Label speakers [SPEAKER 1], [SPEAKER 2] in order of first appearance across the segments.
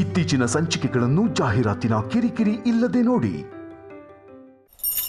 [SPEAKER 1] ಇತ್ತೀಚಿನ ಸಂಚಿಕೆಗಳನ್ನು ಜಾಹೀರಾತಿನ ಕಿರಿಕಿರಿ ಇಲ್ಲದೆ ನೋಡಿ.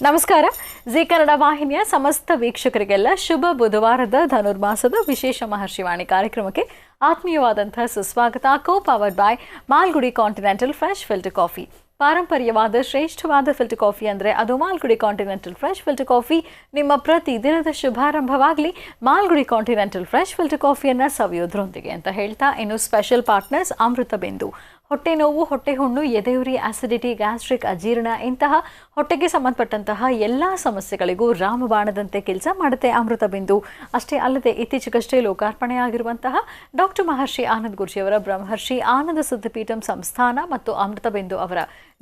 [SPEAKER 2] ನಮಸ್ಕಾರ. ಜಿ ಕನ್ನಡ ವಾಹಿನಿಯ ಸಮಸ್ತ ವೀಕ್ಷಕರಿಗೆಲ್ಲ ಶುಭ ಬುಧವಾರದ ಧನುರ್ಮಾಸದ ವಿಶೇಷ ಮಹರ್ಷಿವಾಣಿ ಕಾರ್ಯಕ್ರಮಕ್ಕೆ ಆತ್ಮೀಯವಾದಂತಹ ಸುಸ್ವಾಗತ. Powered by Malgudi continental fresh filter coffee. ಪಾರಂಪರ್ಯವಾದ ಶ್ರೇಷ್ಠವಾದ ಫಿಲ್ಟರ್ ಕಾಫಿ ಅಂದರೆ ಅದು Malgudi continental fresh filter coffee. ನಿಮ್ಮ ಪ್ರತಿ ದಿನದ ಶುಭಾರಂಭವಾಗಲಿ ಮಾಲ್ಗುಡಿ ಕಾಂಟಿನೆಂಟಲ್ ಫ್ರೆಶ್ ಫಿಲ್ಟರ್ ಕಾಫಿಯನ್ನು ಸವಿಯೋದ್ರೊಂದಿಗೆ ಅಂತ ಹೇಳ್ತಾ, ಇನ್ನು ಸ್ಪೆಷಲ್ ಪಾರ್ಟ್ನರ್ಸ್ ಅಮೃತ ಬಿಂದು. ಹೊಟ್ಟೆ ನೋವು, ಹೊಟ್ಟೆ ಹುಣ್ಣು, ಎದೆಯುರಿ, ಆಸಿಡಿಟಿ, ಗ್ಯಾಸ್ಟ್ರಿಕ್, ಅಜೀರ್ಣ ಇಂತಹ ಹೊಟ್ಟೆಗೆ ಸಂಬಂಧಪಟ್ಟಂತಹ ಎಲ್ಲ ಸಮಸ್ಯೆಗಳಿಗೂ ರಾಮಬಾಣದಂತೆ ಕೆಲಸ ಮಾಡುತ್ತೆ ಅಮೃತ ಬಿಂದು. ಅಷ್ಟೇ ಅಲ್ಲದೆ ಇತ್ತೀಚೆಗಷ್ಟೇ ಲೋಕಾರ್ಪಣೆಯಾಗಿರುವಂತಹ ಡಾಕ್ಟರ್ ಮಹರ್ಷಿ ಆನಂದ್ ಗುರೂಜಿಯವರ ಬ್ರಹ್ಮರ್ಷಿ ಆನಂದ ಸಿದ್ಧಪೀಠಂ ಸಂಸ್ಥಾನ ಮತ್ತು ಅಮೃತ ಬಿಂದು ಅವರ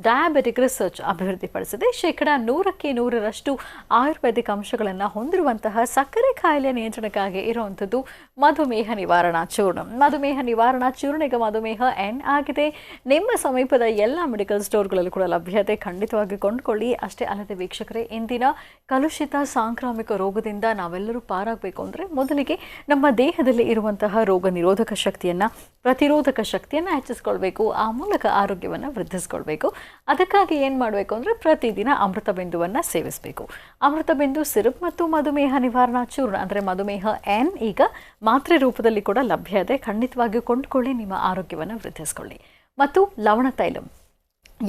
[SPEAKER 2] ಡಯಾಬೆಟಿಕ್ ರಿಸರ್ಚ್ ಅಭಿವೃದ್ಧಿಪಡಿಸಿದೆ. 100% ಆಯುರ್ವೇದಿಕ್ ಅಂಶಗಳನ್ನು ಹೊಂದಿರುವಂತಹ ಸಕ್ಕರೆ ಕಾಯಿಲೆ ನಿಯಂತ್ರಣಕ್ಕಾಗಿ ಇರುವಂಥದ್ದು ಮಧುಮೇಹ ನಿವಾರಣಾ ಚೂರ್ಣ. ಮಧುಮೇಹ ನಿವಾರಣಾ ಚೂರ್ಣಿಗೆ ಮಧುಮೇಹ ಎನ್ ಆಗಿದೆ. ನಿಮ್ಮ ಸಮೀಪದ ಎಲ್ಲ ಮೆಡಿಕಲ್ ಸ್ಟೋರ್ಗಳಲ್ಲೂ ಕೂಡ ಲಭ್ಯತೆ, ಖಂಡಿತವಾಗಿ ಕೊಂಡುಕೊಳ್ಳಿ. ಅಷ್ಟೇ ಅಲ್ಲದೆ ವೀಕ್ಷಕರೇ, ಇಂದಿನ ಕಲುಷಿತ ಸಾಂಕ್ರಾಮಿಕ ರೋಗದಿಂದ ನಾವೆಲ್ಲರೂ ಪಾರಾಗಬೇಕು ಅಂದರೆ ಮೊದಲಿಗೆ ನಮ್ಮ ದೇಹದಲ್ಲಿ ಇರುವಂತಹ ರೋಗ ನಿರೋಧಕ ಶಕ್ತಿಯನ್ನು, ಪ್ರತಿರೋಧಕ ಶಕ್ತಿಯನ್ನು ಹೆಚ್ಚಿಸ್ಕೊಳ್ಬೇಕು. ಆ ಮೂಲಕ ಆರೋಗ್ಯವನ್ನು ವೃದ್ಧಿಸ್ಕೊಳ್ಬೇಕು. ಅದಕ್ಕಾಗಿ ಏನು ಮಾಡಬೇಕು ಅಂದರೆ ಪ್ರತಿದಿನ ಅಮೃತ ಬಿಂದುವನ್ನು ಸೇವಿಸಬೇಕು. ಅಮೃತ ಬಿಂದು ಸಿರಪ್ ಮತ್ತು ಮಧುಮೇಹ ನಿವಾರಣಾ ಚೂರ್ಣ ಅಂದರೆ ಮಧುಮೇಹ ಎನ್ ಈಗ ಮಾತ್ರೆ ರೂಪದಲ್ಲಿ ಕೂಡ ಲಭ್ಯ ಇದೆ. ಖಂಡಿತವಾಗಿಯೂ ಕೊಂಡುಕೊಳ್ಳಿ, ನಿಮ್ಮ ಆರೋಗ್ಯವನ್ನು ವೃದ್ಧಿಸ್ಕೊಳ್ಳಿ. ಮತ್ತು ಲವಣ ತೈಲಂ,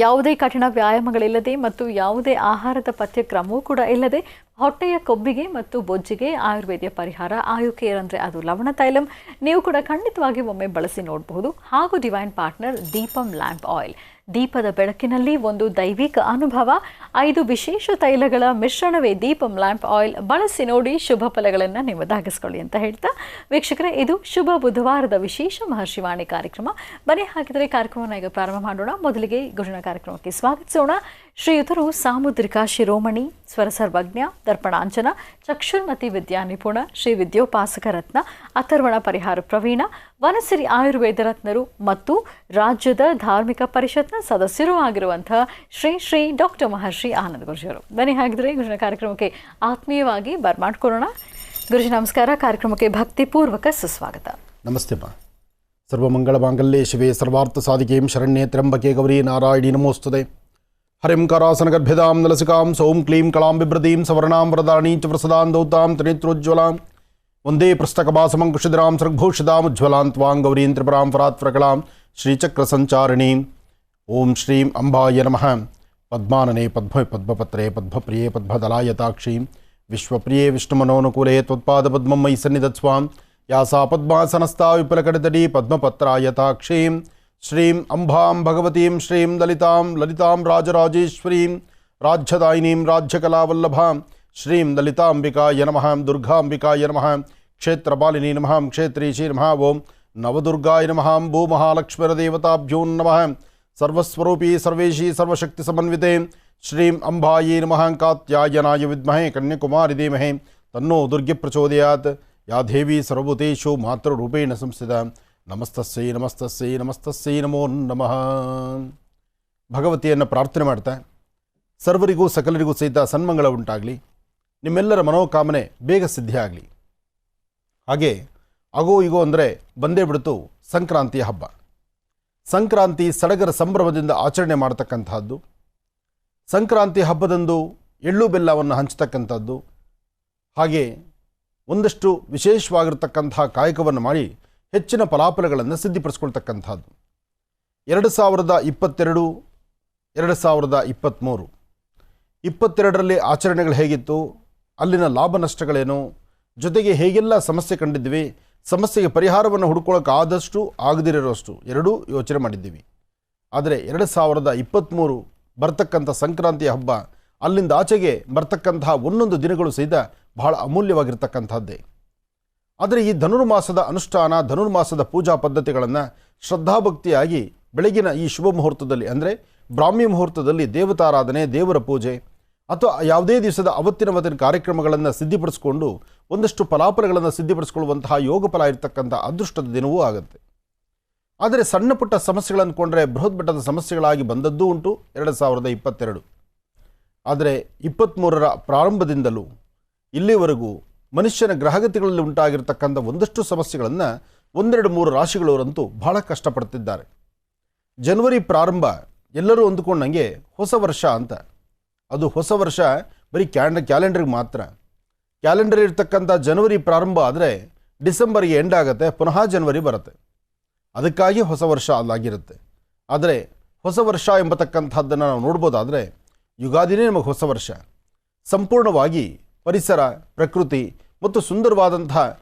[SPEAKER 2] ಯಾವುದೇ ಕಠಿಣ ವ್ಯಾಯಾಮಗಳಿಲ್ಲದೆ ಮತ್ತು ಯಾವುದೇ ಆಹಾರದ ಪಥ್ಯಕ್ರಮವೂ ಕೂಡ ಇಲ್ಲದೆ ಹೊಟ್ಟೆಯ ಕೊಬ್ಬಿಗೆ ಮತ್ತು ಬೊಜ್ಜಿಗೆ ಆಯುರ್ವೇದಿಯ ಪರಿಹಾರ ಆಯುಕೇರ್ ಅಂದರೆ ಅದು ಲವಣ ತೈಲಂ. ನೀವು ಕೂಡ ಖಂಡಿತವಾಗಿ ಒಮ್ಮೆ ಬಳಸಿ ನೋಡಬಹುದು. ಹಾಗೂ divine partner Deepam lamp oil. ದೀಪದ ಬೆಳಕಿನಲ್ಲಿ ಒಂದು ದೈವಿಕ ಅನುಭವ. 5 ವಿಶೇಷ ತೈಲಗಳ ಮಿಶ್ರಣವೇ ದೀಪಂ ಲ್ಯಾಂಪ್ ಆಯಿಲ್. ಬಳಸಿ ನೋಡಿ, ಶುಭ ಫಲಗಳನ್ನು ನಿಮ್ಮದಾಗಿಸ್ಕೊಳ್ಳಿ ಅಂತ ಹೇಳ್ತಾ, ವೀಕ್ಷಕರೇ, ಇದು ಶುಭ ಬುಧವಾರದ ವಿಶೇಷ ಮಹರ್ಷಿವಾಣಿ ಕಾರ್ಯಕ್ರಮ. ಬನ್ನಿ ಹಾಗಿದ್ರೆ ಕಾರ್ಯಕ್ರಮವನ್ನು ಈಗ ಪ್ರಾರಂಭ ಮಾಡೋಣ. ಮೊದಲಿಗೆ ಗುರುಜಿನ ಕಾರ್ಯಕ್ರಮಕ್ಕೆ ಸ್ವಾಗತಿಸೋಣ. ಶ್ರೀಯುತರು ಸಾಮುದ್ರಿಕ ಶಿರೋಮಣಿ, ಸ್ವರ ಸರ್ವಜ್ಞ, ದರ್ಪಣಾಂಜನ, ಚಕ್ಷುರ್ಮತಿ ವಿದ್ಯಾ ನಿಪುಣ, ಶ್ರೀ ವಿದ್ಯೋಪಾಸಕ ರತ್ನ, ಅಥರ್ವಣ ಪರಿಹಾರ ಪ್ರವೀಣ, ವನಸಿರಿ ಆಯುರ್ವೇದ ರತ್ನರು ಮತ್ತು ರಾಜ್ಯದ ಧಾರ್ಮಿಕ ಪರಿಷತ್ನ ಸದಸ್ಯರೂ ಆಗಿರುವಂತಹ ಶ್ರೀ ಡಾಕ್ಟರ್ ಮಹರ್ಷಿ ಆನಂದ್ ಗುರೂಜಿಯವರು. ಬನ್ನಿ ಹಾಗಿದ್ರೆ ಗುರುಜಿನ ಕಾರ್ಯಕ್ರಮಕ್ಕೆ ಆತ್ಮೀಯವಾಗಿ ಬರ್ಮಾಡ್ಕೊಳ್ಳೋಣ. ಗುರುಜಿ ನಮಸ್ಕಾರ. ಕಾರ್ಯಕ್ರಮಕ್ಕೆ ಭಕ್ತಿಪೂರ್ವಕ ಸುಸ್ವಾಗತ.
[SPEAKER 3] ನಮಸ್ತೆ ಮಾ. ಸರ್ವಮಂಗಳ ಮಾಂಗಲ್ಯೆ ಶಿವೆ ಸರ್ವಾರ್ಥ ಸಾಧಿಕೆಂ ಶರಣ್ಯೇ ತ್ರ್ಯಂಬಕೆ ಗೌರಿ ನಾರಾಯಣಿ ನಮೋಸ್ತುತೆ. ಹರಿಂ ಕರಾಸನ ಗರ್ಭ್ಯದಾಂ ನಲಸಿಕಾಂ ಸೌಂ ಕ್ಲೀಂ ಕಳಾಂ ಬಿಭ್ರತೀಂ ಸವರ್ಣಾಂ ವರದಾಣೀ ಚ ಪ್ರಸದಾಂ ದೌತಾಂ ತ್ರಿನೇತ್ರೋಜ್ವಲಾಂ ವಂದೇ ಪುಸ್ತಕಭಾಸಮಂಕುಶಿಧರಾಂ ಸರ್ಗಭೂಷಿತಾಂ ಉಜ್ವಲಾಂ ತ್ವಾಂ ಗೌರೀಂ ತ್ರಿಪುರಾಂ ಫರಾತ್ಪ್ರಕಲಾಂ ಶ್ರೀಚಕ್ರ ಸಂಚಾರಿಣೀಂ. ಓಂ ಶ್ರೀಂ ಅಂಬಾಯ ನಮಃ. ಪದ್ಮಾನನೆ ಪದ್ಮಪತ್ರೆ ಪದ್ಮಪ್ರಿಯೆ ಪದ್ಮದಲಾಯತಾಕ್ಷೀಂ ವಿಶ್ವಪ್ರಿಯೆ ವಿಷ್ಣುಮನೋನುಕೂಲೆ ತ್ವತ್ಪಾದ ಪದ್ಮಂ ಮಯಿ ಸನ್ನಿಧತ್ಸ್ವಾಂ ಯಾಸಾ ಪದ್ಮಾಸನಸ್ಥಾ ವಿಪುಲಕಡತಡಿ ಪದ್ಮಪತ್ರಾಯತಾಕ್ಷೀಂ. ಶ್ರೀಂ ಅಂಬಾಂ ಭಗವತೀಂ ಶ್ರೀಂ ಲಲಿತಾಂ ರಾಜರಾಜೇಶ್ವರೀಂ ರಾಜ್ಯದಾಯಿನೀಂ ರಾಜ್ಯಕಲಾವಲ್ಲಭಾಂ ಶ್ರೀಂ ಲಲಿತಾಂಬಿಕಾಯ ನಮಃ. ದುರ್ಗಾಂಬಿಕಾಯ ನಮಃ. ಕ್ಷೇತ್ರಪಾಲಿನಿ ನಮಃ. ಕ್ಷೇತ್ರೀಶಿ ನಮಃ. ಓಂ ನವದುರ್ಗಾಯ ನಮಃ. ಭೂಮಹಾಲಕ್ಷ್ಮೀರದೇವತಾಭ್ಯೋ ನಮಃ. ಸರ್ವಸ್ವರೂಪಿ ಸರ್ವೇಶಿ ಸರ್ವಶಕ್ತಿ ಸಮನ್ವಿತೆ ಶ್ರೀಂ ಅಂಬಾಯೇ ನಮಃ. ಕಾತ್ಯಾಯನಾಯ ವಿದ್ಮಹೇ ಕನ್ಯಾಕುಮಾರಿ ಧೀಮಹಿ ತನ್ನೋ ದುರ್ಗೆ ಪ್ರಚೋದಯಾತ್. ಯಾ ದೇವಿ ಸರ್ವಭೂತೇಷು ಮಾತೃರೂಪೇಣ ಸಂಸ್ಥಿತಾ. ನಮಸ್ತಸ್ಸೈ ನಮಸ್ತಸ್ಸೈ ನಮಸ್ತಸ್ಸೈ ನಮೋ ನಮಃ. ಭಗವತಿಯನ್ನು ಪ್ರಾರ್ಥನೆ ಮಾಡ್ತಾ, ಸರ್ವರಿಗೂ ಸಕಲರಿಗೂ ಸಹಿತ ಸನ್ಮಂಗಳ ಉಂಟಾಗಲಿ, ನಿಮ್ಮೆಲ್ಲರ ಮನೋಕಾಮನೆ ಬೇಗ ಸಿದ್ಧಿ ಆಗಲಿ. ಹಾಗೆ ಆಗೋ ಈಗೋ ಅಂದರೆ ಬಂದೇ ಬಿಡ್ತು ಸಂಕ್ರಾಂತಿಯ ಹಬ್ಬ. ಸಂಕ್ರಾಂತಿ ಸಡಗರ ಸಂಭ್ರಮದಿಂದ ಆಚರಣೆ ಮಾಡತಕ್ಕಂಥದ್ದು. ಸಂಕ್ರಾಂತಿ ಹಬ್ಬದಂದು ಎಳ್ಳು ಬೆಲ್ಲವನ್ನು ಹಂಚತಕ್ಕಂಥದ್ದು. ಹಾಗೆ ಒಂದಷ್ಟು ವಿಶೇಷವಾಗಿರ್ತಕ್ಕಂಥ ಕಾಯಕವನ್ನು ಮಾಡಿ ಹೆಚ್ಚಿನ ಫಲಾಫಲಗಳನ್ನು ಸಿದ್ಧಿಪಡಿಸ್ಕೊಳ್ತಕ್ಕಂಥದ್ದು. 2022, 2023, 22ರಲ್ಲಿ ಆಚರಣೆಗಳು ಹೇಗಿತ್ತು, ಅಲ್ಲಿನ ಲಾಭ ನಷ್ಟಗಳೇನು, ಜೊತೆಗೆ ಹೇಗೆಲ್ಲ ಸಮಸ್ಯೆ ಕಂಡಿದ್ವಿ, ಸಮಸ್ಯೆಗೆ ಪರಿಹಾರವನ್ನು ಹುಡ್ಕೊಳ್ಳೋಕೆ ಆದಷ್ಟು ಆಗದಿರೋಷ್ಟು ಎರಡೂ ಯೋಚನೆ ಮಾಡಿದ್ದೀವಿ. ಆದರೆ 2023 ಬರ್ತಕ್ಕಂಥ ಸಂಕ್ರಾಂತಿಯ ಹಬ್ಬ, ಅಲ್ಲಿಂದ ಆಚೆಗೆ ಬರ್ತಕ್ಕಂತಹ ಒಂದೊಂದು ದಿನಗಳು ಸಹಿತ ಬಹಳ ಅಮೂಲ್ಯವಾಗಿರ್ತಕ್ಕಂಥದ್ದೇ. ಆದರೆ ಈ ಧನುರ್ಮಾಸದ ಅನುಷ್ಠಾನ, ಧನುರ್ಮಾಸದ ಪೂಜಾ ಪದ್ಧತಿಗಳನ್ನು ಶ್ರದ್ಧಾಭಕ್ತಿಯಾಗಿ ಬೆಳಗಿನ ಈ ಶುಭ ಮುಹೂರ್ತದಲ್ಲಿ ಅಂದರೆ ಬ್ರಾಹ್ಮಿ ಮುಹೂರ್ತದಲ್ಲಿ ದೇವತಾರಾಧನೆ, ದೇವರ ಪೂಜೆ ಅಥವಾ ಯಾವುದೇ ದಿವಸದ ಅವತ್ತಿನ ಕಾರ್ಯಕ್ರಮಗಳನ್ನು ಸಿದ್ಧಿಪಡಿಸ್ಕೊಂಡು ಒಂದಷ್ಟು ಫಲಾಫಲಗಳನ್ನು ಸಿದ್ಧಿಪಡಿಸ್ಕೊಳ್ಳುವಂತಹ ಯೋಗ ಫಲ ಇರತಕ್ಕಂಥ ಅದೃಷ್ಟದ ದಿನವೂ ಆಗುತ್ತೆ. ಆದರೆ ಸಣ್ಣ ಪುಟ್ಟ ಸಮಸ್ಯೆಗಳನ್ನು ಕೊಂಡರೆ ಬೃಹತ್ ಮಟ್ಟದ ಸಮಸ್ಯೆಗಳಾಗಿ ಬಂದದ್ದೂ ಉಂಟು 2022. ಆದರೆ 23ರ ಪ್ರಾರಂಭದಿಂದಲೂ ಇಲ್ಲಿವರೆಗೂ ಮನುಷ್ಯನ ಗ್ರಹಗತಿಗಳಲ್ಲಿ ಉಂಟಾಗಿರ್ತಕ್ಕಂಥ ಒಂದಷ್ಟು ಸಮಸ್ಯೆಗಳನ್ನು 1, 2, 3 ರಾಶಿಗಳವರಂತೂ ಬಹಳ ಕಷ್ಟಪಡ್ತಿದ್ದಾರೆ. ಜನವರಿ ಪ್ರಾರಂಭ ಎಲ್ಲರೂ ಅಂದುಕೊಂಡಂಗೆ ಹೊಸ ವರ್ಷ ಅಂತ. ಅದು ಹೊಸ ವರ್ಷ ಬರೀ ಕ್ಯಾಲೆಂಡರ್ಗೆ ಮಾತ್ರ. ಕ್ಯಾಲೆಂಡರ್ ಇರ್ತಕ್ಕಂಥ ಜನವರಿ ಪ್ರಾರಂಭ ಆದರೆ ಡಿಸೆಂಬರ್ಗೆ ಎಂಡ್ ಆಗುತ್ತೆ, ಪುನಃ ಜನವರಿ ಬರುತ್ತೆ. ಅದಕ್ಕಾಗಿ ಹೊಸ ವರ್ಷ ಅಲ್ಲಾಗಿರುತ್ತೆ. ಆದರೆ ಹೊಸ ವರ್ಷ ಎಂಬತಕ್ಕಂಥದ್ದನ್ನು ನಾವು ನೋಡ್ಬೋದಾದರೆ ಯುಗಾದಿನೇ ನಮಗೆ ಹೊಸ ವರ್ಷ. ಸಂಪೂರ್ಣವಾಗಿ ಪರಿಸರ, ಪ್ರಕೃತಿ ಮತ್ತು ಸುಂದರವಾದಂಥ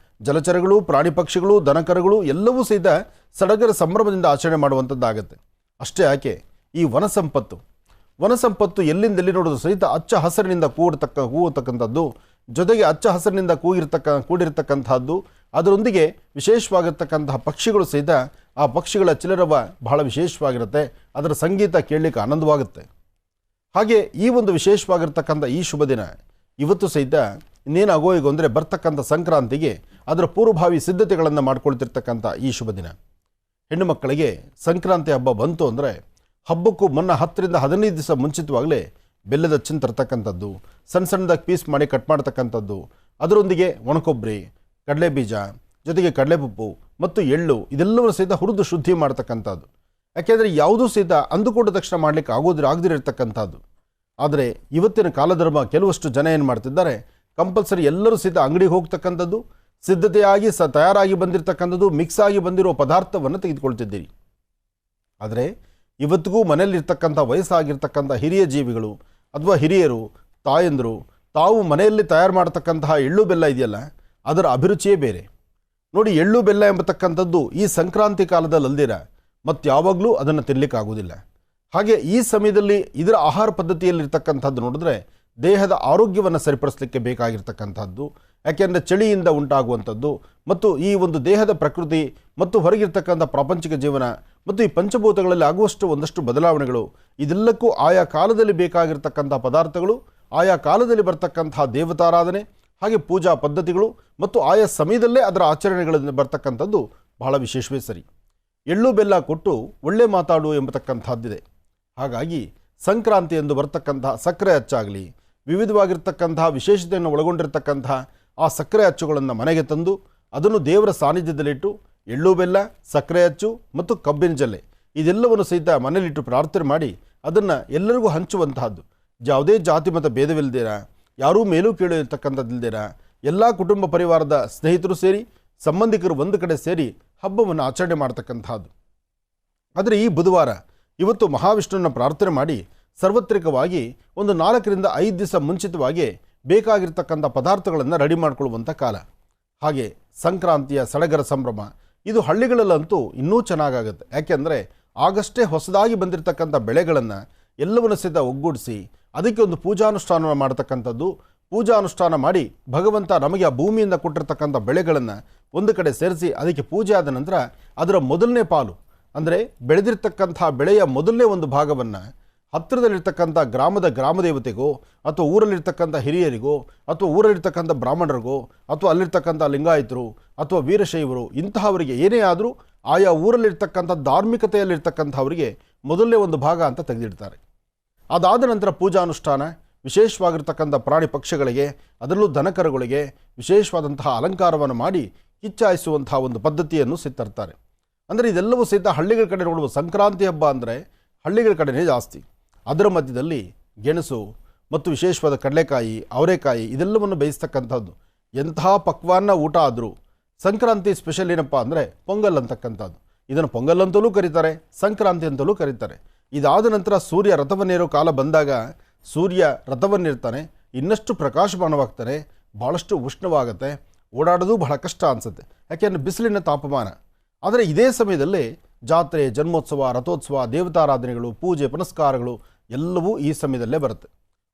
[SPEAKER 3] ಜಲಚರಗಳು, ಪ್ರಾಣಿ ಪಕ್ಷಿಗಳು, ದನಕರುಗಳು ಎಲ್ಲವೂ ಸಹಿತ ಸಡಗರ ಸಂಭ್ರಮದಿಂದ ಆಚರಣೆ ಮಾಡುವಂಥದ್ದಾಗತ್ತೆ. ಅಷ್ಟೇ ಯಾಕೆ, ಈ ವನಸಂಪತ್ತು ಎಲ್ಲಿಂದೆಲ್ಲಿ ನೋಡೋದು ಸಹಿತ ಹಚ್ಚ ಹಸಿರಿನಿಂದ ಕೂಗತಕ್ಕಂಥದ್ದು, ಜೊತೆಗೆ ಹಚ್ಚ ಹಸಿರಿನಿಂದ ಕೂಡಿರ್ತಕ್ಕಂಥದ್ದು, ಅದರೊಂದಿಗೆ ವಿಶೇಷವಾಗಿರ್ತಕ್ಕಂತಹ ಪಕ್ಷಿಗಳು ಸಹಿತ ಆ ಪಕ್ಷಿಗಳ ಚಿಲರವ ಬಹಳ ವಿಶೇಷವಾಗಿರುತ್ತೆ. ಅದರ ಸಂಗೀತ ಕೇಳಲಿಕ್ಕೆ ಆನಂದವಾಗುತ್ತೆ. ಹಾಗೆ ಈ ಒಂದು ವಿಶೇಷವಾಗಿರ್ತಕ್ಕಂಥ ಈ ಶುಭ ದಿನ ಇವತ್ತು ಸಹಿತ ಇನ್ನೇನಾಗೋ ಈಗ ಅಂದರೆ ಬರ್ತಕ್ಕಂಥ ಸಂಕ್ರಾಂತಿಗೆ ಅದರ ಪೂರ್ವಭಾವಿ ಸಿದ್ಧತೆಗಳನ್ನು ಮಾಡ್ಕೊಳ್ತಿರ್ತಕ್ಕಂಥ ಈ ಶುಭ ದಿನ. ಹೆಣ್ಣು ಮಕ್ಕಳಿಗೆ ಸಂಕ್ರಾಂತಿ ಹಬ್ಬ ಬಂತು ಅಂದರೆ ಹಬ್ಬಕ್ಕೂ ಮುನ್ನ 10 ರಿಂದ 15 ದಿವಸ ಮುಂಚಿತವಾಗಲೇ ಬೆಲ್ಲದ ಅಚ್ಚನ್ನು ತರ್ತಕ್ಕಂಥದ್ದು, ಸಣ್ಣ ಸಣ್ಣದಾಗಿ ಪೀಸ್ ಮಾಡಿ ಕಟ್ ಮಾಡ್ತಕ್ಕಂಥದ್ದು, ಅದರೊಂದಿಗೆ ಒಣಕೊಬ್ಬರಿ, ಕಡಲೆ ಬೀಜ, ಜೊತೆಗೆ ಕಡಲೆಪಪ್ಪು ಮತ್ತು ಎಳ್ಳು ಇದೆಲ್ಲವೂ ಸಹಿತ ಹುರಿದು ಶುದ್ಧಿ ಮಾಡ್ತಕ್ಕಂಥದ್ದು. ಯಾಕೆಂದರೆ ಯಾವುದೂ ಸಹಿತ ಅಂದುಕೊಂಡ ತಕ್ಷಣ ಮಾಡಲಿಕ್ಕೆ ಆಗದಿರತಕ್ಕಂಥದ್ದು. ಆದರೆ ಇವತ್ತಿನ ಕಾಲಧರ್ಮ ಕೆಲವಷ್ಟು ಜನ ಏನು ಮಾಡ್ತಿದ್ದಾರೆ, ಕಂಪಲ್ಸರಿ ಎಲ್ಲರೂ ಸಹಿತ ಅಂಗಡಿಗೆ ಹೋಗ್ತಕ್ಕಂಥದ್ದು, ಸಿದ್ಧತೆಯಾಗಿ ತಯಾರಾಗಿ ಬಂದಿರತಕ್ಕಂಥದ್ದು, ಮಿಕ್ಸ್ ಆಗಿ ಬಂದಿರೋ ಪದಾರ್ಥವನ್ನು ತೆಗೆದುಕೊಳ್ತಿದ್ದೀರಿ. ಆದರೆ ಇವತ್ತಿಗೂ ಮನೆಯಲ್ಲಿರ್ತಕ್ಕಂಥ ವಯಸ್ಸಾಗಿರ್ತಕ್ಕಂಥ ಹಿರಿಯ ಜೀವಿಗಳು ಅಥವಾ ಹಿರಿಯರು, ತಾಯಂದರು ತಾವು ಮನೆಯಲ್ಲಿ ತಯಾರು ಮಾಡ್ತಕ್ಕಂತಹ ಎಳ್ಳು ಬೆಲ್ಲ ಇದೆಯಲ್ಲ, ಅದರ ಅಭಿರುಚಿಯೇ ಬೇರೆ. ನೋಡಿ, ಎಳ್ಳು ಬೆಲ್ಲ ಎಂಬತಕ್ಕಂಥದ್ದು ಈ ಸಂಕ್ರಾಂತಿ ಕಾಲದಲ್ಲಿ ಅಲ್ದಿರ ಮತ್ತು ಯಾವಾಗಲೂ ಅದನ್ನು ತಿನ್ನಲಿಕ್ಕಾಗೋದಿಲ್ಲ. ಹಾಗೆ ಈ ಸಮಯದಲ್ಲಿ ಇದರ ಆಹಾರ ಪದ್ಧತಿಯಲ್ಲಿರ್ತಕ್ಕಂಥದ್ದು ನೋಡಿದ್ರೆ ದೇಹದ ಆರೋಗ್ಯವನ್ನು ಸರಿಪಡಿಸಲಿಕ್ಕೆ ಬೇಕಾಗಿರ್ತಕ್ಕಂಥದ್ದು. ಯಾಕೆಂದರೆ ಚಳಿಯಿಂದ ಉಂಟಾಗುವಂಥದ್ದು ಮತ್ತು ಈ ಒಂದು ದೇಹದ ಪ್ರಕೃತಿ ಮತ್ತು ಹೊರಗಿರ್ತಕ್ಕಂಥ ಪ್ರಾಪಂಚಿಕ ಜೀವನ ಮತ್ತು ಈ ಪಂಚಭೂತಗಳಲ್ಲಿ ಆಗುವಷ್ಟು ಒಂದಷ್ಟು ಬದಲಾವಣೆಗಳು, ಇದೆಲ್ಲಕ್ಕೂ ಆಯಾ ಕಾಲದಲ್ಲಿ ಬೇಕಾಗಿರ್ತಕ್ಕಂಥ ಪದಾರ್ಥಗಳು, ಆಯಾ ಕಾಲದಲ್ಲಿ ಬರ್ತಕ್ಕಂತಹ ದೇವತಾರಾಧನೆ, ಹಾಗೆ ಪೂಜಾ ಪದ್ಧತಿಗಳು ಮತ್ತು ಆಯಾ ಸಮಯದಲ್ಲೇ ಅದರ ಆಚರಣೆಗಳಿಂದ ಬರ್ತಕ್ಕಂಥದ್ದು ಬಹಳ ವಿಶೇಷವೇ ಸರಿ. ಎಳ್ಳು ಬೆಲ್ಲ ಕೊಟ್ಟು ಒಳ್ಳೆ ಮಾತಾಡು ಎಂಬತಕ್ಕಂಥದ್ದಿದೆ. ಹಾಗಾಗಿ ಸಂಕ್ರಾಂತಿ ಎಂದು ಬರ್ತಕ್ಕಂತಹ ಸಕ್ಕರೆ ಅಚ್ಚಾಗಲಿ, ವಿವಿಧವಾಗಿರ್ತಕ್ಕಂತಹ ವಿಶೇಷತೆಯನ್ನು ಒಳಗೊಂಡಿರ್ತಕ್ಕಂತಹ ಆ ಸಕ್ಕರೆ ಅಚ್ಚುಗಳನ್ನು ಮನೆಗೆ ತಂದು ಅದನ್ನು ದೇವರ ಸಾನ್ನಿಧ್ಯದಲ್ಲಿಟ್ಟು ಎಳ್ಳು ಬೆಲ್ಲ, ಸಕ್ಕರೆ ಅಚ್ಚು ಮತ್ತು ಕಬ್ಬಿನ ಜಲ್ಲೆ ಇದೆಲ್ಲವನ್ನು ಸಹಿತ ಮನೆಯಲ್ಲಿಟ್ಟು ಪ್ರಾರ್ಥನೆ ಮಾಡಿ ಅದನ್ನು ಎಲ್ಲರಿಗೂ ಹಂಚುವಂತಹದ್ದು. ಯಾವುದೇ ಜಾತಿ ಮತ ಭೇದವಿಲ್ಲದಿರ, ಯಾರೂ ಮೇಲೂ ಕೀಳು ಇರ್ತಕ್ಕಂಥದ್ದಿಲ್ದಿರ, ಎಲ್ಲ ಕುಟುಂಬ ಪರಿವಾರದ ಸ್ನೇಹಿತರು ಸೇರಿ, ಸಂಬಂಧಿಕರು ಒಂದು ಕಡೆ ಸೇರಿ ಹಬ್ಬವನ್ನು ಆಚರಣೆ ಮಾಡ್ತಕ್ಕಂಥದ್ದು. ಆದರೆ ಈ ಬುಧವಾರ ಇವತ್ತು ಮಹಾವಿಷ್ಣುವನ್ನು ಪ್ರಾರ್ಥನೆ ಮಾಡಿ ಸಾರ್ವತ್ರಿಕವಾಗಿ ಒಂದು 4 ರಿಂದ 5 ದಿವಸ ಮುಂಚಿತವಾಗಿ ಬೇಕಾಗಿರ್ತಕ್ಕಂಥ ಪದಾರ್ಥಗಳನ್ನು ರೆಡಿ ಮಾಡಿಕೊಳ್ಳುವಂಥ ಕಾಲ. ಹಾಗೆ ಸಂಕ್ರಾಂತಿಯ ಸಡಗರ ಸಂಭ್ರಮ ಇದು ಹಳ್ಳಿಗಳಲ್ಲಂತೂ ಇನ್ನೂ ಚೆನ್ನಾಗಾಗುತ್ತೆ. ಯಾಕೆಂದರೆ ಆಗಷ್ಟೇ ಹೊಸದಾಗಿ ಬಂದಿರತಕ್ಕಂಥ ಬೆಳೆಗಳನ್ನು ಎಲ್ಲವನ್ನು ಸಹಿತ ಒಗ್ಗೂಡಿಸಿ ಅದಕ್ಕೆ ಒಂದು ಪೂಜಾನುಷ್ಠಾನ ಮಾಡ್ತಕ್ಕಂಥದ್ದು. ಪೂಜಾನುಷ್ಠಾನ ಮಾಡಿ ಭಗವಂತ ನಮಗೆ ಆ ಭೂಮಿಯಿಂದ ಕೊಟ್ಟಿರ್ತಕ್ಕಂಥ ಬೆಳೆಗಳನ್ನು ಒಂದು ಕಡೆ ಸೇರಿಸಿ ಅದಕ್ಕೆ ಪೂಜೆ ಆದ ನಂತರ ಅದರ ಮೊದಲನೇ ಪಾಲು ಅಂದರೆ ಬೆಳೆದಿರ್ತಕ್ಕಂಥ ಬೆಳೆಯ ಮೊದಲನೇ ಒಂದು ಭಾಗವನ್ನು ಹತ್ತಿರದಲ್ಲಿರ್ತಕ್ಕಂಥ ಗ್ರಾಮದೇವತೆಗೋ ಅಥವಾ ಊರಲ್ಲಿರ್ತಕ್ಕಂಥ ಹಿರಿಯರಿಗೋ ಅಥವಾ ಊರಲ್ಲಿರ್ತಕ್ಕಂಥ ಬ್ರಾಹ್ಮಣರಿಗೋ ಅಥವಾ ಅಲ್ಲಿರ್ತಕ್ಕಂಥ ಲಿಂಗಾಯತರು ಅಥವಾ ವೀರಶೈವರು ಇಂತಹವರಿಗೆ ಏನೇ ಆದರೂ ಆಯಾ ಊರಲ್ಲಿರ್ತಕ್ಕಂಥ ಧಾರ್ಮಿಕತೆಯಲ್ಲಿರ್ತಕ್ಕಂಥವರಿಗೆ ಮೊದಲನೇ ಒಂದು ಭಾಗ ಅಂತ ತೆಗೆದಿಡ್ತಾರೆ. ಅದಾದ ನಂತರ ಪೂಜಾನುಷ್ಠಾನ, ವಿಶೇಷವಾಗಿರ್ತಕ್ಕಂಥ ಪ್ರಾಣಿ ಪಕ್ಷಿಗಳಿಗೆ ಅದರಲ್ಲೂ ದನಕರುಗಳಿಗೆ ವಿಶೇಷವಾದಂತಹ ಅಲಂಕಾರವನ್ನು ಮಾಡಿ ಕಿಚ್ಚಾಯಿಸುವಂತಹ ಒಂದು ಪದ್ಧತಿಯನ್ನು ತರ್ತಾರೆ. ಅಂದರೆ ಇದೆಲ್ಲವೂ ಸಹಿತ ಹಳ್ಳಿಗಳ ಕಡೆ ನೋಡುವ ಸಂಕ್ರಾಂತಿ ಹಬ್ಬ ಅಂದರೆ ಹಳ್ಳಿಗಳ ಕಡೆಯೇ ಜಾಸ್ತಿ. ಅದರ ಮಧ್ಯದಲ್ಲಿ ಗೆಣಸು ಮತ್ತು ವಿಶೇಷವಾದ ಕಡಲೆಕಾಯಿ, ಅವರೆಕಾಯಿ ಇದೆಲ್ಲವನ್ನು ಬೇಯಿಸ್ತಕ್ಕಂಥದ್ದು. ಎಂತಹ ಪಕ್ವಾನ್ನ ಊಟ ಆದರೂ ಸಂಕ್ರಾಂತಿ ಸ್ಪೆಷಲ್ ಏನಪ್ಪ ಅಂದರೆ ಪೊಂಗಲ್ ಅಂತಕ್ಕಂಥದ್ದು. ಇದನ್ನು ಪೊಂಗಲ್ ಅಂತಲೂ ಕರೀತಾರೆ, ಸಂಕ್ರಾಂತಿ ಅಂತಲೂ ಕರೀತಾರೆ. ಇದಾದ ನಂತರ ಸೂರ್ಯ ರಥವನ್ನೇರೋ ಕಾಲ ಬಂದಾಗ ಸೂರ್ಯ ರಥವನ್ನಿರ್ತಾನೆ, ಇನ್ನಷ್ಟು ಪ್ರಕಾಶಮಾನವಾಗ್ತಾನೆ, ಭಾಳಷ್ಟು ಉಷ್ಣವಾಗುತ್ತೆ, ಓಡಾಡೋದು ಬಹಳ ಕಷ್ಟ ಅನಿಸುತ್ತೆ, ಯಾಕೆಂದರೆ ಬಿಸಿಲಿನ ತಾಪಮಾನ. ಆದರೆ ಇದೇ ಸಮಯದಲ್ಲಿ ಜಾತ್ರೆ, ಜನ್ಮೋತ್ಸವ, ರಥೋತ್ಸವ, ದೇವತಾರಾಧನೆಗಳು, ಪೂಜೆ ಪುನಸ್ಕಾರಗಳು ಎಲ್ಲವೂ ಈ ಸಮಯದಲ್ಲೇ ಬರುತ್ತೆ.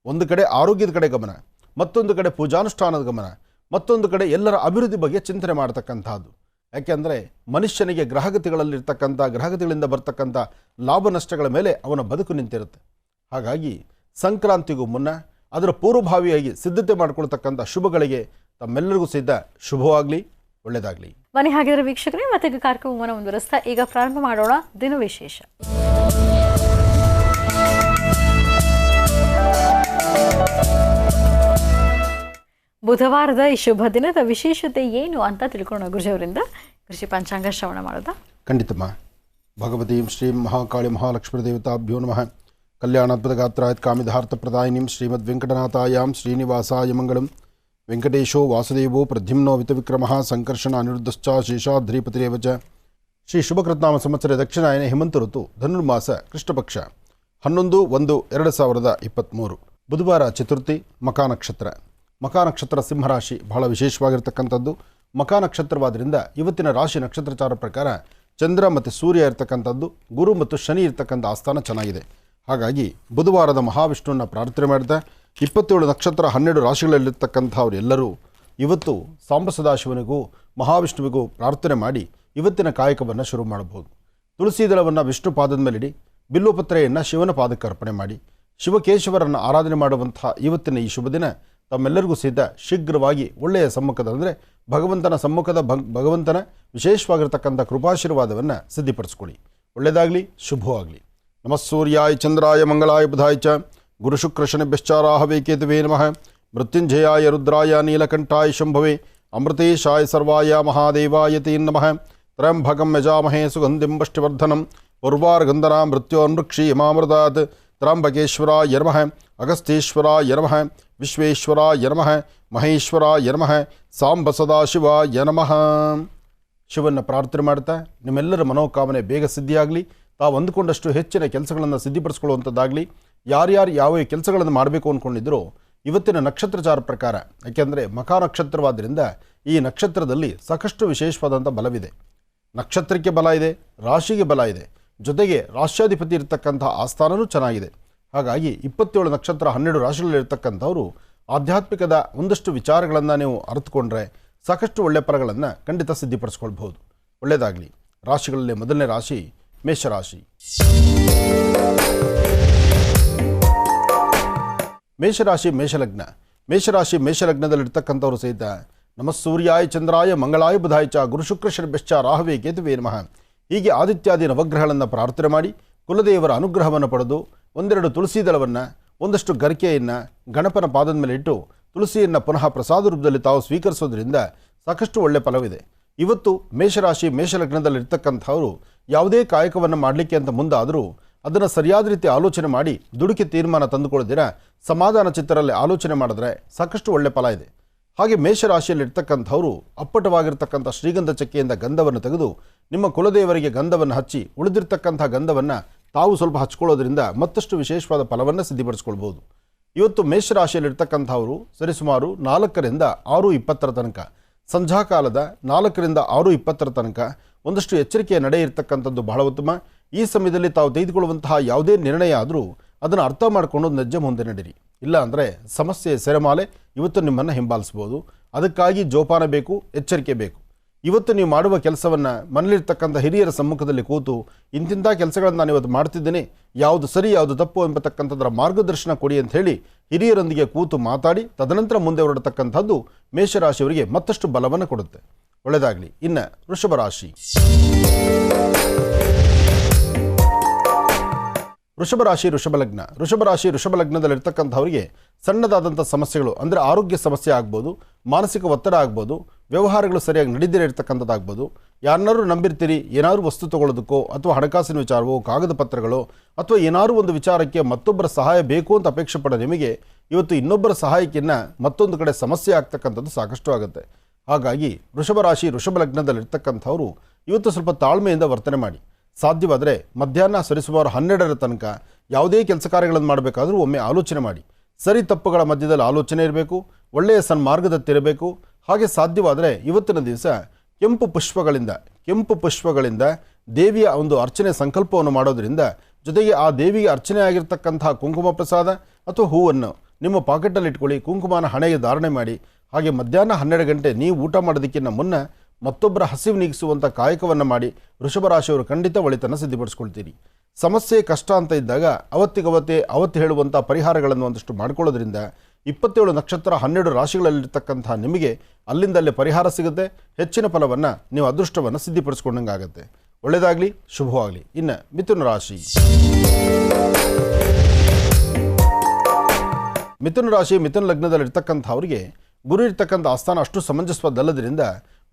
[SPEAKER 3] ಒಂದು ಕಡೆ ಆರೋಗ್ಯದ ಕಡೆ ಗಮನ, ಮತ್ತೊಂದು ಕಡೆ ಪೂಜಾನುಷ್ಠಾನದ ಗಮನ, ಮತ್ತೊಂದು ಕಡೆ ಎಲ್ಲರ ಅಭಿವೃದ್ಧಿ ಬಗ್ಗೆ ಚಿಂತನೆ ಮಾಡ್ತಕ್ಕಂಥದ್ದು. ಯಾಕೆಂದರೆ ಮನುಷ್ಯನಿಗೆ ಗ್ರಹಗತಿಗಳಿಂದ ಬರ್ತಕ್ಕಂಥ ಲಾಭ ನಷ್ಟಗಳ ಮೇಲೆ ಅವನ ಬದುಕು ನಿಂತಿರುತ್ತೆ. ಹಾಗಾಗಿ ಸಂಕ್ರಾಂತಿಗೂ ಮುನ್ನ ಅದರ ಪೂರ್ವಭಾವಿಯಾಗಿ ಸಿದ್ಧತೆ ಮಾಡಿಕೊಳ್ತಕ್ಕಂಥ ಶುಭಗಳಿಗೆ ತಮ್ಮೆಲ್ಲರಿಗೂ ಸಹಿತ ಶುಭವಾಗಲಿ, ಒಳ್ಳೆಯದಾಗಲಿ.
[SPEAKER 2] ಬನ್ನಿ ಹಾಗಿದ್ರೆ ವೀಕ್ಷಕರೇ, ಮತ್ತೆ ಕಾರ್ಯಕ್ರಮವನ್ನು ಮುಂದುವರಿಸ್ತಾ ಈಗ ಪ್ರಾರಂಭ ಮಾಡೋಣ ದಿನ ವಿಶೇಷ. ಬುಧವಾರದ ಈ ಶುಭ ದಿನದ ವಿಶೇಷತೆ ಏನು ಅಂತ ತಿಳ್ಕೊಳ್ಳೋಣ ಗುರುಜಿಯವರಿಂದ. ಕೃಷಿ ಪಂಚಾಂಗ ಶ್ರವಣ ಮಾಡೋದಾ?
[SPEAKER 3] ಖಂಡಿತಮ್ಮ. ಭಗವತೀಂ ಶ್ರೀಂ ಮಹಾಕಾಳಿ ಮಹಾಲಕ್ಷ್ಮೀ ದೇವತಾಭ್ಯೋ ನಮಃ. ಕಲ್ಯಾಣಾತ್ಮಕಗಾತ್ರಾಯತ್ ಕಾಮಿಧಾರ್ಥಪ್ರದಾಯಿನಿಂ ಶ್ರೀಮದ್ವೆಂಕಟನಾಥಾಯಾಂ ಶ್ರೀನಿವಾಸಾಯ ಮಂಗಳಂ. ವೆಂಕಟೇಶೋ ವಾಸುದೇವೋ ಪ್ರದ್ಯುಮ್ನೋ ವಿತವಿಕ್ರಮಃ ಸಂಕರ್ಷಣ ಅನಿರುದ್ಧಶ್ಚ ಶೇಷಾದ್ರಿಪತಿರೇವ ಚ. ಶ್ರೀ ಶುಭಕೃತ್ನಾಮ ಸಂವತ್ಸರ ದಕ್ಷಿಣಾಯನ ಹೇಮಂತ ಋತು ಧನುರ್ಮಾಸ ಕೃಷ್ಣಪಕ್ಷ 11/1/2023 ಬುಧವಾರ ಚತುರ್ಥಿ. ಮಕಾ ನಕ್ಷತ್ರ. ಮಕಾ ನಕ್ಷತ್ರ ಸಿಂಹರಾಶಿ ಬಹಳ ವಿಶೇಷವಾಗಿರ್ತಕ್ಕಂಥದ್ದು. ಮಕಾ ನಕ್ಷತ್ರವಾದ್ದರಿಂದ ಇವತ್ತಿನ ರಾಶಿ ನಕ್ಷತ್ರಚಾರ ಪ್ರಕಾರ ಚಂದ್ರ ಮತ್ತು ಸೂರ್ಯ ಇರ್ತಕ್ಕಂಥದ್ದು, ಗುರು ಮತ್ತು ಶನಿ ಇರ್ತಕ್ಕಂಥ ಆಸ್ಥಾನ ಚೆನ್ನಾಗಿದೆ. ಹಾಗಾಗಿ ಬುಧವಾರದ ಮಹಾವಿಷ್ಣುವನ್ನು ಪ್ರಾರ್ಥನೆ ಮಾಡಿದ 27 ನಕ್ಷತ್ರ 12 ರಾಶಿಗಳಲ್ಲಿರ್ತಕ್ಕಂಥವ್ರು ಎಲ್ಲರೂ ಇವತ್ತು ಸಾಂಬ ಸದಾಶಿವನಿಗೂ ಮಹಾವಿಷ್ಣುವಿಗೂ ಪ್ರಾರ್ಥನೆ ಮಾಡಿ ಇವತ್ತಿನ ಕಾಯಕವನ್ನು ಶುರು ಮಾಡಬಹುದು. ತುಳಸಿ ದಳವನ್ನು ವಿಷ್ಣು ಪಾದದ ಮೇಲಿಡಿ, ಬಿಲ್ಲುಪತ್ರೆಯನ್ನು ಶಿವನ ಪಾದಕ್ಕೆ ಅರ್ಪಣೆ ಮಾಡಿ ಶಿವಕೇಶವರನ್ನು ಆರಾಧನೆ ಮಾಡುವಂಥ ಇವತ್ತಿನ ಈ ಶುಭ ದಿನ ತಮ್ಮೆಲ್ಲರಿಗೂ ಸಹಿತ ಶೀಘ್ರವಾಗಿ ಒಳ್ಳೆಯ ಸಮ್ಮುಖದ ಅಂದರೆ ಭಗವಂತನ ಸಮ್ಮುಖದ ಭಗವಂತನ ವಿಶೇಷವಾಗಿರ್ತಕ್ಕಂಥ ಕೃಪಾಶೀರ್ವಾದವನ್ನು ಸಿದ್ಧಿಪಡಿಸ್ಕೊಳ್ಳಿ. ಒಳ್ಳೆಯದಾಗಲಿ, ಶುಭವಾಗಲಿ. ನಮಃ ಸೂರ್ಯಾಯ ಚಂದ್ರಾಯ ಮಂಗಳಾಯ ಬುಧಾಯ ಚ ಗುರುಶುಕ್ರಶನಿಭ್ಯಶ್ಚಾರಾಹವೇ ಕೇತುವೇ ನಮಃ. ಮೃತ್ಯುಂಜಯಾಯ ರುದ್ರಾಯ ನೀಲಕಂಠಾಯ ಶಂಭವೇ ಅಮೃತೇಶಾಯ ಸರ್ವಾಯ ಮಹಾದೇವಾಯ ತೇ ನಮಃ. ತ್ರಯಂಬಕಂ ಯಜಾಮಹೇ ಸುಗಂಧಿಂ ಪುಷ್ಟಿವರ್ಧನಂ ಉರ್ವಾರ್ಗಂಧನಾ ಮೃತ್ಯೋನ್ಮೃಕ್ಷಿ ಯಮಾಮೃತಾತ್. ತ್ರ್ಯಂಬಕೇಶ್ವರಾಯ ನಮಃ. ಅಗಸ್ತ್ಯೇಶ್ವರಾಯ ನಮಃ. ವಿಶ್ವೇಶ್ವರಾಯ ನಮಃ. ಮಹೇಶ್ವರಾಯ ನಮಃ. ಸಾಂಬ ಸದಾಶಿವಾಯ ನಮಃ. ಶಿವನ ಪ್ರಾರ್ಥನೆ ಮಾಡ್ತಾ ನಿಮ್ಮೆಲ್ಲರ ಮನೋಕಾಮನೆ ಬೇಗ ಸಿದ್ಧಿಯಾಗಲಿ. ತಾವು ಅಂದುಕೊಂಡಷ್ಟು ಹೆಚ್ಚಿನ ಕೆಲಸಗಳನ್ನು ಸಿದ್ಧಿಪಡಿಸ್ಕೊಳ್ಳುವಂಥದ್ದಾಗಲಿ. ಯಾರ್ಯಾರು ಯಾವ ಕೆಲಸಗಳನ್ನು ಮಾಡಬೇಕು ಅಂದ್ಕೊಂಡಿದ್ರೋ ಇವತ್ತಿನ ನಕ್ಷತ್ರಚಾರ ಪ್ರಕಾರ, ಯಾಕೆಂದರೆ ಮಕಾ ನಕ್ಷತ್ರವಾದ್ದರಿಂದ ಈ ನಕ್ಷತ್ರದಲ್ಲಿ ಸಾಕಷ್ಟು ವಿಶೇಷವಾದಂಥ ಬಲವಿದೆ. ನಕ್ಷತ್ರಕ್ಕೆ ಬಲ ಇದೆ, ರಾಶಿಗೆ ಬಲ ಇದೆ, ಜೊತೆಗೆ ರಾಷ್ಟ್ರಾಧಿಪತಿ ಇರತಕ್ಕಂಥ ಆಸ್ಥಾನವೂ ಚೆನ್ನಾಗಿದೆ. ಹಾಗಾಗಿ 27 ನಕ್ಷತ್ರ 12 ರಾಶಿಗಳಲ್ಲಿರ್ತಕ್ಕಂಥವರು ಆಧ್ಯಾತ್ಮಿಕದ ಒಂದಷ್ಟು ವಿಚಾರಗಳನ್ನು ನೀವು ಅರಿತುಕೊಂಡ್ರೆ ಸಾಕಷ್ಟು ಒಳ್ಳೆಯ ಫಲಗಳನ್ನು ಖಂಡಿತ ಸಿದ್ಧಿಪಡಿಸ್ಕೊಳ್ಬಹುದು. ಒಳ್ಳೆಯದಾಗಲಿ. ರಾಶಿಗಳಲ್ಲಿ ಮೊದಲನೇ ರಾಶಿ ಮೇಷರಾಶಿ. ಮೇಷರಾಶಿ ಮೇಷಲಗ್ನ. ಮೇಷರಾಶಿ ಮೇಷಲಗ್ನದಲ್ಲಿರ್ತಕ್ಕಂಥವರು ಸಹಿತ ನಮಃ ಸೂರ್ಯಾಯ ಚಂದ್ರಾಯ ಮಂಗಳಾಯ ಬುಧಾಯ ಚ ಗುರುಶುಕ್ರ ಶನಿಭ್ಯಶ್ಚ ರಾಹವೇ ಕೇತುವೇ ನಮಃ. ಹೀಗೆ ಆದಿತ್ಯಾದಿ ನವಗ್ರಹಗಳನ್ನು ಪ್ರಾರ್ಥನೆ ಮಾಡಿ ಕುಲದೇವರ ಅನುಗ್ರಹವನ್ನು ಪಡೆದು ಒಂದೆರಡು ತುಳಸಿ ದಳವನ್ನು, ಒಂದಷ್ಟು ಗರಿಕೆಯನ್ನು ಗಣಪನ ಪಾದದ ಮೇಲೆ ಇಟ್ಟು ತುಳಸಿಯನ್ನು ಪುನಃ ಪ್ರಸಾದ ರೂಪದಲ್ಲಿ ತಾವು ಸ್ವೀಕರಿಸೋದ್ರಿಂದ ಸಾಕಷ್ಟು ಒಳ್ಳೆಯ ಫಲವಿದೆ. ಇವತ್ತು ಮೇಷರಾಶಿ ಮೇಷಲಗ್ನದಲ್ಲಿರ್ತಕ್ಕಂಥವರು ಯಾವುದೇ ಕಾಯಕವನ್ನು ಮಾಡಲಿಕ್ಕೆ ಅಂತ ಮುಂದಾದರೂ ಅದನ್ನು ಸರಿಯಾದ ರೀತಿ ಆಲೋಚನೆ ಮಾಡಿ ದುಡುಕಿ ತೀರ್ಮಾನ ತಂದುಕೊಳ್ಳದಿರ ಸಮಾಧಾನ ಚಿತ್ತರಲ್ಲಿ ಆಲೋಚನೆ ಮಾಡಿದ್ರೆ ಸಾಕಷ್ಟು ಒಳ್ಳೆಯ ಫಲ ಇದೆ. ಹಾಗೆ ಮೇಷರಾಶಿಯಲ್ಲಿರ್ತಕ್ಕಂಥವರು ಅಪ್ಪಟವಾಗಿರ್ತಕ್ಕಂಥ ಶ್ರೀಗಂಧ ಚಕ್ಕೆಯಿಂದ ಗಂಧವನ್ನು ತೆಗೆದು ನಿಮ್ಮ ಕುಲದೇವರಿಗೆ ಗಂಧವನ್ನು ಹಚ್ಚಿ ಉಳಿದಿರ್ತಕ್ಕಂಥ ಗಂಧವನ್ನು ತಾವು ಸ್ವಲ್ಪ ಹಚ್ಕೊಳ್ಳೋದ್ರಿಂದ ಮತ್ತಷ್ಟು ವಿಶೇಷವಾದ ಫಲವನ್ನು ಸಿದ್ಧಿಪಡಿಸ್ಕೊಳ್ಬೋದು. ಇವತ್ತು ಮೇಷರಾಶಿಯಲ್ಲಿರ್ತಕ್ಕಂಥವರು ಸರಿಸುಮಾರು 4ರಿಂದ 6:20 ತನಕ, ಸಂಧ್ಯಾಕಾಲದ 4ರಿಂದ 6:20 ತನಕ ಒಂದಷ್ಟು ಎಚ್ಚರಿಕೆಯ ನಡೆ ಇರತಕ್ಕಂಥದ್ದು ಬಹಳ ಉತ್ತಮ. ಈ ಸಮಯದಲ್ಲಿ ತಾವು ತೆಗೆದುಕೊಳ್ಳುವಂತಹ ಯಾವುದೇ ನಿರ್ಣಯ ಆದರೂ ಅದನ್ನು ಅರ್ಥ ಮಾಡಿಕೊಂಡು ನೆಜ್ಜೆ ಮುಂದೆ ನಡೀರಿ. ಇಲ್ಲ ಅಂದರೆ ಸಮಸ್ಯೆ ಸೆರೆಮಾಲೆ ಇವತ್ತು ನಿಮ್ಮನ್ನು ಹಿಂಬಾಲಿಸ್ಬೋದು. ಅದಕ್ಕಾಗಿ ಜೋಪಾನ ಬೇಕು, ಎಚ್ಚರಿಕೆ ಬೇಕು. ಇವತ್ತು ನೀವು ಮಾಡುವ ಕೆಲಸವನ್ನು ಮನೇಲಿರ್ತಕ್ಕಂಥ ಹಿರಿಯರ ಸಮ್ಮುಖದಲ್ಲಿ ಕೂತು ಇಂತಿಂಥ ಕೆಲಸಗಳನ್ನು ನಾನು ಇವತ್ತು ಮಾಡ್ತಿದ್ದೇನೆ, ಯಾವುದು ಸರಿ ಯಾವುದು ತಪ್ಪು ಎಂಬತಕ್ಕಂಥದ್ರ ಮಾರ್ಗದರ್ಶನ ಕೊಡಿ ಅಂತ ಹೇಳಿ ಹಿರಿಯರೊಂದಿಗೆ ಕೂತು ಮಾತಾಡಿ ತದನಂತರ ಮುಂದೆ ಹೊರಡತಕ್ಕಂಥದ್ದು ಮೇಷರಾಶಿಯವರಿಗೆ ಮತ್ತಷ್ಟು ಬಲವನ್ನು ಕೊಡುತ್ತೆ. ಒಳ್ಳೆಯದಾಗಲಿ. ಇನ್ನು ವೃಷಭ ರಾಶಿ. ವೃಷಭ ರಾಶಿ ವೃಷಭ ಲಗ್ನದಲ್ಲಿರ್ತಕ್ಕಂಥವರಿಗೆ ಸಣ್ಣದಾದಂಥ ಸಮಸ್ಯೆಗಳು ಅಂದರೆ ಆರೋಗ್ಯ ಸಮಸ್ಯೆ ಆಗ್ಬೋದು, ಮಾನಸಿಕ ಒತ್ತಡ ಆಗ್ಬೋದು, ವ್ಯವಹಾರಗಳು ಸರಿಯಾಗಿ ನಡೀದೇ ಇರತಕ್ಕಂಥದ್ದಾಗ್ಬೋದು. ಯಾರನ್ನಾರು ನಂಬಿರ್ತೀರಿ, ಏನಾದರೂ ವಸ್ತು ತೊಗೊಳ್ಳೋದಕ್ಕೋ ಅಥವಾ ಹಣಕಾಸಿನ ವಿಚಾರವೋ, ಕಾಗದ ಪತ್ರಗಳು ಅಥವಾ ಏನಾದರೂ ಒಂದು ವಿಚಾರಕ್ಕೆ ಮತ್ತೊಬ್ಬರ ಸಹಾಯ ಬೇಕು ಅಂತ ಅಪೇಕ್ಷೆ ಪಡೋ ನಿಮಗೆ ಇವತ್ತು ಇನ್ನೊಬ್ಬರ ಸಹಾಯಕ್ಕಿನ್ನ ಮತ್ತೊಂದು ಕಡೆ ಸಮಸ್ಯೆ ಆಗ್ತಕ್ಕಂಥದ್ದು ಸಾಕಷ್ಟು ಆಗುತ್ತೆ. ಹಾಗಾಗಿ ವೃಷಭ ಲಗ್ನದಲ್ಲಿರ್ತಕ್ಕಂಥವರು ಇವತ್ತು ಸ್ವಲ್ಪ ತಾಳ್ಮೆಯಿಂದ ವರ್ತನೆ ಮಾಡಿ. ಸಾಧ್ಯವಾದರೆ ಮಧ್ಯಾಹ್ನ ಸರಿಸುಮಾರು 12ರ ತನಕ ಯಾವುದೇ ಕೆಲಸ ಕಾರ್ಯಗಳನ್ನು ಮಾಡಬೇಕಾದ್ರೂ ಒಮ್ಮೆ ಆಲೋಚನೆ ಮಾಡಿ. ಸರಿ ತಪ್ಪುಗಳ ಮಧ್ಯದಲ್ಲಿ ಆಲೋಚನೆ ಇರಬೇಕು, ಒಳ್ಳೆಯ ಸನ್ಮಾರ್ಗದತ್ತಿರಬೇಕು. ಹಾಗೆ ಸಾಧ್ಯವಾದರೆ ಇವತ್ತಿನ ದಿವಸ ಕೆಂಪು ಪುಷ್ಪಗಳಿಂದ ದೇವಿಯ ಒಂದು ಅರ್ಚನೆ ಸಂಕಲ್ಪವನ್ನು ಮಾಡೋದರಿಂದ, ಜೊತೆಗೆ ಆ ದೇವಿಗೆ ಅರ್ಚನೆ ಆಗಿರ್ತಕ್ಕಂತಹ ಕುಂಕುಮ ಪ್ರಸಾದ ಅಥವಾ ಹೂವನ್ನು ನಿಮ್ಮ ಪಾಕೆಟಲ್ಲಿ ಇಟ್ಕೊಳ್ಳಿ, ಕುಂಕುಮನ ಹಣೆಗೆ ಧಾರಣೆ ಮಾಡಿ. ಹಾಗೆ ಮಧ್ಯಾಹ್ನ 12 ಗಂಟೆ ನೀವು ಊಟ ಮಾಡೋದಕ್ಕಿಂತ ಮುನ್ನ ಮತ್ತೊಬ್ಬರ ಹಸಿವು ನೀಗಿಸುವಂಥ ಕಾಯಕವನ್ನು ಮಾಡಿ ವೃಷಭ ರಾಶಿಯವರು ಖಂಡಿತ ಒಳಿತನ್ನು ಸಿದ್ಧಿಪಡಿಸ್ಕೊಳ್ತೀರಿ. ಸಮಸ್ಯೆ ಕಷ್ಟ ಅಂತ ಇದ್ದಾಗ ಅವತ್ತು ಹೇಳುವಂಥ ಪರಿಹಾರಗಳನ್ನು ಒಂದಷ್ಟು ಮಾಡ್ಕೊಳ್ಳೋದ್ರಿಂದ 27 ನಕ್ಷತ್ರ 12 ರಾಶಿಗಳಲ್ಲಿರ್ತಕ್ಕಂಥ ನಿಮಗೆ ಅಲ್ಲಿಂದಲ್ಲೇ ಪರಿಹಾರ ಸಿಗುತ್ತೆ. ಹೆಚ್ಚಿನ ಫಲವನ್ನು ನೀವು ಅದೃಷ್ಟವನ್ನು ಸಿದ್ಧಿಪಡಿಸ್ಕೊಂಡಂಗೆ ಆಗುತ್ತೆ. ಒಳ್ಳೆಯದಾಗಲಿ, ಶುಭವಾಗಲಿ. ಇನ್ನು ಮಿಥುನ ರಾಶಿ. ಮಿಥುನ ಲಗ್ನದಲ್ಲಿರ್ತಕ್ಕಂಥವರಿಗೆ ಗುರು ಇರ್ತಕ್ಕಂಥ ಆಸ್ಥಾನ ಅಷ್ಟು ಸಮಂಜಸವಾದಲ್ಲದ್ರಿಂದ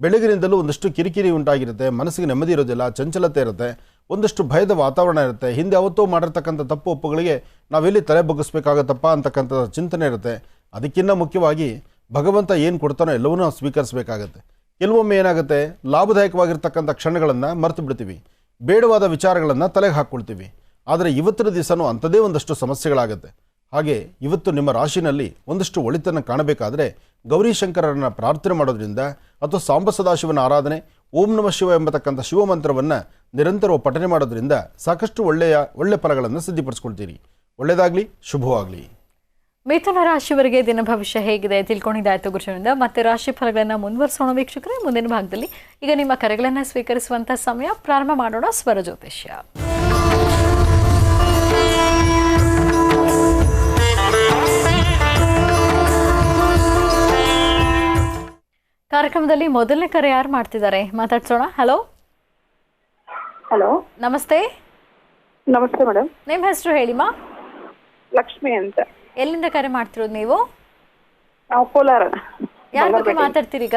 [SPEAKER 3] ಬೆಳಗಿನಿಂದಲೂ ಒಂದಷ್ಟು ಕಿರಿಕಿರಿ ಉಂಟಾಗಿರುತ್ತೆ, ಮನಸ್ಸಿಗೆ ನೆಮ್ಮದಿ ಇರೋದಿಲ್ಲ, ಚಂಚಲತೆ ಇರುತ್ತೆ, ಒಂದಷ್ಟು ಭಯದ ವಾತಾವರಣ ಇರುತ್ತೆ. ಹಿಂದೆ ಯಾವತ್ತೂ ಮಾಡಿರ್ತಕ್ಕಂಥ ತಪ್ಪು ಒಪ್ಪುಗಳಿಗೆ ನಾವೆಲ್ಲಿ ತಲೆ ಬಗ್ಗಿಸ್ಬೇಕಾಗತ್ತಪ್ಪ ಅಂತಕ್ಕಂಥ ಚಿಂತನೆ ಇರುತ್ತೆ. ಅದಕ್ಕಿಂತ ಮುಖ್ಯವಾಗಿ ಭಗವಂತ ಏನು ಕೊಡ್ತಾನೋ ಎಲ್ಲವನ್ನೂ ನಾವು ಸ್ವೀಕರಿಸಬೇಕಾಗತ್ತೆ. ಕೆಲವೊಮ್ಮೆ ಏನಾಗುತ್ತೆ, ಲಾಭದಾಯಕವಾಗಿರ್ತಕ್ಕಂಥ ಕ್ಷಣಗಳನ್ನು ಮರೆತು ಬಿಡ್ತೀವಿ, ಬೇಡವಾದ ವಿಚಾರಗಳನ್ನು ತಲೆಗೆ ಹಾಕ್ಕೊಳ್ತೀವಿ. ಆದರೆ ಇವತ್ತಿನ ದಿವಸನೂ ಅಂಥದ್ದೇ ಒಂದಷ್ಟು ಸಮಸ್ಯೆಗಳಾಗುತ್ತೆ. ಹಾಗೆ ಇವತ್ತು ನಿಮ್ಮ ರಾಶಿನಲ್ಲಿ ಒಂದಷ್ಟು ಒಳಿತನ್ನು ಕಾಣಬೇಕಾದರೆ ಗೌರಿಶಂಕರರನ್ನು ಪ್ರಾರ್ಥನೆ ಮಾಡೋದ್ರಿಂದ ಅಥವಾ ಸಾಂಬ ಸದಾಶಿವನ ಆರಾಧನೆ, ಓಂ ನಮಃ ಶಿವ ಎಂಬತಕ್ಕಂಥ ಶಿವಮಂತ್ರವನ್ನು ನಿರಂತರ ಪಠನೆ ಮಾಡೋದ್ರಿಂದ ಸಾಕಷ್ಟು ಒಳ್ಳೆ ಫಲಗಳನ್ನು ಸಿದ್ಧಿಪಡಿಸ್ಕೊಳ್ತೀರಿ. ಒಳ್ಳೆಯದಾಗಲಿ, ಶುಭವಾಗಲಿ.
[SPEAKER 2] ಮಿಥುನ ರಾಶಿಯವರಿಗೆ ದಿನ ಭವಿಷ್ಯ ಹೇಗಿದೆ ತಿಳ್ಕೊಂಡಿದ್ದಾಯ್ತು ಗುರುಜಿನಿಂದ. ಮತ್ತೆ ರಾಶಿ ಫಲಗಳನ್ನು ಮುಂದುವರಿಸೋಣ ವೀಕ್ಷಕರೇ. ಮುಂದಿನ ಭಾಗದಲ್ಲಿ ಈಗ ನಿಮ್ಮ ಕರೆಗಳನ್ನು ಸ್ವೀಕರಿಸುವಂಥ ಸಮಯ. ಪ್ರಾರಂಭ ಮಾಡೋಣ ಸ್ವರ ಜ್ಯೋತಿಷ್ಯ. ಕಾರ್ಯಕ್ರಮದಲ್ಲಿ ಮೊದಲನೇ ಕರೆ ಯಾರು ಮಾಡ್ತಿದ್ದಾರೆ ಮಾತಾಡ್ಸೋಣ. ಹಲೋ
[SPEAKER 4] ಹಲೋ,
[SPEAKER 2] ನಮಸ್ತೆ.
[SPEAKER 4] ನಮಸ್ತೆ ಮೇಡಮ್.
[SPEAKER 2] ನಿಮ್ಮ ಹೆಸರು ಹೇಳಿಮಾ?
[SPEAKER 4] ಲಕ್ಷ್ಮಿ ಅಂತ.
[SPEAKER 2] ಎಲ್ಲಿಂದ ಕರೆ ಮಾಡ್ತಿರೋದು ನೀವು?
[SPEAKER 4] ನಾವು ಕೋಲಾರ.
[SPEAKER 2] ಯಾರ ಬಗ್ಗೆ ಮಾತಾಡ್ತೀರೀಗ?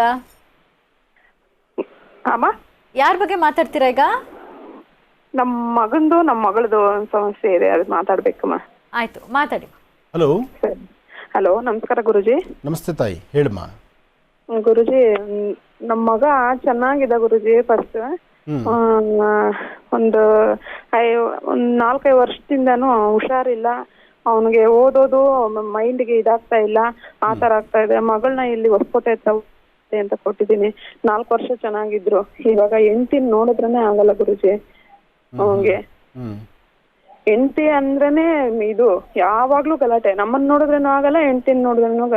[SPEAKER 4] ಅಮ್ಮ,
[SPEAKER 2] ಯಾರ ಬಗ್ಗೆ ಮಾತಾಡ್ತೀರಾ ಈಗ?
[SPEAKER 4] ನಮ್ಮ ಮಗಂದು ನಮ್ಮ ಮಗಳದು ಸಮಸ್ಯೆ ಇದೆ, ಅದು ಮಾತಾಡ್ಬೇಕಮ್ಮ.
[SPEAKER 2] ಆಯ್ತು, ಮಾತಾಡಿ.
[SPEAKER 3] ಹಲೋ.
[SPEAKER 4] ಹಲೋ, ನಮಸ್ಕಾರ ಗುರುಜಿ.
[SPEAKER 3] ನಮಸ್ತೆ ತಾಯಿ, ಹೇಳಮ್ಮ.
[SPEAKER 4] ಗುರುಜಿ, ನಮ್ಮ ಮಗ ಚೆನ್ನಾಗಿದೆ ಗುರುಜಿ. ಫಸ್ಟ್ ಒಂದು 4-5 ವರ್ಷದಿಂದನೂ ಹುಷಾರಿಲ್ಲ. ಅವನಿಗೆ ಓದೋದು ಮೈಂಡ್ಗೆ ಇದಾಗ್ತಾ ಇಲ್ಲ, ಆ ತರ ಆಗ್ತಾ ಇದೆ. ಮಗಳನ್ನ ಇಲ್ಲಿ ಹೊಸಕೋಟೆ ಅಂತ ಕೊಟ್ಟಿದ್ದೀನಿ. 4 ವರ್ಷ ಚೆನ್ನಾಗಿದ್ರು. ಇವಾಗ ಹೆಂಡತಿನ ನೋಡಿದ್ರೇನೆ ಆಗಲ್ಲ ಗುರುಜಿ. ಅವನ್ಗೆ ಹೆಂಡತಿ ಅಂದ್ರೇನೆ ಇದು ಯಾವಾಗ್ಲೂ ಗಲಾಟೆ. ನಮ್ಮನ್ನ ನೋಡಿದ್ರೇನು ಆಗಲ್ಲ, ಹೆಂಡತಿನ ನೋಡಿದ್ರೇನು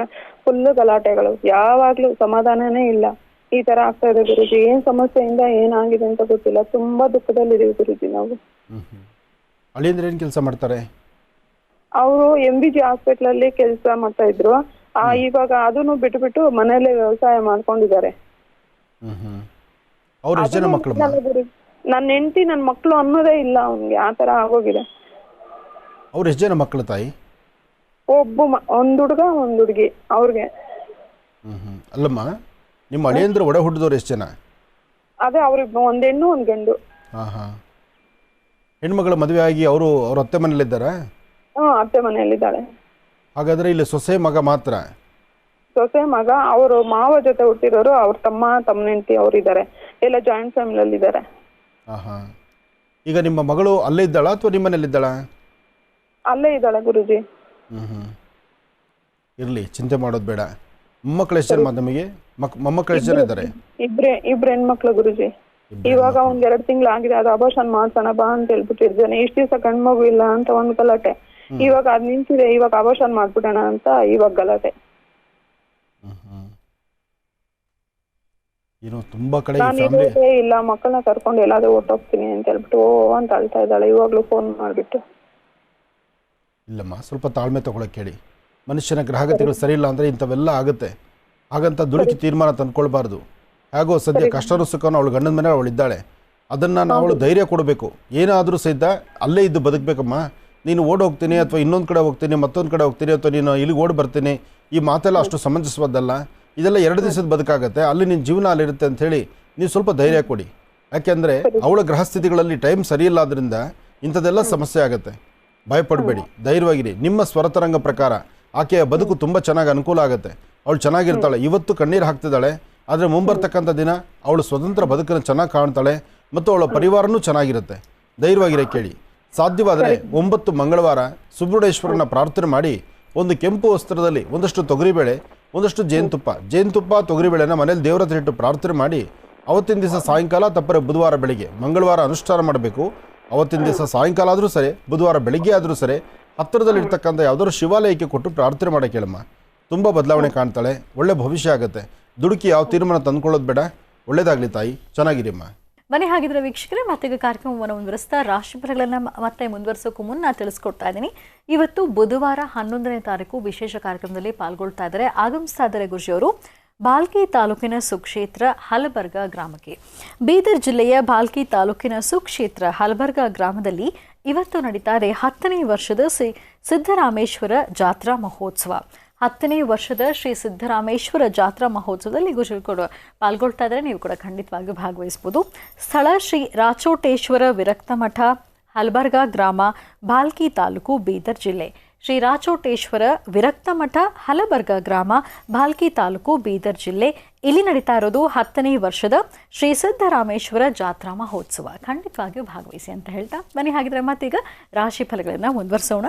[SPEAKER 4] ಫುಲ್ ಗಲಾಟೆಗಳು. ಯಾವಾಗ್ಲೂ ಸಮಾಧಾನನೇ ಇಲ್ಲ. ಈ ತರ ಆಗ್ತಾ ಇದೆ ಗುರುಜಿ. ಏನ್ ಸಮಸ್ಯೆಯಿಂದ ಏನಾಗಿದೆ ಅಂತ ಗೊತ್ತಿಲ್ಲ. ತುಂಬಾ ದುಃಖದಲ್ಲಿದ್ದೀವಿ ಗುರುಜಿ ನಾವು.
[SPEAKER 3] ಅಳಿಯಂದ್ರೆ ಏನ್ ಕೆಲಸ ಮಾಡ್ತಾರೆ?
[SPEAKER 4] ಅವರು MBG ಹಾಸ್ಪಿಟಲ್ ಅಲ್ಲಿ ಕೆಲಸ ಮಾಡ್ತಾ ಇದ್ರು. ಇವಾಗ ಅದನ್ನು ಬಿಟ್ಬಿಟ್ಟು ಮನೆಯಲ್ಲೇ ವ್ಯವಸಾಯ ಮಾಡ್ಕೊಂಡಿದ್ದಾರೆ. ನನ್ನ ಹೆಂಡತಿ ನನ್ನ ಮಕ್ಕಳು ಅನ್ನೋದೇ ಇಲ್ಲ ಅವ್ನಿಗೆ, ಆ ತರ ಆಗೋಗಿದೆ.
[SPEAKER 3] ಅವ್ರು ಎಷ್ಟು ಜನ ಮಕ್ಕಳು ತಾಯಿ?
[SPEAKER 4] ಒಂದ್ ಹುಡುಗ ಒಂದ್ ಹುಡುಗಿ ಅವ್ರಿಗೆ.
[SPEAKER 3] ಅಲ್ಲಮ್ಮ, ನಿಮ್ಮ ಅಳಿಯಂದ್ರೆ ಒಡೆ ಹುಟ್ಟಿದವ್ರು ಎಷ್ಟು ಜನ?
[SPEAKER 4] ಅದೇ ಅವ್ರಿಗೆ 1 ಹೆಣ್ಣು 1 ಗಂಡು.
[SPEAKER 3] ಹೆಣ್ಮಗಳ ಮದುವೆ ಆಗಿ ಅವ್ರ ಅತ್ತೆ ಮನೇಲಿದ್ದಾರಾ?
[SPEAKER 4] ಅತ್ತೆ ಮನೆಯಲ್ಲಿದ್ದಾಳೆ.
[SPEAKER 3] ಹಾಗಾದ್ರೆ ಇಲ್ಲಿ ಸೊಸೆ ಮಗ ಮಾತ್ರ?
[SPEAKER 4] ಸೊಸೆ ಮಗ ಅವರು ಮಾವ ಜೊತೆ ಹುಟ್ಟಿರೋರು. ಅವ್ರ ತಮ್ಮನ ಹೆಂಡತಿ ಅವ್ರು ಇದ್ದಾರೆ. ಎಲ್ಲ ಜಾಯಿಂಟ್ ಫ್ಯಾಮಿಲಿ ಅಲ್ಲಿ ಇದ್ದಾರೆ.
[SPEAKER 3] ಈಗ ನಿಮ್ಮ ಮಗಳು ಅಲ್ಲೇ ಇದ್ದಾಳ ಅಥವಾ ನಿಮ್ಮ ಮನೇಲಿ ಇದ್ದಾಳ?
[SPEAKER 4] ಅಲ್ಲೇ ಇದ್ದಾಳೆ ಗುರುಜಿ.
[SPEAKER 3] ಇರ್ಲಿ, ಚಿಂತೆ ಮಾಡೋದು ಬೇಡ. ಮೊಮ್ಮಕ್ಕಳು ಎಷ್ಟು ಜನ ನಮಗೆ? ಮೊಮ್ಮಕ್ಕಳು ಎಷ್ಟು ಜನ ಇದ್ದಾರೆ?
[SPEAKER 4] ಇಬ್ರು ಹೆಣ್ಮಕ್ಳು ಗುರುಜಿ. ಇವಾಗ 1-2 ತಿಂಗಳು ಆಗಿದೆ. ಅದು ಅಬೋಷನ್ ಮಾಡ್ಸೋಣ ಬಾ ಅಂತ ಹೇಳ್ಬಿಟ್ಟಿದ್ದೇನೆ. ಇಷ್ಟ ದಿವಸ ಗಂಡ್ಮಗು ಇಲ್ಲ ಅಂತ ಒಂದು ಗಲಾಟೆ. ಇವಾಗ ಅದ್ ನಿಂತಿದೆ. ಇವಾಗ ಅಬೋಷನ್ ಮಾಡ್ಬಿಡೋಣ ಅಂತ ಇವಾಗ ಗಲಾಟೆ.
[SPEAKER 3] ತುಂಬಾ ಕಡೆ
[SPEAKER 4] ಇಲ್ಲ, ಮಕ್ಕಳನ್ನ ಕರ್ಕೊಂಡು ಎಲ್ಲಾದ್ರೂ ಹೊಟ್ಟೋಗ್ತೀನಿ ಅಂತ ಹೇಳ್ಬಿಟ್ಟು ಅಂತ ಅಳ್ತಾ ಇದ್ದಾಳೆ ಇವಾಗ್ಲೂ ಫೋನ್ ಮಾಡ್ಬಿಟ್ಟು.
[SPEAKER 3] ಇಲ್ಲಮ್ಮ, ಸ್ವಲ್ಪ ತಾಳ್ಮೆ ತಗೊಳಕ್ ಹೇಳಿ. ಮನುಷ್ಯನ ಗ್ರಹಗತಿಗಳು ಸರಿ ಇಲ್ಲ ಅಂದ್ರೆ ಇಂಥವೆಲ್ಲ ಆಗುತ್ತೆ. ಹಾಗಂತ ದುಡುಕಿ ತೀರ್ಮಾನ ತಂದ್ಕೊಳ್ಬಾರ್ದು. ಹೇಗೋ ಸದ್ಯ ಕಷ್ಟನೂ ಸುಖನೂ ಅವಳು ಗಂಡನ ಮನೆ ಅವಳಿದ್ದಾಳೆ. ಅದನ್ನು ನಾವು ಧೈರ್ಯ ಕೊಡಬೇಕು. ಏನಾದರೂ ಸಹಿತ ಅಲ್ಲೇ ಇದ್ದು ಬದುಕಬೇಕಮ್ಮ. ನೀನು ಓಡ್ ಹೋಗ್ತೀನಿ ಅಥವಾ ಇನ್ನೊಂದು ಕಡೆ ಹೋಗ್ತೀನಿ, ಮತ್ತೊಂದು ಕಡೆ ಹೋಗ್ತೀನಿ, ಅಥವಾ ನೀನು ಇಲ್ಲಿಗೆ ಓಡಿ ಬರ್ತೀನಿ, ಈ ಮಾತೆಲ್ಲ ಅಷ್ಟು ಸಮಂಜಸವಾದಲ್ಲ. ಇದೆಲ್ಲ 2 ದಿವಸದ ಬದುಕಾಗುತ್ತೆ. ಅಲ್ಲಿ ನಿನ್ನ ಜೀವನ ಅಲ್ಲಿರುತ್ತೆ ಅಂಥೇಳಿ ನೀವು ಸ್ವಲ್ಪ ಧೈರ್ಯ ಕೊಡಿ. ಯಾಕೆಂದರೆ ಅವಳ ಗ್ರಹಸ್ಥಿತಿಗಳಲ್ಲಿ ಟೈಮ್ ಸರಿ ಇಲ್ಲ, ಆದ್ದರಿಂದ ಇಂಥದ್ದೆಲ್ಲ ಸಮಸ್ಯೆ ಆಗುತ್ತೆ. ಭಯಪಡಬೇಡಿ, ಧೈರ್ಯವಾಗಿರಿ. ನಿಮ್ಮ ಸ್ವರತರಂಗ ಪ್ರಕಾರ ಆಕೆಯ ಬದುಕು ತುಂಬ ಚೆನ್ನಾಗಿ ಅನುಕೂಲ ಆಗುತ್ತೆ. ಅವಳು ಚೆನ್ನಾಗಿರ್ತಾಳೆ. ಇವತ್ತು ಕಣ್ಣೀರು ಹಾಕ್ತಿದ್ದಾಳೆ, ಆದರೆ ಮುಂಬರ್ತಕ್ಕಂಥ ದಿನ ಅವಳು ಸ್ವತಂತ್ರ ಬದುಕನ್ನು ಚೆನ್ನಾಗಿ ಕಾಣ್ತಾಳೆ ಮತ್ತು ಅವಳ ಪರಿವಾರನೂ ಚೆನ್ನಾಗಿರುತ್ತೆ. ಧೈರ್ಯವಾಗಿರೇ ಕೇಳಿ. ಸಾಧ್ಯವಾದರೆ 9 ಮಂಗಳವಾರ ಸುಬ್ರಹ್ಮಣ್ಯೇಶ್ವರನ ಪ್ರಾರ್ಥನೆ ಮಾಡಿ ಒಂದು ಕೆಂಪು ವಸ್ತ್ರದಲ್ಲಿ ಒಂದಷ್ಟು ತೊಗರಿಬೇಳೆ, ಒಂದಷ್ಟು ಜೇನುತುಪ್ಪ ತೊಗರಿಬೇಳೆನ ಮನೇಲಿ ದೇವರ ಹತ್ರ ಇಟ್ಟು ಪ್ರಾರ್ಥನೆ ಮಾಡಿ ಅವತ್ತಿನ ದಿವಸ ಸಾಯಂಕಾಲ, ತಪ್ಪರೆ ಬುಧವಾರ ಬೆಳಿಗ್ಗೆ, ಮಂಗಳವಾರ ಅನುಷ್ಠಾನ ಮಾಡಬೇಕು. ಅವತ್ತಿನ ದಿವಸ ಸಾಯಂಕಾಲ ಆದರೂ ಸರಿ, ಬುಧವಾರ ಬೆಳಿಗ್ಗೆ ಆದರೂ ಸರಿ, ಹತ್ತಿರದಲ್ಲಿರ್ತಕ್ಕಂಥ ಯಾವುದಾದ್ರು ಶಿವಾಲಯಕ್ಕೆ ಕೊಟ್ಟು ಪ್ರಾರ್ಥನೆ ಮಾಡೋಕ್ಕೆ ಹೇಳಮ್ಮ. ತುಂಬ ಬದಲಾವಣೆ ಕಾಣ್ತಾಳೆ, ಒಳ್ಳೆ ಭವಿಷ್ಯ ಆಗುತ್ತೆ. ದುಡುಕಿ ಯಾವ ತೀರ್ಮಾನ ತಂದ್ಕೊಳ್ಳೋದು ಬೇಡ. ಒಳ್ಳೇದಾಗಲಿ ತಾಯಿ, ಚೆನ್ನಾಗಿರಿಮ್ಮ.
[SPEAKER 2] ಬನ್ನಿ, ಹಾಗಿದ್ರೆ ವೀಕ್ಷಕರೇ, ಮತ್ತೆ ಕಾರ್ಯಕ್ರಮವನ್ನು ಮುಂದುವರಿಸ್ತಾ ರಾಶಿಫಲಗಳನ್ನು ಮತ್ತೆ ಮುಂದುವರಿಸೋಕ್ಕೂ ಮುನ್ನ ತಿಳಿಸ್ಕೊಡ್ತಾ ಇದ್ದೀನಿ. ಇವತ್ತು ಬುಧವಾರ 11ನೇ ತಾರೀಕು ವಿಶೇಷ ಕಾರ್ಯಕ್ರಮದಲ್ಲಿ ಪಾಲ್ಗೊಳ್ತಾ ಇದ್ದಾರೆ. ಆಗಮಿಸ್ತಾ ಇದ್ದಾರೆ ಗುರುಜಿಯವರು ಬಾಲ್ಕಿ ತಾಲೂಕಿನ ಸುಕ್ಷೇತ್ರ ಹಲಬರ್ಗ ಗ್ರಾಮಕ್ಕೆ. ಬೀದರ್ ಜಿಲ್ಲೆಯ ಬಾಲ್ಕಿ ತಾಲೂಕಿನ ಸುಕ್ಷೇತ್ರ ಹಲಬರ್ಗ ಗ್ರಾಮದಲ್ಲಿ ಇವತ್ತು ನಡೀತಾ ಇದೆ 10ನೇ ವರ್ಷದ ಸಿದ್ದರಾಮೇಶ್ವರ ಜಾತ್ರಾ ಮಹೋತ್ಸವ. 10ನೇ ವರ್ಷದ ಶ್ರೀ ಸಿದ್ದರಾಮೇಶ್ವರ ಜಾತ್ರಾ ಮಹೋತ್ಸವದಲ್ಲಿ ಗುರುಗಳು ಪಾಲ್ಗೊಳ್ತಾ ಇದ್ದಾರೆ. ನೀವು ಕೂಡ ಖಂಡಿತವಾಗಿಯೂ ಭಾಗವಹಿಸಬಹುದು. ಸ್ಥಳ ಶ್ರೀ ರಾಚೋಟೇಶ್ವರ ವಿರಕ್ತ ಮಠ, ಹಲಬರ್ಗಾ ಗ್ರಾಮ, ಭಾಲ್ಕಿ ತಾಲೂಕು, ಬೀದರ್ ಜಿಲ್ಲೆ. ಶ್ರೀ ರಾಚೋಟೇಶ್ವರ ವಿರಕ್ತ ಮಠ, ಹಲಬರ್ಗಾ ಗ್ರಾಮ, ಭಾಲ್ಕಿ ತಾಲೂಕು, ಬೀದರ್ ಜಿಲ್ಲೆ. ಇಲ್ಲಿ ನಡೀತಾ ಇರೋದು 10ನೇ ವರ್ಷದ ಶ್ರೀ ಸಿದ್ದರಾಮೇಶ್ವರ ಜಾತ್ರಾ ಮಹೋತ್ಸವ. ಖಂಡಿತವಾಗಿಯೂ ಭಾಗವಹಿಸಿ ಅಂತ ಹೇಳ್ತಾ ಬನ್ನಿ. ಹಾಗಿದ್ರೆ ಮತ್ತೀಗ ರಾಶಿ ಫಲಗಳನ್ನು ಮುಂದುವರಿಸೋಣ.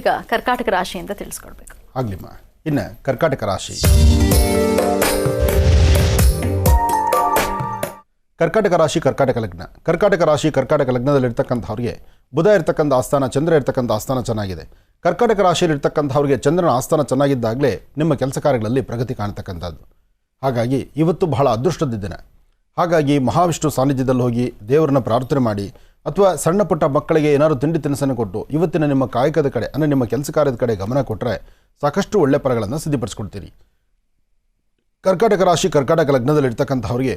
[SPEAKER 2] ಈಗ ಕರ್ಕಾಟಕ ರಾಶಿ ಅಂತ ತಿಳಿಸ್ಕೊಡ್ಬೇಕು.
[SPEAKER 3] ಆಗ್ಲಿಮ್ಮ. ಇನ್ನು ಕರ್ಕಾಟಕ ರಾಶಿ. ಕರ್ಕಾಟಕ ರಾಶಿ, ಕರ್ಕಾಟಕ ಲಗ್ನ. ಕರ್ಕಾಟಕ ರಾಶಿ, ಕರ್ಕಾಟಕ ಲಗ್ನದಲ್ಲಿರ್ತಕ್ಕಂಥವ್ರಿಗೆ ಬುಧ ಇರ್ತಕ್ಕಂಥ ಆಸ್ಥಾನ, ಚಂದ್ರ ಇರ್ತಕ್ಕಂಥ ಆಸ್ಥಾನ ಚೆನ್ನಾಗಿದೆ. ಕರ್ಕಾಟಕ ರಾಶಿಯಲ್ಲಿ ಇರ್ತಕ್ಕಂಥವ್ರಿಗೆ ಚಂದ್ರನ ಆಸ್ಥಾನ ಚೆನ್ನಾಗಿದ್ದಾಗಲೇ ನಿಮ್ಮ ಕೆಲಸ ಕಾರ್ಯಗಳಲ್ಲಿ ಪ್ರಗತಿ ಕಾಣ್ತಕ್ಕಂಥದ್ದು. ಹಾಗಾಗಿ ಇವತ್ತು ಬಹಳ ಅದೃಷ್ಟದ ದಿನ. ಹಾಗಾಗಿ ಮಹಾವಿಷ್ಣು ಸಾನ್ನಿಧ್ಯದಲ್ಲಿ ಹೋಗಿ ದೇವರನ್ನ ಪ್ರಾರ್ಥನೆ ಮಾಡಿ, ಅಥವಾ ಸಣ್ಣ ಪುಟ್ಟ ಮಕ್ಕಳಿಗೆ ಏನಾದರೂ ತಿಂಡಿ ತಿನಿಸನ್ನು ಕೊಟ್ಟು ಇವತ್ತಿನ ನಿಮ್ಮ ಕಾಯಕದ ಕಡೆ ಅಂದರೆ ನಿಮ್ಮ ಕೆಲಸ ಕಾರ್ಯದ ಕಡೆ ಗಮನ ಕೊಟ್ಟರೆ ಸಾಕಷ್ಟು ಒಳ್ಳೆ ಫಲಗಳನ್ನು ಸಿದ್ಧಪಡಿಸ್ಕೊಳ್ತೀರಿ. ಕರ್ಕಾಟಕ ರಾಶಿ, ಕರ್ಕಾಟಕ ಲಗ್ನದಲ್ಲಿರ್ತಕ್ಕಂಥವ್ರಿಗೆ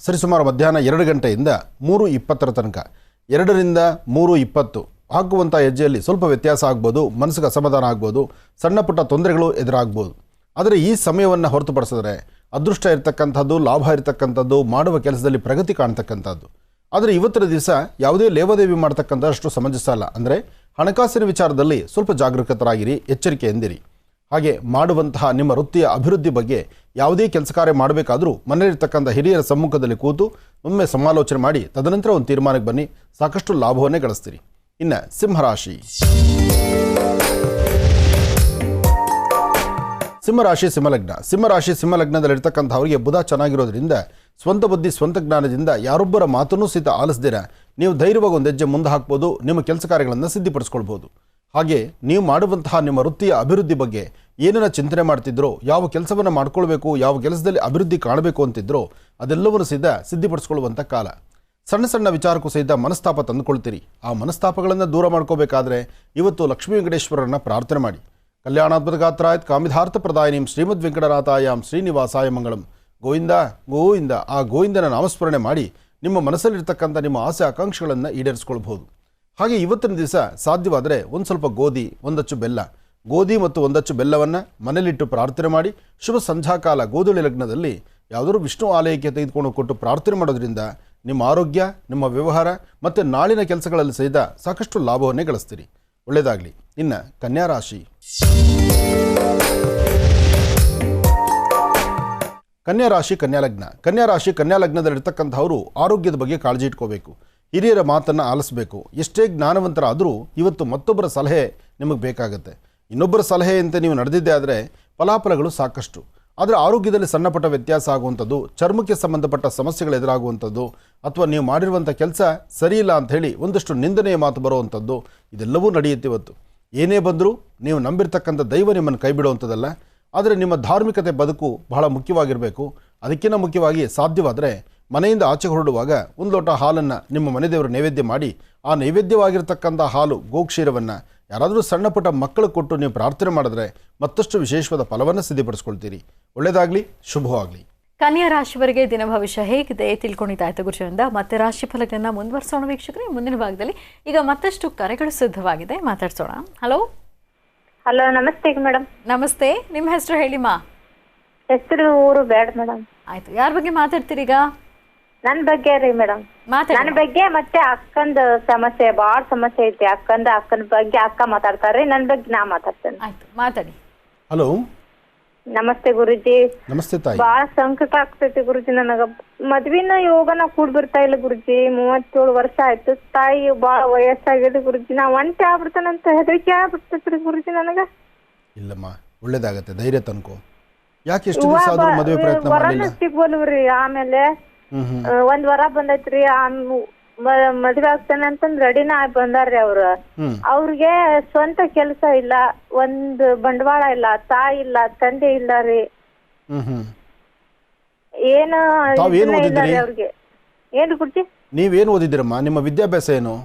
[SPEAKER 3] ಸರಿಸುಮಾರು ಮಧ್ಯಾಹ್ನ 2 ಗಂಟೆಯಿಂದ 3:20 ತನಕ, 2 ರಿಂದ 3:20 ಹಾಕುವಂಥ ಹೆಜ್ಜೆಯಲ್ಲಿ ಸ್ವಲ್ಪ ವ್ಯತ್ಯಾಸ ಆಗ್ಬೋದು, ಮನಸ್ಸಿಗೆ ಅಸಮಾಧಾನ ಆಗ್ಬೋದು, ಸಣ್ಣ ಪುಟ್ಟ ತೊಂದರೆಗಳು ಎದುರಾಗ್ಬೋದು. ಆದರೆ ಈ ಸಮಯವನ್ನು ಹೊರತುಪಡಿಸಿದ್ರೆ ಅದೃಷ್ಟ ಇರತಕ್ಕಂಥದ್ದು, ಲಾಭ ಇರತಕ್ಕಂಥದ್ದು, ಮಾಡುವ ಕೆಲಸದಲ್ಲಿ ಪ್ರಗತಿ ಕಾಣ್ತಕ್ಕಂಥದ್ದು. ಆದರೆ ಇವತ್ತಿನ ದಿವಸ ಯಾವುದೇ ಲೇವಾದೇವಿ ಮಾಡ್ತಕ್ಕಂಥಷ್ಟು ಸಮಂಜಸ ಅಲ್ಲ. ಅಂದರೆ ಹಣಕಾಸಿನ ವಿಚಾರದಲ್ಲಿ ಸ್ವಲ್ಪ ಜಾಗರೂಕತರಾಗಿರಿ, ಎಚ್ಚರಿಕೆಯಿಂದಿರಿ. ಹಾಗೆ ಮಾಡುವಂತಹ ನಿಮ್ಮ ವೃತ್ತಿಯ ಅಭಿವೃದ್ಧಿ ಬಗ್ಗೆ ಯಾವುದೇ ಕೆಲಸ ಕಾರ್ಯ ಮಾಡಬೇಕಾದರೂ ಮನೆಯಲ್ಲಿರ್ತಕ್ಕಂಥ ಹಿರಿಯರ ಸಮ್ಮುಖದಲ್ಲಿ ಕೂತು ಒಮ್ಮೆ ಸಮಾಲೋಚನೆ ಮಾಡಿ ತದನಂತರ ಒಂದು ತೀರ್ಮಾನಕ್ಕೆ ಬನ್ನಿ, ಸಾಕಷ್ಟು ಲಾಭವನ್ನೇ ಗಳಿಸ್ತೀರಿ. ಇನ್ನು ಸಿಂಹರಾಶಿ. ಸಿಂಹರಾಶಿ, ಸಿಂಹಲಗ್ನ. ಸಿಂಹರಾಶಿ, ಸಿಂಹಲಗ್ನದಲ್ಲಿರ್ತಕ್ಕಂಥವರಿಗೆ ಬುಧ ಚೆನ್ನಾಗಿರೋದ್ರಿಂದ ಸ್ವಂತ ಬುದ್ಧಿ, ಸ್ವಂತ ಜ್ಞಾನದಿಂದ ಯಾರೊಬ್ಬರ ಮಾತನ್ನೂ ಸಹಿತ ಆಲಿಸ್ದಿರ ನೀವು ಧೈರ್ಯವಾಗಿ ಒಂದು ಹೆಜ್ಜೆ ಮುಂದೆ ಹಾಕ್ಬೋದು, ನಿಮ್ಮ ಕೆಲಸ ಕಾರ್ಯಗಳನ್ನು ಸಿದ್ಧಪಡಿಸ್ಕೊಳ್ಬೋದು. ಹಾಗೆ ನೀವು ಮಾಡುವಂತಹ ನಿಮ್ಮ ವೃತ್ತಿಯ ಅಭಿವೃದ್ಧಿ ಬಗ್ಗೆ ಏನನ್ನ ಚಿಂತನೆ ಮಾಡ್ತಿದ್ರೋ, ಯಾವ ಕೆಲಸವನ್ನು ಮಾಡ್ಕೊಳ್ಬೇಕು, ಯಾವ ಕೆಲಸದಲ್ಲಿ ಅಭಿವೃದ್ಧಿ ಕಾಣಬೇಕು ಅಂತಿದ್ರೋ ಅದೆಲ್ಲವನ್ನು ಸಹಿತ ಸಿದ್ಧಪಡಿಸ್ಕೊಳ್ಳುವಂಥ ಕಾಲ. ಸಣ್ಣ ಸಣ್ಣ ವಿಚಾರಕ್ಕೂ ಸಹಿತ ಮನಸ್ತಾಪ ತಂದುಕೊಳ್ತೀರಿ. ಆ ಮನಸ್ತಾಪಗಳನ್ನು ದೂರ ಮಾಡ್ಕೋಬೇಕಾದ್ರೆ ಇವತ್ತು ಲಕ್ಷ್ಮೀ ವೆಂಕಟೇಶ್ವರರನ್ನ ಪ್ರಾರ್ಥನೆ ಮಾಡಿ. ಕಲ್ಯಾಣಾದ್ಭುತ ಗಾತ್ರಾಯತ್ ಕಾಮಿಧಾರ್ಥ ಪ್ರದಾಯಿನಿಂ ಶ್ರೀಮದ್ ವೆಂಕಟನಾಥಾಯಾಂ ಶ್ರೀನಿವಾಸಾಯ ಮಂಗಳಂ. ಗೋವಿಂದ ಗೋವಿಂದ. ಆ ಗೋವಿಂದನ ನಾಮಸ್ಮರಣೆ ಮಾಡಿ ನಿಮ್ಮ ಮನಸ್ಸಲ್ಲಿರ್ತಕ್ಕಂಥ ನಿಮ್ಮ ಆಸೆ ಆಕಾಂಕ್ಷೆಗಳನ್ನು ಈಡೇರಿಸ್ಕೊಳ್ಬಹುದು. ಹಾಗೆ ಇವತ್ತಿನ ದಿವಸ ಸಾಧ್ಯವಾದರೆ ಒಂದು ಸ್ವಲ್ಪ ಗೋಧಿ, ಒಂದಚ್ಚು ಬೆಲ್ಲ, ಗೋಧಿ ಮತ್ತು ಒಂದಚ್ಚು ಬೆಲ್ಲವನ್ನು ಮನೆಯಲ್ಲಿಟ್ಟು ಪ್ರಾರ್ಥನೆ ಮಾಡಿ ಶುಭ ಸಂಧ್ಯಾಕಾಲ ಗೋಧುಳಿ ಲಗ್ನದಲ್ಲಿ ಯಾವುದಾದ್ರೂ ವಿಷ್ಣು ಆಲಯಕ್ಕೆ ತೆಗೆದುಕೊಂಡು ಕೊಟ್ಟು ಪ್ರಾರ್ಥನೆ ಮಾಡೋದ್ರಿಂದ ನಿಮ್ಮ ಆರೋಗ್ಯ, ನಿಮ್ಮ ವ್ಯವಹಾರ ಮತ್ತು ನಾಳಿನ ಕೆಲಸಗಳಲ್ಲಿ ಸಹಿತ ಸಾಕಷ್ಟು ಲಾಭವನ್ನೇ ಗಳಿಸ್ತೀರಿ. ಒಳ್ಳೆಯದಾಗಲಿ. ಇನ್ನು ಕನ್ಯಾ ರಾಶಿ. ಕನ್ಯಾ ರಾಶಿ, ಕನ್ಯಾ ಲಗ್ನ. ಕನ್ಯಾ ರಾಶಿ, ಕನ್ಯಾ ಲಗ್ನದಲ್ಲಿರ್ತಕ್ಕಂಥವರು ಆರೋಗ್ಯದ ಬಗ್ಗೆ ಕಾಳಜಿ ಇಟ್ಕೋಬೇಕು, ಹಿರಿಯರ ಮಾತನ್ನು ಆಲಿಸಬೇಕು. ಎಷ್ಟೇ ಜ್ಞಾನವಂತರಾದರೂ ಇವತ್ತು ಮತ್ತೊಬ್ಬರ ಸಲಹೆ ನಿಮಗೆ ಬೇಕಾಗುತ್ತೆ. ಇನ್ನೊಬ್ಬರ ಸಲಹೆಯಂತೆ ನೀವು ನಡೆದಿದ್ದೇ ಆದರೆ ಫಲಾಫಲಗಳು ಸಾಕಷ್ಟು. ಆದರೆ ಆರೋಗ್ಯದಲ್ಲಿ ಸಣ್ಣ ಪುಟ್ಟ ವ್ಯತ್ಯಾಸ ಆಗುವಂಥದ್ದು, ಚರ್ಮಕ್ಕೆ ಸಂಬಂಧಪಟ್ಟ ಸಮಸ್ಯೆಗಳು ಎದುರಾಗುವಂಥದ್ದು, ಅಥವಾ ನೀವು ಮಾಡಿರುವಂಥ ಕೆಲಸ ಸರಿಯಿಲ್ಲ ಅಂಥೇಳಿ ಒಂದಷ್ಟು ನಿಂದನೆಯ ಮಾತು ಬರುವಂಥದ್ದು, ಇದೆಲ್ಲವೂ ನಡೆಯುತ್ತೆ. ಇವತ್ತು ಏನೇ ಬಂದರೂ ನೀವು ನಂಬಿರ್ತಕ್ಕಂಥ ದೈವ ನಿಮ್ಮನ್ನು ಕೈ ಬಿಡುವಂಥದ್ದಲ್ಲ. ಆದರೆ ನಿಮ್ಮ ಧಾರ್ಮಿಕತೆ ಬದುಕು ಬಹಳ ಮುಖ್ಯವಾಗಿರಬೇಕು. ಅದಕ್ಕಿಂತ ಮುಖ್ಯವಾಗಿ ಸಾಧ್ಯವಾದರೆ ಮನೆಯಿಂದ ಆಚೆ ಹೊರಡುವಾಗ ಒಂದು ಲೋಟ ಹಾಲನ್ನು ನಿಮ್ಮ ಮನೆ ದೇವರ ನೈವೇದ್ಯ ಮಾಡಿ, ಆ ನೈವೇದ್ಯವಾಗಿರ್ತಕ್ಕಂಥ ಹಾಲು, ಗೋಕ್ಷೀರವನ್ನು ಯಾರಾದರೂ ಸಣ್ಣ ಪುಟ್ಟ ಮಕ್ಕಳು ಕೊಟ್ಟು ನೀವು ಪ್ರಾರ್ಥನೆ ಮಾಡಿದ್ರೆ ಮತ್ತಷ್ಟು ವಿಶೇಷವಾದ ಫಲವನ್ನು ಸಿದ್ಧಪಡಿಸ್ಕೊಳ್ತೀರಿ. ಒಳ್ಳೆಯದಾಗಲಿ, ಶುಭವಾಗಲಿ.
[SPEAKER 2] ಕನ್ಯಾ ರಾಶಿಯವರಿಗೆ ದಿನ ಭವಿಷ್ಯ ಹೇಗಿದೆ ತಿಳ್ಕೊಂಡಿದ್ದಾಯ್ತು ಗುರುಜಿಯಿಂದ. ಮತ್ತೆ ರಾಶಿ ಫಲಗಳನ್ನ ಮುಂದುವರಿಸೋಣ ವೀಕ್ಷಕರೇ. ಮುಂದಿನ ಭಾಗದಲ್ಲಿ ಈಗ ಮತ್ತಷ್ಟು ಕರೆಗಳು ಸಿದ್ಧವಾಗಿದೆ, ಮಾತಾಡ್ಸೋಣ. ಹಲೋ.
[SPEAKER 5] ಹಲೋ, ನಮಸ್ತೆ ಮೇಡಮ್.
[SPEAKER 2] ನಮಸ್ತೆ, ನಿಮ್ಮ ಹೆಸರು ಹೇಳಿಮಾ?
[SPEAKER 5] ಹೆಸರು, ಊರು ಬೇಡ ಮೇಡಮ್.
[SPEAKER 2] ಆಯ್ತು, ಯಾರ ಬಗ್ಗೆ ಮಾತಾಡ್ತೀರಿ ಈಗ?
[SPEAKER 5] ನನ್ ಬಗ್ಗೆ ರೀ ಮೇಡಮ್. ನನ್ನ ಬಗ್ಗೆ ಮತ್ತೆ ಅಕ್ಕಂದ ಸಮಸ್ಯೆ, ಬಾಳ ಸಮಸ್ಯೆ ಐತಿ. ಅಕ್ಕನ ಬಗ್ಗೆ ಅಕ್ಕ ಮಾತಾಡ್ತಾರ್ರಿ, ನನ್ ಬಗ್ಗೆ ನಾ ಮಾತಾಡ್ತೇನೆ.
[SPEAKER 2] ಆಯ್ತು, ಮಾತಾಡಿ.
[SPEAKER 3] ಹಲೋ,
[SPEAKER 5] ನಮಸ್ತೆ ಗುರುಜಿ.
[SPEAKER 3] ನಮಸ್ತೆ ತಾಯಿ.
[SPEAKER 5] ಬಾಳ ಸಂಕಟ ಆಗ್ತೈತಿ ಗುರುಜಿ. ನನಗ ಮದ್ವಿನ ಯೋಗನ ಕೂಡ್ ಬರ್ತಾ ಇಲ್ಲ ಗುರುಜಿ. 37 ವರ್ಷ ಆಯ್ತು. ತಾಯಿ ಬಾಳ ವಯಸ್ಸಾಗಿದೆ ಗುರುಜಿ. ನಾ ಒಂಟಿ ಆಗ್ಬಿಡ್ತಾನಂತ ಹೆದರಿಕೆ ಆಗ್ಬಿಡ್ತೈತ್ರಿ ಗುರುಜಿ ನನಗ.
[SPEAKER 3] ಇಲ್ಲಮ್ಮ, ಒಳ್ಳೇದಾಗತ್ತೆ, ಧೈರ್ಯ ತನ್ಕೋ. ಯಾಕೆ ಎಷ್ಟು ದಿವಸ ಆದ್ರೂ ಮದುವೆ ಪ್ರಯತ್ನ ಮಾಡಲಿಲ್ಲ?
[SPEAKER 5] ಸಿಗ್ಬೋಲ್ರಿ. ಆಮೇಲೆ 1 ವಾರ ಬಂದೈತ್ರಿ. ಮದ್ವೆ ಆಗ್ತಾನೆ ಅಂತಂದ್ ರೆಡಿನ ಆಗಿ ಬಂದಾರ್ರಿ ಅವ್ರ. ಅವ್ರಿಗೆ ಸ್ವಂತ ಕೆಲಸ ಇಲ್ಲ, ಒಂದ್ ಬಂಡವಾಳ ಇಲ್ಲ, ತಾಯಿ ಇಲ್ಲ, ತಂದೆ ಇಲ್ಲ ರೀ. ಏನು ಅವ್ರಿಗೆ. ಏನ್ ಗುರುಜಿ?
[SPEAKER 3] ನೀವೇನು ಓದಿದ್ದೀರಮ್ಮ? ನಿಮ್ಮ ವಿದ್ಯಾಭ್ಯಾಸ ಏನು?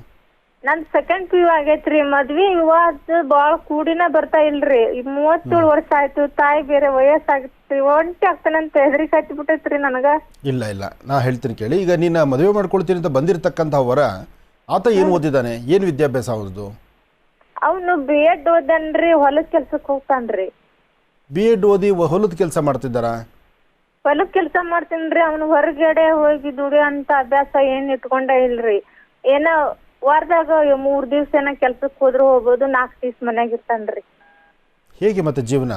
[SPEAKER 5] ನಂದ್ 2nd PU ಆಗೈತ್ರಿ. ಮದ್ವಿ ವಿವಾದ ಬಾಳ ಕೂಡಿನ ಬರ್ತಾ ಇಲ್ರಿ. 37 ವರ್ಷ ಆಯ್ತು. ತಾಯಿ ಬೇರೆ ವಯಸ್ಸಾಗತ್ರಿ. ಒಂಟಿ ಆಗ್ತಾನಂತ ಹೆದರಿಕೆ ಹತ್ತಿ ಬಿಟ್ಟೈತ್ರಿ ನನಗ.
[SPEAKER 3] ಇಲ್ಲ ಇಲ್ಲ, ನಾ ಹೇಳ್ತೀನಿ ಕೇಳಿ. ಈಗ ನೀನು ಮದುವೆ ಮಾಡ್ಕೊಳ್ತೀನಿ ಅಂತ ಬಂದಿರತಕ್ಕಂಥ ವರ ಆತ ಏನು ಓದಿದ್ದಾನೆ? ಏನು ವಿದ್ಯಾಭ್ಯಾಸ ಅವ್ರದ್ದು?
[SPEAKER 5] ಅವನು B.Ed ಓದನ್ರಿ. ಹೊಲದ ಕೆಲ್ಸಕ್ಕೆ ಹೋಗ್ತಾನ್ರಿ.
[SPEAKER 3] B.Ed ಓದಿ ಹೊಲದ ಕೆಲಸ ಮಾಡ್ತಿದ್ದಾರಾ?
[SPEAKER 5] ಹೊಲದ ಕೆಲಸ ಮಾಡ್ತೀನ್ರಿ. ಅವ್ನು ಹೊರಗಡೆ ಹೋಗಿ ದುಡಿಯೋ ಅಂತ ಅಭ್ಯಾಸ ಏನ್ ಇಟ್ಕೊಂಡ ಇಲ್ರಿ. ಏನೋ ವಾರದಾಗ 3 ದಿವ್ಸ ಏನೋ ಕೆಲ್ಸಕ್ಕೆ ಹೋದ್ರು ಹೋಗ್ಬೋದು, 4 ದಿವ್ಸ ಮನ್ಯಾಗ ಇರ್ತಾನ್ರಿ.
[SPEAKER 3] ಹೇಗೆ ಮತ್ತೆ ಜೀವನ?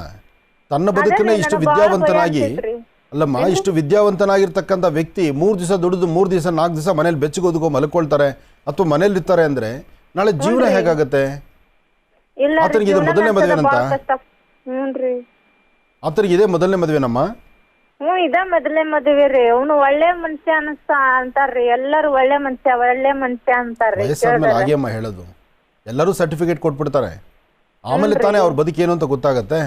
[SPEAKER 3] ತನ್ನ ಬದುಕನ್ನ ಇಷ್ಟು ವಿದ್ಯಾವಂತನಾಗಿ ಅಲ್ಲಮ್ಮ, ಇಷ್ಟು ವಿದ್ಯಾವಂತನಾಗಿರ್ತಕ್ಕಂಥ ವ್ಯಕ್ತಿ 3 ದಿವಸ ದುಡಿದು 3 ದಿವಸ 4 ದಿವಸ ಮನೇಲಿ ಬೆಚ್ಚಗೋದ್ಕೋ ಮಲ್ಕೊಳ್ತಾರೆ ಅಥವಾ ಮನೇಲಿ ಇರ್ತಾರೆ ಅಂದ್ರೆ ನಾಳೆ ಜೀವನ ಹೇಗಾಗತ್ತೆ?
[SPEAKER 5] ಇಲ್ಲ
[SPEAKER 3] ಆತನಿಗೆ ಇದು ಮೊದಲನೇ ಮದುವೆನಂತ?
[SPEAKER 5] ಹ್ಞೂನ್ರಿ.
[SPEAKER 3] ಆತನಿಗೆ ಇದೇ ಮೊದಲನೇ ಮದುವೆನಮ್ಮ?
[SPEAKER 5] ಇದ ಮೊದಲನೇ ಮದುವೆ ರೀ. ಅವನು ಒಳ್ಳೆ ಮನುಷ್ಯ ಅಂತಾರ್ರಿ. ಎಲ್ಲರೂ ಒಳ್ಳೆ ಮನುಷ್ಯ ಅಂತಾರ್ರಿ.
[SPEAKER 3] ವಯಸ್ಸಾದ್ಮೇಲೆ ಹಾಗೆ ಅಮ್ಮ ಹೇಳೋದು. ಎಲ್ಲರೂ ಸರ್ಟಿಫಿಕೇಟ್ ಕೊಟ್ಬಿಡ್ತಾರೆ, ಆಮೇಲೆ ತಾನೇ ಅವ್ರ ಬದುಕೇನು ಅಂತ ಗೊತ್ತಾಗತ್ತೆ.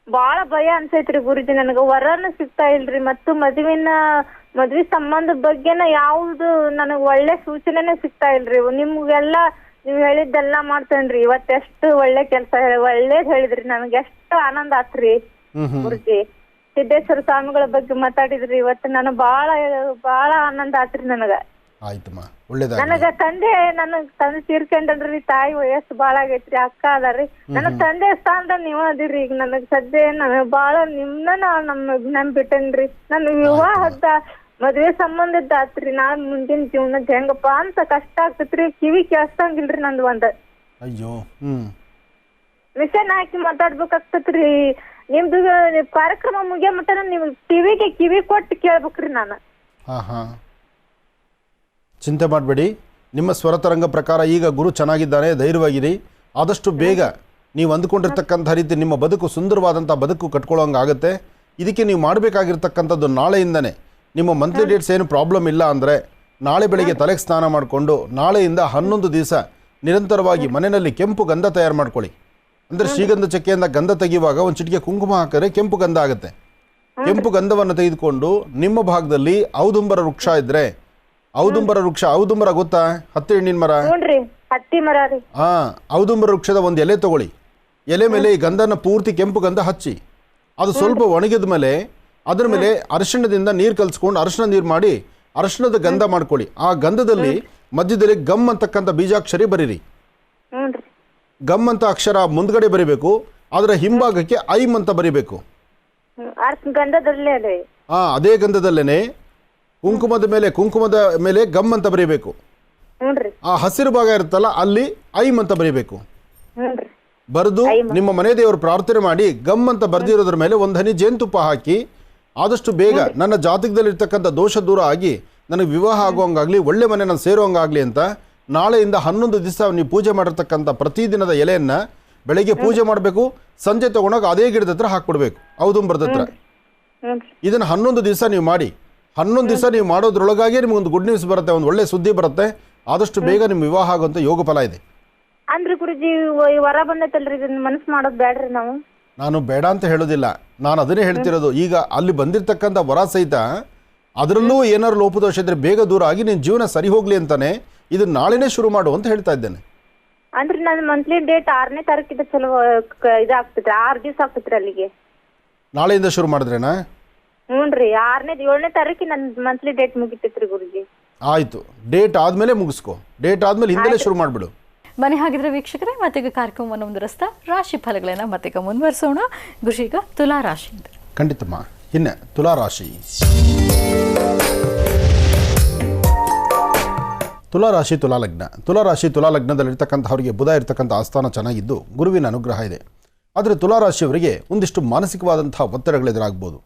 [SPEAKER 5] ಬಾಳ ಭಯ ಅನ್ಸೈತ್ರಿ ಗುರುಜಿ. ನನಗ ವರನು ಸಿಗ್ತಾ ಇಲ್ರಿ, ಮತ್ತು ಮದ್ವಿ ಸಂಬಂಧದ ಬಗ್ಗೆನ ಯಾವ್ದು ನನಗ್ ಒಳ್ಳೆ ಸೂಚನೆನೇ ಸಿಗ್ತಾ ಇಲ್ರಿ. ನಿಮ್ಗೆಲ್ಲ ನೀವ್ ಹೇಳಿದ್ದೆಲ್ಲ ಮಾಡ್ತೇನ್ರಿ. ಇವತ್ತೆಷ್ಟು ಒಳ್ಳೆ ಕೆಲ್ಸ ಒಳ್ಳೇದ್ ಹೇಳಿದ್ರಿ. ನನಗೆ ಎಷ್ಟು ಆನಂದ ಆತ್ರಿ ಗುರುಜಿ. ಸಿದ್ದೇಶ್ವರ ಸ್ವಾಮಿಗಳ ಬಗ್ಗೆ ಮಾತಾಡಿದ್ರಿ ಇವತ್ತು. ನಾನು ಬಾಳ ಆನಂದ ಆತ್ರಿ ನನಗ.
[SPEAKER 3] ಆಯ್ತಮ್ಮ, ಒಳ್ಳೇದಾಗ್ಲಿ.
[SPEAKER 5] ನನಗ ತಂದೆ ತೀರ್ಕೊಂಡ್ರಿ. ತಾಯಿ ವಯಸ್ಸು ಬಾಳ ಆಗೈತ್ರಿ. ಅಕ್ಕ ಅದಾರಿ. ನನ್ನ ತಂದೆ ಸ್ಥಾನದಾಗ ನೀವ್ ಅದಿರಿ. ಈಗ ನನಗ್ ಸದ್ಯ ನನಗ್ ಬಾಳ ನಂಬಿಟ್ಟೇನ್ರಿ. ನನ್ ವಿವಾಹದ ಮದ್ವೆ ಸಂಬಂಧದ ಆತ್ರಿ. ನಾನ್ ಮುಂದಿನ ಜೀವನದ ಹೆಂಗಪ್ಪ ಅಂತ ಕಷ್ಟ ಆಗ್ತೈತ್ರಿ. ಕಿವಿ ಕೇಳ್ಸಂಗಿಲ್ರಿ ನಂದು
[SPEAKER 3] ಅಯ್ಯೋ.
[SPEAKER 5] ಮಿಷನ್ ಹಾಕಿ ಮಾತಾಡ್ಬೇಕಾಗ್ತತ್ರಿ. ನಿಮ್ದು ಕಾರ್ಯಕ್ರಮ ಮುಗಿಯ ಮಟ್ಟ ನಿಮ್ ಕಿವಿ ಕೊಟ್ಟು ಕೇಳ್ಬೇಕ್ರಿ ನಾನು.
[SPEAKER 3] ಚಿಂತೆ ಮಾಡಬೇಡಿ. ನಿಮ್ಮ ಸ್ವರತರಂಗ ಪ್ರಕಾರ ಈಗ ಗುರು ಚೆನ್ನಾಗಿದ್ದಾನೆ, ಧೈರ್ಯವಾಗಿರಿ. ಆದಷ್ಟು ಬೇಗ ನೀವು ಅಂದುಕೊಂಡಿರ್ತಕ್ಕಂಥ ರೀತಿ ನಿಮ್ಮ ಬದುಕು ಸುಂದರವಾದಂಥ ಬದುಕು ಕಟ್ಕೊಳ್ಳೋಂಗಾಗುತ್ತೆ. ಇದಕ್ಕೆ ನೀವು ಮಾಡಬೇಕಾಗಿರ್ತಕ್ಕಂಥದ್ದು ನಾಳೆಯಿಂದನೇ ನಿಮ್ಮ ಮಂತ್ಲಿ ಡೇಟ್ಸ್ ಏನು ಪ್ರಾಬ್ಲಮ್ ಇಲ್ಲ ಅಂದರೆ ನಾಳೆ ಬೆಳಗ್ಗೆ ತಲೆಗೆ ಸ್ನಾನ ಮಾಡಿಕೊಂಡು ನಾಳೆಯಿಂದ 11 ದಿವಸ ನಿರಂತರವಾಗಿ ಮನೆಯಲ್ಲಿ ಕೆಂಪು ಗಂಧ ತಯಾರು ಮಾಡ್ಕೊಳ್ಳಿ. ಅಂದರೆ ಶ್ರೀಗಂಧ ಚಕ್ಕೆಯಿಂದ ಗಂಧ ತೆಗೆಯುವಾಗ ಒಂದು ಚಿಟಿಕೆ ಕುಂಕುಮ ಹಾಕಿದ್ರೆ ಕೆಂಪು ಗಂಧ ಆಗುತ್ತೆ. ಕೆಂಪು ಗಂಧವನ್ನು ತೆಗೆದುಕೊಂಡು ನಿಮ್ಮ ಭಾಗದಲ್ಲಿ ಔದುಂಬರ ವೃಕ್ಷ ಇದ್ದರೆ ಔದುಂಬರ ಗೊತ್ತಾ? ಹತ್ತಿ ಹಣ್ಣಿನ ಮರ. ಔದುಂಬರ ವೃಕ್ಷದ ಒಂದು ಎಲೆ ತಗೊಳ್ಳಿ. ಎಲೆ ಮೇಲೆ ಈ ಗಂಧನ ಪೂರ್ತಿ ಕೆಂಪು ಗಂಧ ಹಚ್ಚಿ, ಅದು ಸ್ವಲ್ಪ ಒಣಗಿದ ಮೇಲೆ ಅದರ ಮೇಲೆ ಅರಿಶಿಣದಿಂದ ನೀರು ಕಲಿಸ್ಕೊಂಡು ಅರಿಶಿಣ ನೀರು ಮಾಡಿ ಅರಿಶಿಣದ ಗಂಧ ಮಾಡ್ಕೊಳ್ಳಿ. ಆ ಗಂಧದಲ್ಲಿ ಮಧ್ಯದಲ್ಲಿ ಗಮ್ ಅಂತಕ್ಕಂಥ ಬೀಜಾಕ್ಷರಿ ಬರೀರಿ. ಗಮ್ ಅಂತ ಅಕ್ಷರ ಮುಂದ್ಗಡೆ ಬರಿಬೇಕು, ಅದರ ಹಿಂಭಾಗಕ್ಕೆ ಐಮ್ ಅಂತ ಬರಿಬೇಕು. ಅದೇ ಗಂಧದಲ್ಲೇನೆ ಕುಂಕುಮದ ಮೇಲೆ ಗಮ್ ಅಂತ ಬರೀಬೇಕು. ಆ ಹಸಿರು ಭಾಗ ಇರುತ್ತಲ್ಲ ಅಲ್ಲಿ ಐಮ್ ಅಂತ ಬರೀಬೇಕು. ಬರೆದು ನಿಮ್ಮ ಮನೆ ದೇವರು ಪ್ರಾರ್ಥನೆ ಮಾಡಿ ಗಮ್ ಅಂತ ಬರ್ದಿರೋದ್ರ ಮೇಲೆ ಒಂದು ಹನಿ ಜೇನುತುಪ್ಪ ಹಾಕಿ ಆದಷ್ಟು ಬೇಗ ನನ್ನ ಜಾತಕದಲ್ಲಿರ್ತಕ್ಕಂಥ ದೋಷ ದೂರ ಆಗಿ ನನಗೆ ವಿವಾಹ ಆಗುವಂಗಾಗಲಿ, ಒಳ್ಳೆ ಮನೆ ನಾನು ಸೇರುವಂಗಾಗಲಿ ಅಂತ ನಾಳೆಯಿಂದ 11 ದಿವಸ ನೀವು ಪೂಜೆ ಮಾಡಿರ್ತಕ್ಕಂಥ ಪ್ರತಿದಿನದ ಎಲೆಯನ್ನು ಬೆಳಗ್ಗೆ ಪೂಜೆ ಮಾಡಬೇಕು, ಸಂಜೆ ತಗೊಂಡಾಗ ಅದೇ ಗಿಡದ ಹತ್ರ ಹಾಕ್ಬಿಡ್ಬೇಕು, ಔದುಂಬರದ ಹತ್ರ. ಇದನ್ನು 11 ದಿವಸ ನೀವು ಮಾಡಿ. 11 ದಿವಸ ನೀವು ಮಾಡೋದ್ರೊಳಗಾಗಿ ನಿಮ್ಗೊಂದು ಗುಡ್ ನ್ಯೂಸ್ ಬರುತ್ತೆ, ಒಂದು ಒಳ್ಳೆ ಸುದ್ದಿ ಬರುತ್ತೆ. ಆದಷ್ಟು ಬೇಗ ನಿಮ್ಮ ವಿವಾಹ ಆಗುವಂಥ ಯೋಗ ಫಲ ಇದೆ.
[SPEAKER 5] ಅಂದ್ರೆ ಗುರುಜಿ ವರ ಬಂದೈತಲ್ರಿ, ಇದನ್ನ ಮನಸ್ಸು ಮಾಡೋದು ಬೇಡ್ರಿ ನಾವು?
[SPEAKER 3] ನಾನು ಬೇಡ ಅಂತ ಹೇಳೋದಿಲ್ಲ, ನಾನು ಅದನ್ನೇ ಹೇಳ್ತಿರೋದು. ಈಗ ಅಲ್ಲಿ ಬಂದಿರತಕ್ಕಂಥ ವರ ಸಹಿತ ಅದರಲ್ಲೂ ಏನಾದ್ರು ಲೋಪದೋಷ ಇದ್ರೆ ಬೇಗ ದೂರ ಆಗಿ ನಿನ್ನ ಜೀವನ ಸರಿ ಹೋಗ್ಲಿ ಅಂತಾನೆ ಇದನ್ನ ನಾಳೆನೇ ಶುರು ಮಾಡು ಅಂತ ಹೇಳ್ತಾ ಇದ್ದೇನೆ.
[SPEAKER 5] ಅಂದ್ರೆ ನನ್ನ ಮಂತ್ಲಿ ಡೇಟ್ 6ನೇ ತಾರೀಕಿದ ಚಲೋ ಇದಾಗ್ತೈತ್ರಿ. 6 ದಿವಸ ಆಗ್ತೈತ್ರಿ ಅಲ್ಲಿಗೆ.
[SPEAKER 3] ನಾಳೆಯಿಂದ ಶುರು ಮಾಡಿದ್ರೇನಾ?
[SPEAKER 5] ಹ್ಞೂನ್ರಿ, 7ನೇ ತಾರೀಕಿಗೆ ನನ್ನ ಮಂತ್ಲಿ ಡೇಟ್ ಮುಗಿತೈತ್ರಿ ಗುರುಜಿ.
[SPEAKER 3] ಆಯ್ತು, ಡೇಟ್ ಆದ್ಮೇಲೆ ಮುಗಿಸ್ಕೋ. ಡೇಟ್ ಆದ್ಮೇಲೆ ಹಿಂದೆಲೇ ಶುರು ಮಾಡ್ಬಿಡು.
[SPEAKER 2] ಬನ್ನಿ ಹಾಗಿದ್ರೆ ವೀಕ್ಷಕರೇ, ಮತ್ತೀಗ ಕಾರ್ಯಕ್ರಮವನ್ನು ಮುಂದುವರಿಸ್ತಾ ರಾಶಿ ಫಲಗಳನ್ನು ಮತ್ತೀಗ ಮುಂದುವರಿಸೋಣ. ಗುರುಜೀಗ ತುಲಾ ರಾಶಿ.
[SPEAKER 3] ಖಂಡಿತಮ್ಮ. ಇನ್ನು ತುಲಾ ರಾಶಿ. ತುಲಾ ರಾಶಿ ತುಲಾ ಲಗ್ನ. ತುಲಾ ರಾಶಿ ತುಲಾ ಲಗ್ನದಲ್ಲಿರ್ತಕ್ಕಂಥವ್ರಿಗೆ ಬುಧ ಇರ್ತಕ್ಕಂಥ ಆಸ್ಥಾನ ಚೆನ್ನಾಗಿದ್ದು ಗುರುವಿನ ಅನುಗ್ರಹ ಇದೆ. ಆದರೆ ತುಲಾ ರಾಶಿಯವರಿಗೆ ಒಂದಿಷ್ಟು ಮಾನಸಿಕವಾದಂಥ ಒತ್ತಡಗಳು ಎದುರಾಗ್ಬೋದು.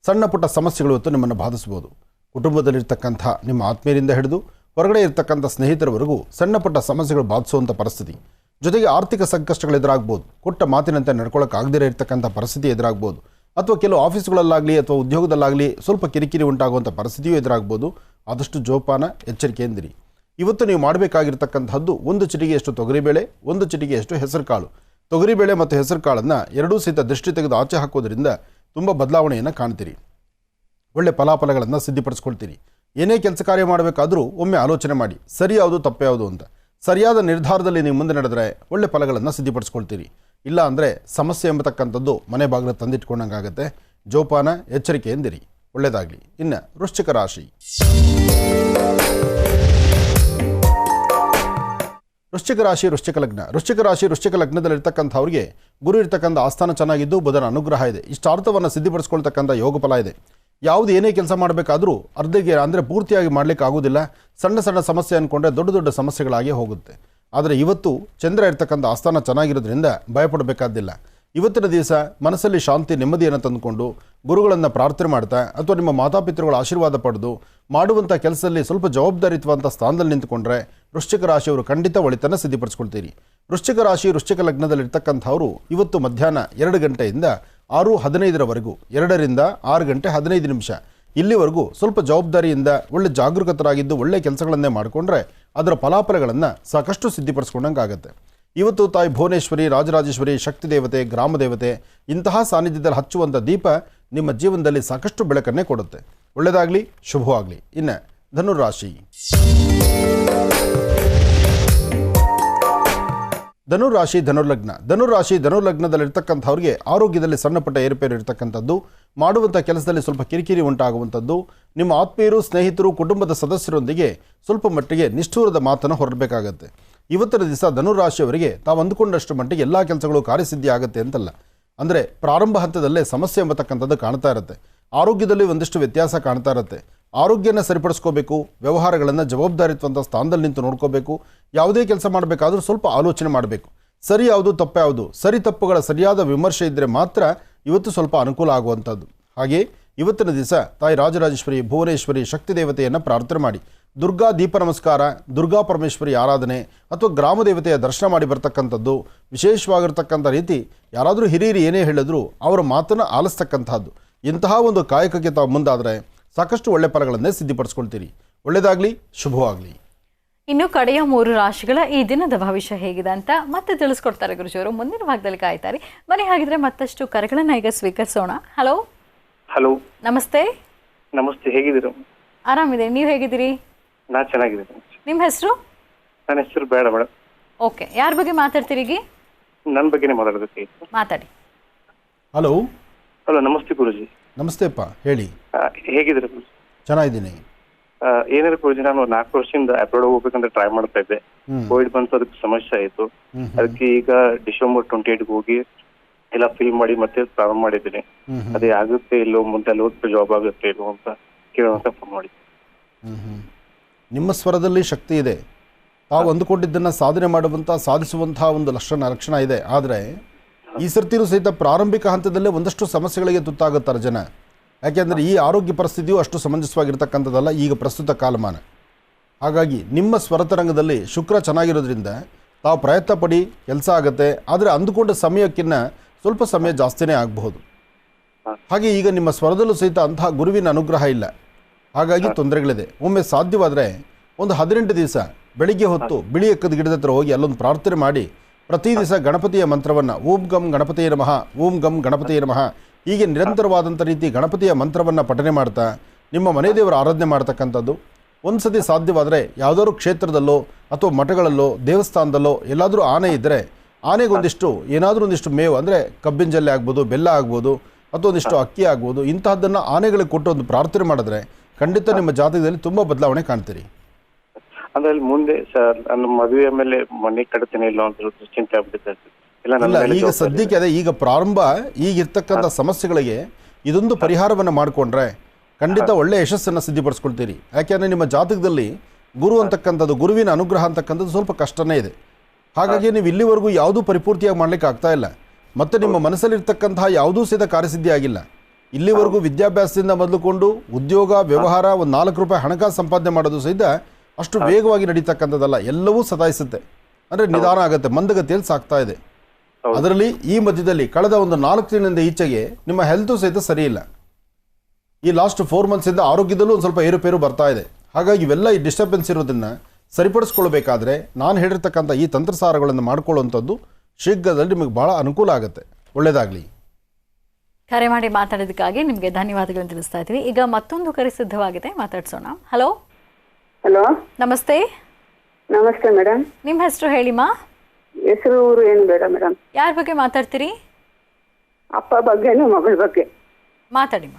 [SPEAKER 3] ಸಣ್ಣ ಪುಟ್ಟ ಸಮಸ್ಯೆಗಳು ಇವತ್ತು ನಿಮ್ಮನ್ನು ಬಾಧಿಸ್ಬೋದು. ಕುಟುಂಬದಲ್ಲಿರ್ತಕ್ಕಂಥ ನಿಮ್ಮ ಆತ್ಮೀಯರಿಂದ ಹಿಡಿದು ಹೊರಗಡೆ ಇರ್ತಕ್ಕಂಥ ಸ್ನೇಹಿತರವರೆಗೂ ಸಣ್ಣ ಪುಟ್ಟ ಸಮಸ್ಯೆಗಳು ಬಾಧಿಸುವಂಥ ಪರಿಸ್ಥಿತಿ. ಜೊತೆಗೆ ಆರ್ಥಿಕ ಸಂಕಷ್ಟಗಳು ಎದುರಾಗ್ಬೋದು. ಕೊಟ್ಟ ಮಾತಿನಂತೆ ನಡ್ಕೊಳ್ಳೋಕ್ಕಾಗದೇ ಇರತಕ್ಕಂಥ ಪರಿಸ್ಥಿತಿ ಎದುರಾಗ್ಬೋದು. ಅಥವಾ ಕೆಲವು ಆಫೀಸ್ಗಳಲ್ಲಾಗಲಿ ಅಥವಾ ಉದ್ಯೋಗದಲ್ಲಾಗಲಿ ಸ್ವಲ್ಪ ಕಿರಿಕಿರಿ ಉಂಟಾಗುವಂಥ ಪರಿಸ್ಥಿತಿಯೂ ಎದುರಾಗ್ಬೋದು. ಆದಷ್ಟು ಜೋಪಾನ, ಎಚ್ಚರಿಕೆಯಿಂದಿರಿ. ಇವತ್ತು ನೀವು ಮಾಡಬೇಕಾಗಿರ್ತಕ್ಕಂಥದ್ದು 1 ಚಿಟಿಗೆಯಷ್ಟು ತೊಗರಿಬೇಳೆ, 1 ಚಿಟಿಗೆಯಷ್ಟು ಹೆಸರು ಕಾಳು. ತೊಗರಿಬೇಳೆ ಮತ್ತು ಹೆಸರು ಕಾಳನ್ನು ಎರಡೂ ಸಹಿತ ದೃಷ್ಟಿ ತೆಗೆದು ಆಚೆ ಹಾಕೋದ್ರಿಂದ ತುಂಬ ಬದಲಾವಣೆಯನ್ನು ಕಾಣ್ತೀರಿ. ಒಳ್ಳೆ ಫಲಾಫಲಗಳನ್ನು ಸಿದ್ಧಿಪಡಿಸ್ಕೊಳ್ತೀರಿ. ಏನೇ ಕೆಲಸ ಕಾರ್ಯ ಮಾಡಬೇಕಾದ್ರೂ ಒಮ್ಮೆ ಆಲೋಚನೆ ಮಾಡಿ, ಸರಿ ಯಾವುದು ತಪ್ಪು ಯಾವುದು ಅಂತ. ಸರಿಯಾದ ನಿರ್ಧಾರದಲ್ಲಿ ನೀವು ಮುಂದೆ ನಡೆದರೆ ಒಳ್ಳೆ ಫಲಗಳನ್ನು ಸಿದ್ಧಿಪಡಿಸ್ಕೊಳ್ತೀರಿ. ಇಲ್ಲ ಅಂದರೆ ಸಮಸ್ಯೆ ಎಂಬತಕ್ಕಂಥದ್ದು ಮನೆ ಬಾಗಿಲು ತಂದಿಟ್ಕೊಂಡಂಗಾಗತ್ತೆ. ಜೋಪಾನ, ಎಚ್ಚರಿಕೆಯಿಂದಿರಿ. ಒಳ್ಳೆಯದಾಗಲಿ. ಇನ್ನು ವೃಶ್ಚಿಕ ರಾಶಿ. ವೃಶ್ಚಿಕ ರಾಶಿ ವೃಶ್ಚಿಕ ಲಗ್ನ. ವೃಶ್ಚಿಕ ರಾಶಿ ವೃಶ್ಚಿಕ ಲಗ್ನದಲ್ಲಿರ್ತಕ್ಕಂಥವ್ರಿಗೆ ಗುರು ಇರ್ತಕ್ಕಂಥ ಆಸ್ಥಾನ ಚೆನ್ನಾಗಿದ್ದು ಬುಧನ ಅನುಗ್ರಹ ಇದೆ. ಇಷ್ಟಾರ್ಥವನ್ನು ಸಿದ್ಧಿಪಡಿಸ್ಕೊಳ್ತಕ್ಕಂಥ ಯೋಗ ಫಲ ಇದೆ. ಯಾವುದು ಏನೇ ಕೆಲಸ ಮಾಡಬೇಕಾದ್ರೂ ಅರ್ಧಕ್ಕೆ ಅಂದರೆ ಪೂರ್ತಿಯಾಗಿ ಮಾಡಲಿಕ್ಕೆ ಆಗೋದಿಲ್ಲ. ಸಣ್ಣ ಸಣ್ಣ ಸಮಸ್ಯೆ ಅಂದ್ಕೊಂಡ್ರೆ ದೊಡ್ಡ ದೊಡ್ಡ ಸಮಸ್ಯೆಗಳಾಗಿ ಹೋಗುತ್ತೆ. ಆದರೆ ಇವತ್ತು ಚಂದ್ರ ಇರ್ತಕ್ಕಂಥ ಆಸ್ಥಾನ ಚೆನ್ನಾಗಿರೋದ್ರಿಂದ ಭಯಪಡಬೇಕಾದ್ದಿಲ್ಲ. ಇವತ್ತಿನ ದಿವಸ ಮನಸ್ಸಲ್ಲಿ ಶಾಂತಿ ನೆಮ್ಮದಿಯನ್ನು ತಂದುಕೊಂಡು ಗುರುಗಳನ್ನು ಪ್ರಾರ್ಥನೆ ಮಾಡ್ತಾ ಅಥವಾ ನಿಮ್ಮ ಮಾತಾಪಿತೃಗಳ ಆಶೀರ್ವಾದ ಪಡೆದು ಮಾಡುವಂಥ ಕೆಲಸದಲ್ಲಿ ಸ್ವಲ್ಪ ಜವಾಬ್ದಾರಿತ್ವಂಥ ಸ್ಥಾನದಲ್ಲಿ ನಿಂತುಕೊಂಡ್ರೆ ವೃಶ್ಚಿಕ ರಾಶಿಯವರು ಖಂಡಿತ ಒಳಿತನ್ನು ಸಿದ್ಧಿಪಡಿಸ್ಕೊಳ್ತೀರಿ. ವೃಶ್ಚಿಕ ರಾಶಿ ವೃಶ್ಚಿಕ ಲಗ್ನದಲ್ಲಿರ್ತಕ್ಕಂಥವರು ಇವತ್ತು ಮಧ್ಯಾಹ್ನ 2 ಗಂಟೆಯಿಂದ 6:15 2 ರಿಂದ 6 ಗಂಟೆ 15 ನಿಮಿಷ ಇಲ್ಲಿವರೆಗೂ ಸ್ವಲ್ಪ ಜವಾಬ್ದಾರಿಯಿಂದ ಒಳ್ಳೆ ಜಾಗರೂಕತರಾಗಿದ್ದು ಒಳ್ಳೆ ಕೆಲಸಗಳನ್ನೇ ಮಾಡಿಕೊಂಡ್ರೆ ಅದರ ಫಲಾಫಲಗಳನ್ನು ಸಾಕಷ್ಟು ಸಿದ್ಧಿಪಡಿಸ್ಕೊಂಡಂಗೆ ಆಗುತ್ತೆ. ಇವತ್ತು ತಾಯಿ ಭುವನೇಶ್ವರಿ, ರಾಜರಾಜೇಶ್ವರಿ, ಶಕ್ತಿ ದೇವತೆ, ಗ್ರಾಮ ದೇವತೆ ಇಂತಹ ಸಾನ್ನಿಧ್ಯದಲ್ಲಿ ಹಚ್ಚುವಂಥ ದೀಪ ನಿಮ್ಮ ಜೀವನದಲ್ಲಿ ಸಾಕಷ್ಟು ಬೆಳಕನ್ನೇ ಕೊಡುತ್ತೆ. ಒಳ್ಳೆಯದಾಗಲಿ, ಶುಭವಾಗಲಿ. ಇನ್ನು ಧನುರಾಶಿ. ಧನುರಾಶಿ ಧನುರ್ಲಗ್ನ. ಧನುರಾಶಿ ಧನುರ್ಲಗ್ನದಲ್ಲಿರ್ತಕ್ಕಂಥವ್ರಿಗೆ ಆರೋಗ್ಯದಲ್ಲಿ ಸಣ್ಣ ಪುಟ್ಟ ಏರುಪೇರು ಇರತಕ್ಕಂಥದ್ದು, ಮಾಡುವಂಥ ಕೆಲಸದಲ್ಲಿ ಸ್ವಲ್ಪ ಕಿರಿಕಿರಿ ಉಂಟಾಗುವಂಥದ್ದು, ನಿಮ್ಮ ಆತ್ಮೀಯರು, ಸ್ನೇಹಿತರು, ಕುಟುಂಬದ ಸದಸ್ಯರೊಂದಿಗೆ ಸ್ವಲ್ಪ ಮಟ್ಟಿಗೆ ನಿಷ್ಠೂರದ ಮಾತನ್ನು ಹೊರಡಬೇಕಾಗತ್ತೆ. ಇವತ್ತಿನ ದಿವಸ ಧನುರಾಶಿಯವರಿಗೆ ತಾವು ಅಂದುಕೊಂಡಷ್ಟು ಮಟ್ಟಿಗೆ ಎಲ್ಲ ಕೆಲಸಗಳು ಕಾರ್ಯಸಿದ್ಧಿ ಆಗುತ್ತೆ ಅಂತಲ್ಲ. ಅಂದರೆ ಪ್ರಾರಂಭ ಹಂತದಲ್ಲೇ ಸಮಸ್ಯೆ ಎಂಬತಕ್ಕಂಥದ್ದು ಕಾಣ್ತಾ ಇರುತ್ತೆ. ಆರೋಗ್ಯದಲ್ಲಿ ಒಂದಿಷ್ಟು ವ್ಯತ್ಯಾಸ ಕಾಣ್ತಾ ಇರುತ್ತೆ. ಆರೋಗ್ಯನ ಸರಿಪಡಿಸ್ಕೋಬೇಕು, ವ್ಯವಹಾರಗಳನ್ನು ಜವಾಬ್ದಾರಿತ್ವಂಥ ಸ್ಥಾನದಲ್ಲಿ ನಿಂತು ನೋಡ್ಕೋಬೇಕು. ಯಾವುದೇ ಕೆಲಸ ಮಾಡಬೇಕಾದ್ರೂ ಸ್ವಲ್ಪ ಆಲೋಚನೆ ಮಾಡಬೇಕು. ಸರಿ ಯಾವುದು, ತಪ್ಪು ಯಾವುದು, ಸರಿ ತಪ್ಪುಗಳ ಸರಿಯಾದ ವಿಮರ್ಶೆ ಇದ್ದರೆ ಮಾತ್ರ ಇವತ್ತು ಸ್ವಲ್ಪ ಅನುಕೂಲ ಆಗುವಂಥದ್ದು. ಹಾಗೆ ಇವತ್ತಿನ ದಿವಸ ತಾಯಿ ರಾಜರಾಜೇಶ್ವರಿ, ಭುವನೇಶ್ವರಿ, ಶಕ್ತಿ ದೇವತೆಯನ್ನು ಪ್ರಾರ್ಥನೆ ಮಾಡಿ ದುರ್ಗಾ ದೀಪ ನಮಸ್ಕಾರ, ದುರ್ಗಾ ಪರಮೇಶ್ವರಿ ಆರಾಧನೆ ಅಥವಾ ಗ್ರಾಮ ದೇವತೆಯ ದರ್ಶನ ಮಾಡಿ ಬರ್ತಕ್ಕಂಥದ್ದು ವಿಶೇಷವಾಗಿರ್ತಕ್ಕಂಥ ರೀತಿ. ಯಾರಾದರೂ ಹಿರಿಯರು ಏನೇ ಹೇಳಿದ್ರು ಅವರ ಮಾತನ್ನು ಆಲಿಸ್ತಕ್ಕಂಥದ್ದು. ಇಂತಹ ಒಂದು ಕಾಯಕಕ್ಕೆ ತಾವು ಮುಂದಾದರೆ ಸಾಕಷ್ಟು ಒಳ್ಳೆ ಫಲಗಳನ್ನೇ ಸಿದ್ಧಿಪಡಿಸ್ಕೊಳ್ತೀರಿ. ಒಳ್ಳೆಯದಾಗಲಿ, ಶುಭವಾಗಲಿ.
[SPEAKER 2] ಇನ್ನು ಕಡೆಯ 3 ರಾಶಿಗಳ ಈ ದಿನದ ಭವಿಷ್ಯ ಹೇಗಿದೆ ಅಂತ ಮತ್ತೆ ತಿಳಿಸ್ಕೊಡ್ತಾರೆ ಗುರುಜಿಯವರು. ಮುಂದಿನ ಭಾಗದಲ್ಲಿ ಕಾಯ್ತಾರೆ. ಬನ್ನಿ, ಹಾಗಿದ್ರೆ ಮತ್ತಷ್ಟು ಕರೆಗಳನ್ನು ಈಗ ಸ್ವೀಕರಿಸೋಣ. ಹಲೋ.
[SPEAKER 6] ಹಲೋ,
[SPEAKER 2] ನಮಸ್ತೆ.
[SPEAKER 6] ನಮಸ್ತೆ, ಹೇಗಿದ್ದೀರಾ?
[SPEAKER 2] ಆರಾಮಿದೆ, ನೀವು ಹೇಗಿದ್ದೀರಿ?
[SPEAKER 6] ನಾ ಚೆನ್ನಾಗಿದ್ದೀನಿ.
[SPEAKER 2] ನಿಮ್ಮ ಹೆಸರು?
[SPEAKER 6] ನನ್ನ ಹೆಸರು ಬೇಡ ಮೇಡಮ್.
[SPEAKER 2] ಓಕೆ, ಯಾರ ಬಗ್ಗೆ ಮಾತಾಡ್ತೀರಿ?
[SPEAKER 6] ನನ್ನ ಬಗ್ಗೆನೇ ಮಾತಾಡೋದಕ್ಕೆ.
[SPEAKER 2] ಮಾತಾಡಿ.
[SPEAKER 3] ಹಲೋ.
[SPEAKER 6] ಹಲೋ, ನಮಸ್ತೆ ಗುರುಜಿ.
[SPEAKER 3] ನಮಸ್ತೆ ಅಪ್ಪ, ಹೇಳಿ.
[SPEAKER 6] ಹೇಗಿದ್ದೀರಾ ಗುರುಜಿ?
[SPEAKER 3] ಚೆನ್ನಾಗಿದ್ದೀನಿ.
[SPEAKER 6] ಏನಾದ್ರು ಗುರುಜಿ, ನಾನು 4 ವರ್ಷದಿಂದ ಅಬ್ರಾಡ್ ಹೋಗ್ಬೇಕಂತ ಟ್ರೈ ಮಾಡ್ತಾ ಇದ್ದೆ. ಕೋವಿಡ್ ಬಂತು, ಅದಕ್ಕೆ ಸಮಸ್ಯೆ ಆಯಿತು. ಅದಕ್ಕೆ ಈಗ ಡಿಸೆಂಬರ್ 28 ಹೋಗಿ ಎಲ್ಲ ಫಿಲ್ ಮಾಡಿ ಮತ್ತೆ ಪ್ರಾರಂಭ ಮಾಡಿದ್ದೀನಿ. ಅದೇ ಆಗುತ್ತೆ ಇಲ್ಲೋ, ಮುಂದೆ ಅಲ್ಲಿ ಹೋಗ್ತಾ ಜಾಬ್ ಆಗುತ್ತೆ ಇಲ್ಲೋ ಅಂತ ಕೇಳೋಂತ ಫೋನ್ ಮಾಡಿ.
[SPEAKER 3] ನಿಮ್ಮ ಸ್ವರದಲ್ಲಿ ಶಕ್ತಿ ಇದೆ. ತಾವು ಅಂದುಕೊಂಡಿದ್ದನ್ನು ಸಾಧನೆ ಮಾಡುವಂಥ, ಸಾಧಿಸುವಂಥ ಒಂದು ಲಕ್ಷಣ ಇದೆ. ಆದರೆ ಈ ಸರ್ತಿನೂ ಸಹಿತ ಪ್ರಾರಂಭಿಕ ಹಂತದಲ್ಲೇ ಒಂದಷ್ಟು ಸಮಸ್ಯೆಗಳಿಗೆ ತುತ್ತಾಗುತ್ತಾರೆ ಜನ. ಯಾಕೆಂದರೆ ಈ ಆರೋಗ್ಯ ಪರಿಸ್ಥಿತಿಯು ಅಷ್ಟು ಸಮಂಜಸವಾಗಿರ್ತಕ್ಕಂಥದ್ದಲ್ಲ ಈಗ ಪ್ರಸ್ತುತ ಕಾಲಮಾನ. ಹಾಗಾಗಿ ನಿಮ್ಮ ಸ್ವರತರಂಗದಲ್ಲಿ ಶುಕ್ರ ಚೆನ್ನಾಗಿರೋದ್ರಿಂದ ತಾವು ಪ್ರಯತ್ನ ಪಡಿ, ಕೆಲಸ ಆಗುತ್ತೆ. ಆದರೆ ಅಂದುಕೊಂಡ ಸಮಯಕ್ಕಿಂತ ಸ್ವಲ್ಪ ಸಮಯ ಜಾಸ್ತಿನೇ ಆಗಬಹುದು. ಹಾಗೆ ಈಗ ನಿಮ್ಮ ಸ್ವರದಲ್ಲೂ ಸಹಿತ ಅಂತಹ ಗುರುವಿನ ಅನುಗ್ರಹ ಇಲ್ಲ. ಹಾಗಾಗಿ ತೊಂದರೆಗಳಿದೆ. ಒಮ್ಮೆ ಸಾಧ್ಯವಾದರೆ ಒಂದು 18 ದಿವಸ ಬೆಳಿಗ್ಗೆ ಹೊತ್ತು ಬಿಳಿ ಎಕ್ಕದ ಗಿಡದ ಹತ್ರ ಹೋಗಿ ಅಲ್ಲೊಂದು ಪ್ರಾರ್ಥನೆ ಮಾಡಿ ಪ್ರತಿ ದಿವಸ ಗಣಪತಿಯ ಮಂತ್ರವನ್ನು ಓಂ ಗಂ ಗಣಪತಿಯ ನಮಃ, ಓಂ ಗಂ ಗಣಪತಿಯ ನಮಃ ಹೀಗೆ ನಿರಂತರವಾದಂಥ ರೀತಿ ಗಣಪತಿಯ ಮಂತ್ರವನ್ನು ಪಠನೆ ಮಾಡ್ತಾ ನಿಮ್ಮ ಮನೆ ದೇವರ ಆರಾಧನೆ ಮಾಡ್ತಕ್ಕಂಥದ್ದು. ಒಂದು ಸತಿ ಸಾಧ್ಯವಾದರೆ ಯಾವುದಾದ್ರು ಕ್ಷೇತ್ರದಲ್ಲೋ ಅಥವಾ ಮಠಗಳಲ್ಲೋ ದೇವಸ್ಥಾನದಲ್ಲೋ ಎಲ್ಲಾದರೂ ಆನೆ ಇದ್ದರೆ ಆನೆಗೊಂದಿಷ್ಟು ಏನಾದರೂ ಒಂದಿಷ್ಟು ಮೇವು, ಅಂದರೆ ಕಬ್ಬಿನ ಜಲ್ಲೆ ಆಗ್ಬೋದು, ಬೆಲ್ಲ ಆಗ್ಬೋದು, ಅಥವಾ ಒಂದಿಷ್ಟು ಅಕ್ಕಿ ಆಗ್ಬೋದು, ಇಂತಹದ್ದನ್ನು ಆನೆಗಳಿಗೆ ಕೊಟ್ಟು ಒಂದು ಪ್ರಾರ್ಥನೆ ಮಾಡಿದ್ರೆ ಖಂಡಿತ ನಿಮ್ಮ ಜಾತಕದಲ್ಲಿ ತುಂಬ ಬದಲಾವಣೆ ಕಾಣ್ತೀರಿ.
[SPEAKER 6] ಅಂದ್ರೆ ಮುಂದೆ ಸರ್ ನನ್ನ ಮದುವೆ ಮೇಲೆ ಮನೆ ಕಟ್ತೇನೆ ಇಲ್ಲ ಅಂತ ಚಿಂತೆ ಆಗ್ಬಿಟ್ಟಿದೆ.
[SPEAKER 3] ಇಲ್ಲ, ಈಗ ಸದ್ಯಕ್ಕೆ ಅದೇ ಈಗ ಪ್ರಾರಂಭ. ಈಗಿರ್ತಕ್ಕಂಥ ಸಮಸ್ಯೆಗಳಿಗೆ ಇದೊಂದು ಪರಿಹಾರವನ್ನು ಮಾಡಿಕೊಂಡ್ರೆ ಖಂಡಿತ ಒಳ್ಳೆಯ ಯಶಸ್ಸನ್ನು ಸಿದ್ಧಿಪಡಿಸ್ಕೊಳ್ತೀರಿ. ಯಾಕೆಂದರೆ ನಿಮ್ಮ ಜಾತಕದಲ್ಲಿ ಗುರು ಅಂತಕ್ಕಂಥದ್ದು, ಗುರುವಿನ ಅನುಗ್ರಹ ಅಂತಕ್ಕಂಥದ್ದು ಸ್ವಲ್ಪ ಕಷ್ಟನೇ ಇದೆ. ಹಾಗಾಗಿ ನೀವು ಇಲ್ಲಿವರೆಗೂ ಯಾವುದೂ ಪರಿಪೂರ್ತಿಯಾಗಿ ಮಾಡಲಿಕ್ಕೆ ಆಗ್ತಾ ಇಲ್ಲ. ಮತ್ತು ನಿಮ್ಮ ಮನಸ್ಸಲ್ಲಿರ್ತಕ್ಕಂತಹ ಯಾವುದೂ ಸಹಿತ ಕಾರ್ಯಸಿದ್ಧಿ ಆಗಿಲ್ಲ. ಇಲ್ಲಿವರೆಗೂ ವಿದ್ಯಾಭ್ಯಾಸದಿಂದ ಮೊದಲುಕೊಂಡು ಉದ್ಯೋಗ, ವ್ಯವಹಾರ, ಒಂದು 4 ರೂಪಾಯಿ ಹಣಕಾಸು ಸಂಪಾದನೆ ಮಾಡೋದು ಸಹಿತ ಅಷ್ಟು ವೇಗವಾಗಿ ನಡೀತಕ್ಕಂಥದ್ದಲ್ಲ. ಎಲ್ಲವೂ ಸತಾಯಿಸುತ್ತೆ. ಅಂದರೆ ನಿಧಾನ ಆಗುತ್ತೆ, ಮಂದಗತಿಯಲ್ಲಿ ಸಾಗ್ತಾ ಇದೆ. ಅದರಲ್ಲಿ ಈ ಮಧ್ಯದಲ್ಲಿ ಕಳೆದ ಒಂದು 4 ತಿಂಗಳಿಂದ ಈಚೆಗೆ ನಿಮ್ಮ ಹೆಲ್ತು ಸಹಿತ ಸರಿ ಇಲ್ಲ. ಈ ಲಾಸ್ಟ್ 4 ಮಂತ್ಸಿಂದ ಆರೋಗ್ಯದಲ್ಲೂ ಒಂದು ಸ್ವಲ್ಪ ಏರುಪೇರು ಬರ್ತಾ ಇದೆ. ಹಾಗಾಗಿ ಇವೆಲ್ಲ ಈ ಡಿಸ್ಟರ್ಬೆನ್ಸ್ ಇರೋದನ್ನು ಸರಿಪಡಿಸ್ಕೊಳ್ಬೇಕಾದ್ರೆ ನಾನು ಹೇಳಿರ್ತಕ್ಕಂಥ ಈ ತಂತ್ರಸಾರಗಳನ್ನು ಮಾಡ್ಕೊಳ್ಳುವಂಥದ್ದು ಶೀಘ್ರದಲ್ಲಿ ನಿಮಗೆ ಭಾಳ ಅನುಕೂಲ ಆಗುತ್ತೆ. ಒಳ್ಳೆಯದಾಗಲಿ.
[SPEAKER 2] ಕರೆ ಮಾಡಿ ಮಾತಾಡೋದಕ್ಕಾಗಿ ನಿಮಗೆ ಧನ್ಯವಾದಗಳನ್ನು ತಿಳಿಸ್ತಾ ಇದ್ದೀವಿ. ಈಗ ಮತ್ತೊಂದು ಕರೆ ಸಿದ್ಧವಾಗಿದೆ, ಮಾತಾಡ್ಸೋಣ. ಹಲೋ.
[SPEAKER 4] ಹಲೋ,
[SPEAKER 2] ನಮಸ್ತೆ.
[SPEAKER 4] ನಮಸ್ತೆ ಮೇಡಮ್.
[SPEAKER 2] ನಿಮ್ಮ ಹೆಸರು ಹೇಳಿಮ್ಮ?
[SPEAKER 4] ಹೆಸರು ಊರು ಏನು ಬೇಡ ಮೇಡಮ್.
[SPEAKER 2] ಯಾರ ಬಗ್ಗೆ ಮಾತಾಡ್ತೀರಿ?
[SPEAKER 4] ಅಪ್ಪ ಬಗ್ಗೆನೂ ಮಗಳ ಬಗ್ಗೆ
[SPEAKER 2] ಮಾತಾಡಿಮ್ಮ.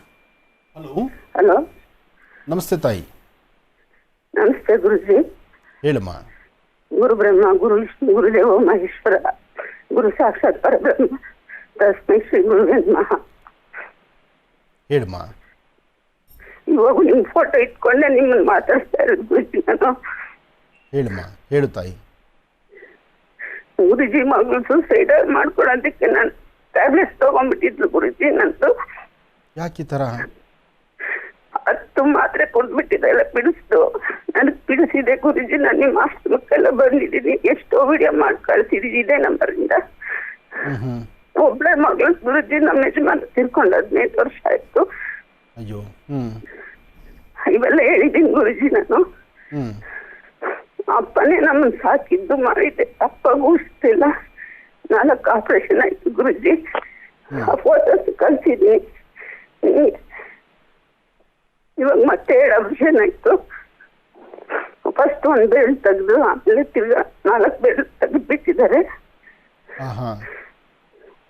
[SPEAKER 3] ಹಲೋ.
[SPEAKER 4] ಹಲೋ,
[SPEAKER 3] ನಮಸ್ತೆ ತಾಯಿ.
[SPEAKER 4] ನಮಸ್ತೆ ಗುರುಜಿ.
[SPEAKER 3] ಹೇಳಮ್ಮ.
[SPEAKER 7] ಗುರು ಬ್ರಹ್ಮ ಗುರು ವಿಷ್ಣು ಗುರುದೇವ ಮಹೇಶ್ವರ ಗುರು ಸಾಕ್ಷಾತ್ ಪರಬ್ರಹ್ಮ ತಸ್ಮೈ ಶ್ರೀ ಗುರುವೇ ನಮಃ.
[SPEAKER 3] ಹೇಳಮ್ಮ.
[SPEAKER 7] ಇವಾಗ ನಿಮ್ ಫೋಟೋ ಇಟ್ಕೊಂಡೆ ನಿಮ್ಮನ್ನ ಮಾತಾಡ್ತಾ ಇರೋದು ಗುರುಜಿ. ನಾನು
[SPEAKER 3] ಹೇಳಮ್ಮ, ಹೇಳು ತಾಯಿ.
[SPEAKER 7] ಗುರುಜಿ ಮಗಳು ಸೂಸೈಡ್ ಮಾಡ್ಕೊಳ್ಳೋದಕ್ಕೆ ನಾನು ಟ್ಯಾಬ್ಲೆಟ್ಸ್ ತಗೊಂಡ್ಬಿಟ್ಟಿದ್ಲು ಗುರುಜಿ. ನಂದು
[SPEAKER 3] ಯಾಕೆ ಈ ಥರ?
[SPEAKER 7] 10 ಮಾತ್ರೆ ಕೊಟ್ಬಿಟ್ಟಿದ್ದೆಲ್ಲ ಬಿಡಿಸ್ದು ನನಗೆ ಬಿಡಿಸಿದೆ ಗುರುಜಿ. ನಾನು ನಿಮ್ಮ ಆಶ್ರಮಕ್ಕೆಲ್ಲ ಬಂದಿದ್ದೀನಿ, ಎಷ್ಟೋ ವಿಡಿಯೋ ಮಾಡಿ ಕಳ್ಸಿದ್ದೀನಿ ಇದೇ ನಂಬರಿಂದ. ಒಬ್ಳೆ ಮಗಳು ಗುರುಜಿ, ನಮ್ಮ ಯಜಮಾನ ತಿರ್ಕೊಂಡು 15 ವರ್ಷ ಆಯ್ತು.
[SPEAKER 3] ಅಯ್ಯೋ.
[SPEAKER 7] ಇವೆಲ್ಲ ಹೇಳಿದ್ದೀನಿ ಗುರುಜಿ ನಾನು. ಅಪ್ಪನೇ ನಮ್ಮನ್ನ ಸಾಕಿದ್ದು ಮಾಡಿದ್ದೆ, ಅಪ್ಪ ಊಹಿಸ್ತಿಲ್ಲ. 4 ಆಪರೇಷನ್ ಆಯ್ತು ಗುರುಜಿ. ಆ ಫೋಟೋಸ್ ಕಳ್ಸಿದ್ದೀನಿ. ಇವಾಗ ಮತ್ತೆ 2 ಆಪರೇಷನ್ ಆಯ್ತು. ಫಸ್ಟ್ 1 ಬೆರಳು ತೆಗೆದು ಆಮೇಲೆ ತಿರ್ಗಾ 4 ಬೆರಳು ತೆಗೆದ್ಬಿಟ್ಟಿದ್ದಾರೆ.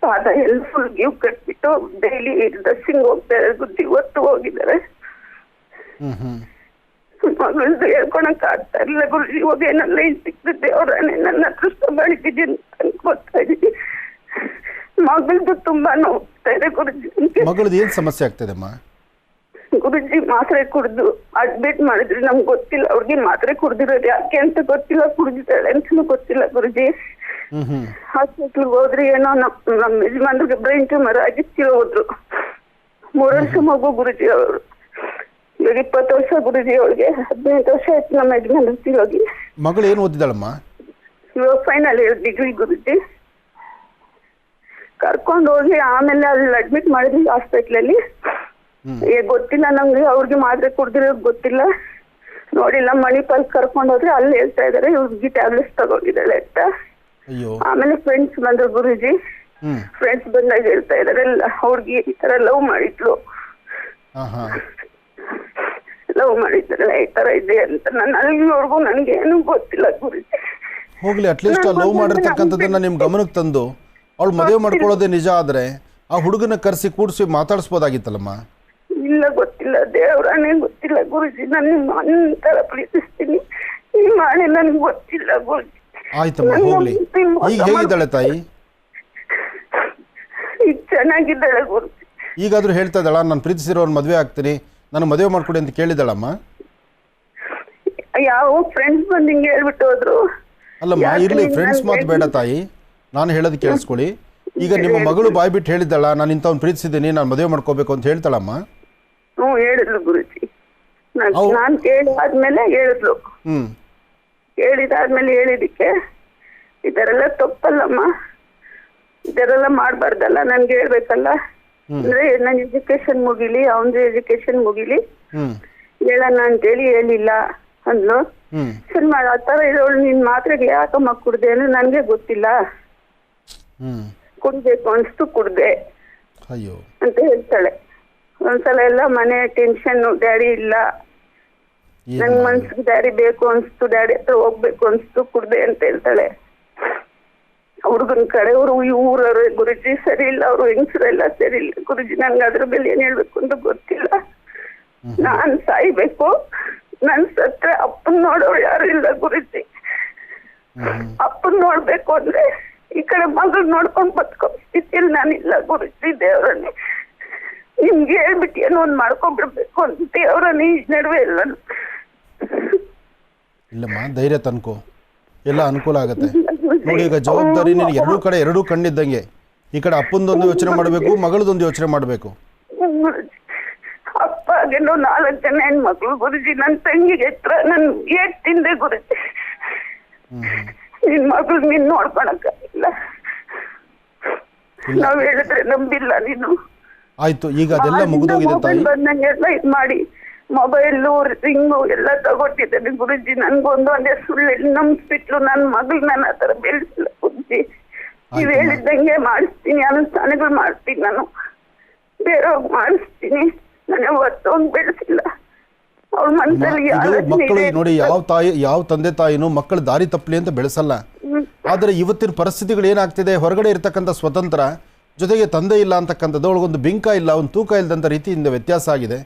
[SPEAKER 7] ಪಾದ ಎಲ್ಲ ಫುಲ್ ಗ್ಯೂ ಕಟ್ಬಿಟ್ಟು ಡೈಲಿ ಡ್ರೆಸ್ಸಿಂಗ್ ಹೋಗ್ತಾರೆ ಗುರುಜಿ. ಇವತ್ತು ಹೋಗಿದ್ದಾರೆ. ಮಗಳದ್ದು ಹೇಳ್ಕೊಳಕ್ ಆಗ್ತಾ ಇಲ್ಲ ಗುರುಜಿ. ಇವಾಗ ಏನೆಲ್ಲ ಇಲ್ಲಿ ಸಿಕ್ತಿದ್ದೆ ಅವರನ್ನೇ ನನ್ನ ಅದೃಷ್ಟ ಮಾಡಿದ್ದೀನಿ ಅಂತ ಗೊತ್ತಾ ಇದ್ದೀನಿ. ಮಗಳದ್ದು ತುಂಬಾ ನೋಡ್ತಾ ಇದೆ ಗುರುಜಿ.
[SPEAKER 3] ಮಗಳದ್ದು ಏನು ಸಮಸ್ಯೆ ಆಗ್ತದಮ್ಮ?
[SPEAKER 7] ಗುರುಜಿ ಮಾತ್ರೆ ಕುಡ್ದು ಅಡ್ಮಿಟ್ ಮಾಡಿದ್ರಿ. ನಮ್ಗೆ ಗೊತ್ತಿಲ್ಲ ಅವ್ರಿಗೆ ಮಾತ್ರೆ ಕುಡ್ದಿರೋದು ಯಾಕೆ ಅಂತ ಗೊತ್ತಿಲ್ಲ, ಕುಡ್ದಿದ್ದಾಳೆ ಅಂತನೂ ಗೊತ್ತಿಲ್ಲ ಗುರುಜಿ. ಹಾಸ್ಪಿಟ್ಲ್ಗೆ ಹೋದ್ರಿ, ಏನೋ ನಮ್ಮ ಯಜಮಾನ್ರಿಗೆ ಬ್ರೈನ್ ಟ್ಯೂಮರ್ ಆಗಿತ್ತು ಹೋದ್ರು. 3 ವರ್ಷ ಮಗು ಗುರುಜಿ ಅವರು. ಇವಾಗ 20 ವರ್ಷ ಗುರುಜಿ ಅವಳಿಗೆ. 15 ವರ್ಷ ಆಯ್ತು ನಮ್ಮ ಯಜಮಾನ್ರಿಗೆ ಹೋಗಿ.
[SPEAKER 3] ಮಗಳು ಏನು ಓದಿದ್ದಾಳಮ್ಮ?
[SPEAKER 7] ಇವಾಗ ಫೈನಲ್ ಇಯರ್ ಡಿಗ್ರಿ ಗುರುಜಿ. ಕರ್ಕೊಂಡು ಹೋಗಿ ಆಮೇಲೆ ಅಲ್ಲಿ ಅಡ್ಮಿಟ್ ಮಾಡಿದ್ವಿ ಹಾಸ್ಪಿಟ್ಲಲ್ಲಿ. ಗೊತ್ತಿಲ್ಲ ನಮ್ಗೆ, ಅವ್ರಿಗೆ ಮಾತ್ರೆ ಕುಡ್ದಿರೋದು ಗೊತ್ತಿಲ್ಲ, ನೋಡಿಲ್ಲ. ಮಣಿಪಾಲ್ ಕರ್ಕೊಂಡು ಹೋದ್ರೆ ಅಲ್ಲಿ ಹೇಳ್ತಾ ಇದಾರೆ ಇವ್ರಿಗೆ ಟ್ಯಾಬ್ಲೆಟ್ಸ್ ತಗೊಂಡಿದ್ದಾಳೆ ಅಂತ. ಆಮೇಲೆ ಫ್ರೆಂಡ್ಸ್ ಬಂದ್ರು ಗುರುಜಿ. ಫ್ರೆಂಡ್ಸ್ ಬಂದಾಗ ಹೇಳ್ತಾ ಇದಾರೆ ಅವ್ರಿಗೆ ಈ ತರ ಲವ್ ಮಾಡಿದ್ಲು, ಲವ್ ಮಾಡಿದ್ರಲ್ಲ ಈ ತರ ಇದೆ ಅಂತ. ನಾನು ಅಲ್ಲಿವರೆಗೂ ನನ್ಗೆ ಏನು ಗೊತ್ತಿಲ್ಲ ಗುರುಜಿ.
[SPEAKER 3] ಹೋಗ್ಲಿ, ಅಟ್ಲೀಸ್ಟ್ ಲವ್ ಮಾಡಿರ್ತಕ್ಕಂಥದ್ದನ್ನ ನಿಮ್ ಗಮನಕ್ಕೆ ತಂದು ಅವಳು ಮದುವೆ ಮಾಡ್ಕೊಳ್ಳೋದೇ ನಿಜ ಆದ್ರೆ ಆ ಹುಡುಗನ ಕರೆಸಿ ಕೂಡಿಸಿ ಮಾತಾಡಿಸ್ಬೋದಾಗಿತ್ತಲ್ಲಮ್ಮ.
[SPEAKER 7] ಇಲ್ಲ ಗೊತ್ತಿಲ್ಲ, ದೇವ್ರನೇ ಗೊತ್ತಿಲ್ಲ ಗುರುಜಿ. ನಾನು ನಿಮ್ಮ ತರ ಪ್ರೀತಿಸ್ತೀನಿ, ಈ ಮಾಡಿ ನನ್ಗೆ ಗೊತ್ತಿಲ್ಲ ಗುರುಜಿ.
[SPEAKER 3] ಆಯ್ತಮ್ಮ, ಹೋಗ್ಲಿ. ಈಗ ಹೇಗಿದ್ದಾಳೆ ತಾಯಿ?
[SPEAKER 7] ಈಗ ಚೆನ್ನಾಗಿದ್ದಾಳೆ ಗುರುಜಿ.
[SPEAKER 3] ಈಗಾದ್ರೂ ಹೇಳ್ತಾ ಇದ್ದಾಳ ನಾನು ಪ್ರೀತಿಸಿರೋನ್ ಮದುವೆ ಆಗ್ತೀನಿ, ನಾನು ಮದುವೆ ಮಾಡ್ಕೊಡಿ ಅಂತ ಕೇಳಿದಾಳಮ್ಮ?
[SPEAKER 7] ಯಾವ ಫ್ರೆಂಡ್ಸ್ ಬಂದು ಹಿಂಗೆ ಹೇಳ್ಬಿಟ್ಟು ಹೋದ್ರು.
[SPEAKER 3] ಅಲ್ಲಮ್ಮ, ಇರ್ಲಿ, ಫ್ರೆಂಡ್ಸ್ ಮಾತು ಬೇಡ ತಾಯಿ, ನಾನು ಹೇಳೋದು ಕೇಳಿಸ್ಕೊಳ್ಳಿ. ಈಗ ನಿಮ್ಮ ಮಗಳು ಬಾಯ್ ಬಿಟ್ಟು ಹೇಳಿದ್ದಾಳ ನಾನು ಇಂಥವ್ನು ಪ್ರೀತಿಸಿದ್ದೀನಿ, ನಾನು ಮದುವೆ ಮಾಡ್ಕೋಬೇಕು ಅಂತ ಹೇಳ್ತಾಳಮ್ಮ?
[SPEAKER 7] ಹೇಳಿದ್ಲು ಗುರುಜಿ. ನಾನು ಕೇಳಾದ್ಮೇಲೆ ಹೇಳಿದ್ಲು. ಹೇಳಿದಾದ್ಮೇಲೆ ಹೇಳಿದಕ್ಕೆ ಇದರೆಲ್ಲ ತಪ್ಪಲ್ಲಮ್ಮ, ಇದರೆಲ್ಲ ಮಾಡ್ಬಾರ್ದಲ್ಲ, ನನ್ಗೆ ಹೇಳ್ಬೇಕಲ್ಲ. ಅಂದ್ರೆ ನನ್ ಎಜುಕೇಶನ್ ಮುಗಿಲಿ, ಅವನದು ಎಜುಕೇಶನ್ ಮುಗಿಲಿ ಹೇಳೋಣ ಅಂತೇಳಿ ಹೇಳಿಲ್ಲ ಅಂದ್ಲು. ಸರಿ ಆ ತರ ಇರೋಳು ನಿನ್ ಮಾತ್ರೆಗೆ ಯಾಕಮ್ಮ ಕುಡ್ದೆ ಅಂದ್ರೆ ನನ್ಗೆ ಗೊತ್ತಿಲ್ಲ, ಕುಡ್ಬೇಕು ಅನ್ಸ್ತು ಕುಡ್ದೆ ಅಂತ ಹೇಳ್ತಾಳೆ. ಒಂದ್ಸಲ ಎಲ್ಲ ಮನೆ ಟೆನ್ಷನ್, ಡ್ಯಾಡಿ ಇಲ್ಲ, ನನ್ ಮನ್ಸಿಗೆ ಡ್ಯಾಡಿ ಬೇಕು ಅನ್ಸ್ತು, ಡ್ಯಾಡಿ ಹತ್ರ ಹೋಗ್ಬೇಕು ಅನ್ಸ್ತು, ಕುಡ್ದೆ ಅಂತ ಹೇಳ್ತಾಳೆ. ಹುಡುಗನ ಕಡೆಯವರು ಈ ಊರವ್ರೆ ಗುರುಜಿ ಸರಿ ಇಲ್ಲ, ಅವ್ರು ಹೆಂಗಸರೆಲ್ಲ ಸರಿ ಇಲ್ಲ ಗುರುಜಿ. ನನ್ಗೆ ಅದ್ರ ಮೇಲೆ ಏನ್ ಹೇಳ್ಬೇಕು ಅಂತ ಗೊತ್ತಿಲ್ಲ. ನಾನ್ ಸಾಯ್ಬೇಕು, ನನ್ ಸತ್ರೆ ಅಪ್ಪನ್ ನೋಡೋರು ಯಾರು ಇಲ್ಲ ಗುರುಜಿ. ಅಪ್ಪನ್ ನೋಡ್ಬೇಕು ಅಂದ್ರೆ ಈ ಕಡೆ ಮಗಳು ನೋಡ್ಕೊಂಡ್ ಬದುಕೋ ಸ್ಥಿತಿಯಲ್ಲಿ ನಾನಿಲ್ಲ ಗುರುಜಿ. ದೇವ್ರನ್ನೇ ನಿಮ್ಗೆ ಹೇಳ್ಬಿಟ್ಟು ಏನೋ ಒಂದ್ ಮಾಡ್ಕೊಂಡ್ಬಿಡ್ಬೇಕು ಅಂತ ದೇವ್ರನ್ನೇ ಈ ನಡುವೆ ಇಲ್ಲ.
[SPEAKER 3] ಇಲ್ಲಮ್ಮ, ಧೈರ್ಯ ತನ್ಕೋ, ಎಲ್ಲ ಅನುಕೂಲ ಆಗುತ್ತೆ. ನೋಡಿ, ಈಗ ಜವಾಬ್ದಾರಿ ನಿನಗೆ ಎರಡೂ ಕಣ್ಣಿದ್ದಂಗೆ. ಈ ಕಡೆ ಅಪ್ಪಂದೊಂದು ಯೋಚನೆ ಮಾಡಬೇಕು, ಮಗಳದೊಂದು ಯೋಚನೆ ಮಾಡಬೇಕು.
[SPEAKER 7] ಅಪ್ಪಗೇನೋ 4 ಜನ ಹೆಣ್ಮಕ್ಳು ಗುರುಜಿ. ನನ್ ತಂಗಿಗೆ ಹತ್ರ ನನ್ ಏಟ್ ತಿಂದೆ ಗುರುಜಿ. ನಿನ್ ಮಗಳು ನೀನ್ ನೋಡ್ಕೊಳಕ್ಕಾಗಿಲ್ಲ, ನಾವ್ ಹೇಳಿದ್ರೆ ನಂಬಿಲ್ಲ ನೀನು.
[SPEAKER 3] ಆಯ್ತು, ಈಗ ಅದೆಲ್ಲ ಮುಗಿದೋಗಿದೆ ತಾಯಿ.
[SPEAKER 7] ಬಂದಂಗೆಲ್ಲ ಇದ್ ಮಾಡಿ ಮೊಬೈಲು ರಿಂಗು ಎಲ್ಲ ತಗೊಟ್ಟಿದ್ದೇನೆ ಗುರುಜಿ. ನನ್ಗೊಂದು ಒಂದೇ ಸುಳ್ಳು ನಂಬಿಸ್ಬಿಟ್ಲು. ನನ್ ಮಗಳು ನನ್ನ ಹತ್ರ ಬೆಳೆಸಿಲ್ಲ ಗುರುಜಿ. ನೀವ್ ಹೇಳಿದ್ದಂಗೆ ಮಾಡಿಸ್ತೀನಿ, ಅನುಷ್ಠಾನಗಳು ಮಾಡ್ತೀನಿ, ನಾನು ಬೇರೆಯವ್ರಿಗೆ ಮಾಡಿಸ್ತೀನಿ. ನಾನು ಒತ್ತೊಂದು ಬೆಳೆಸಿಲ್ಲ. ಅವ್ಳ ಮನಸ್ಸಲ್ಲಿ
[SPEAKER 3] ಮಕ್ಕಳು ನೋಡಿ, ಯಾವ ತಂದೆ ತಾಯಿನೂ ಮಕ್ಕಳ ದಾರಿ ತಪ್ಪಲಿ ಅಂತ ಬೆಳೆಸಲ್ಲ. ಆದರೆ ಇವತ್ತಿನ ಪರಿಸ್ಥಿತಿಗಳು ಏನಾಗ್ತಿದೆ, ಹೊರಗಡೆ ಇರ್ತಕ್ಕಂಥ ಸ್ವತಂತ್ರ ಜೊತೆಗೆ ತಂದೆ ಇಲ್ಲ ಅಂತಕ್ಕಂಥದ್ದು, ಅವಳಿಗೊಂದು ಬಿಂಕ ಇಲ್ಲ, ಒಂದು ತೂಕ ಇಲ್ಲದಂಥ ರೀತಿಯಿಂದ ವ್ಯತ್ಯಾಸ ಆಗಿದೆ.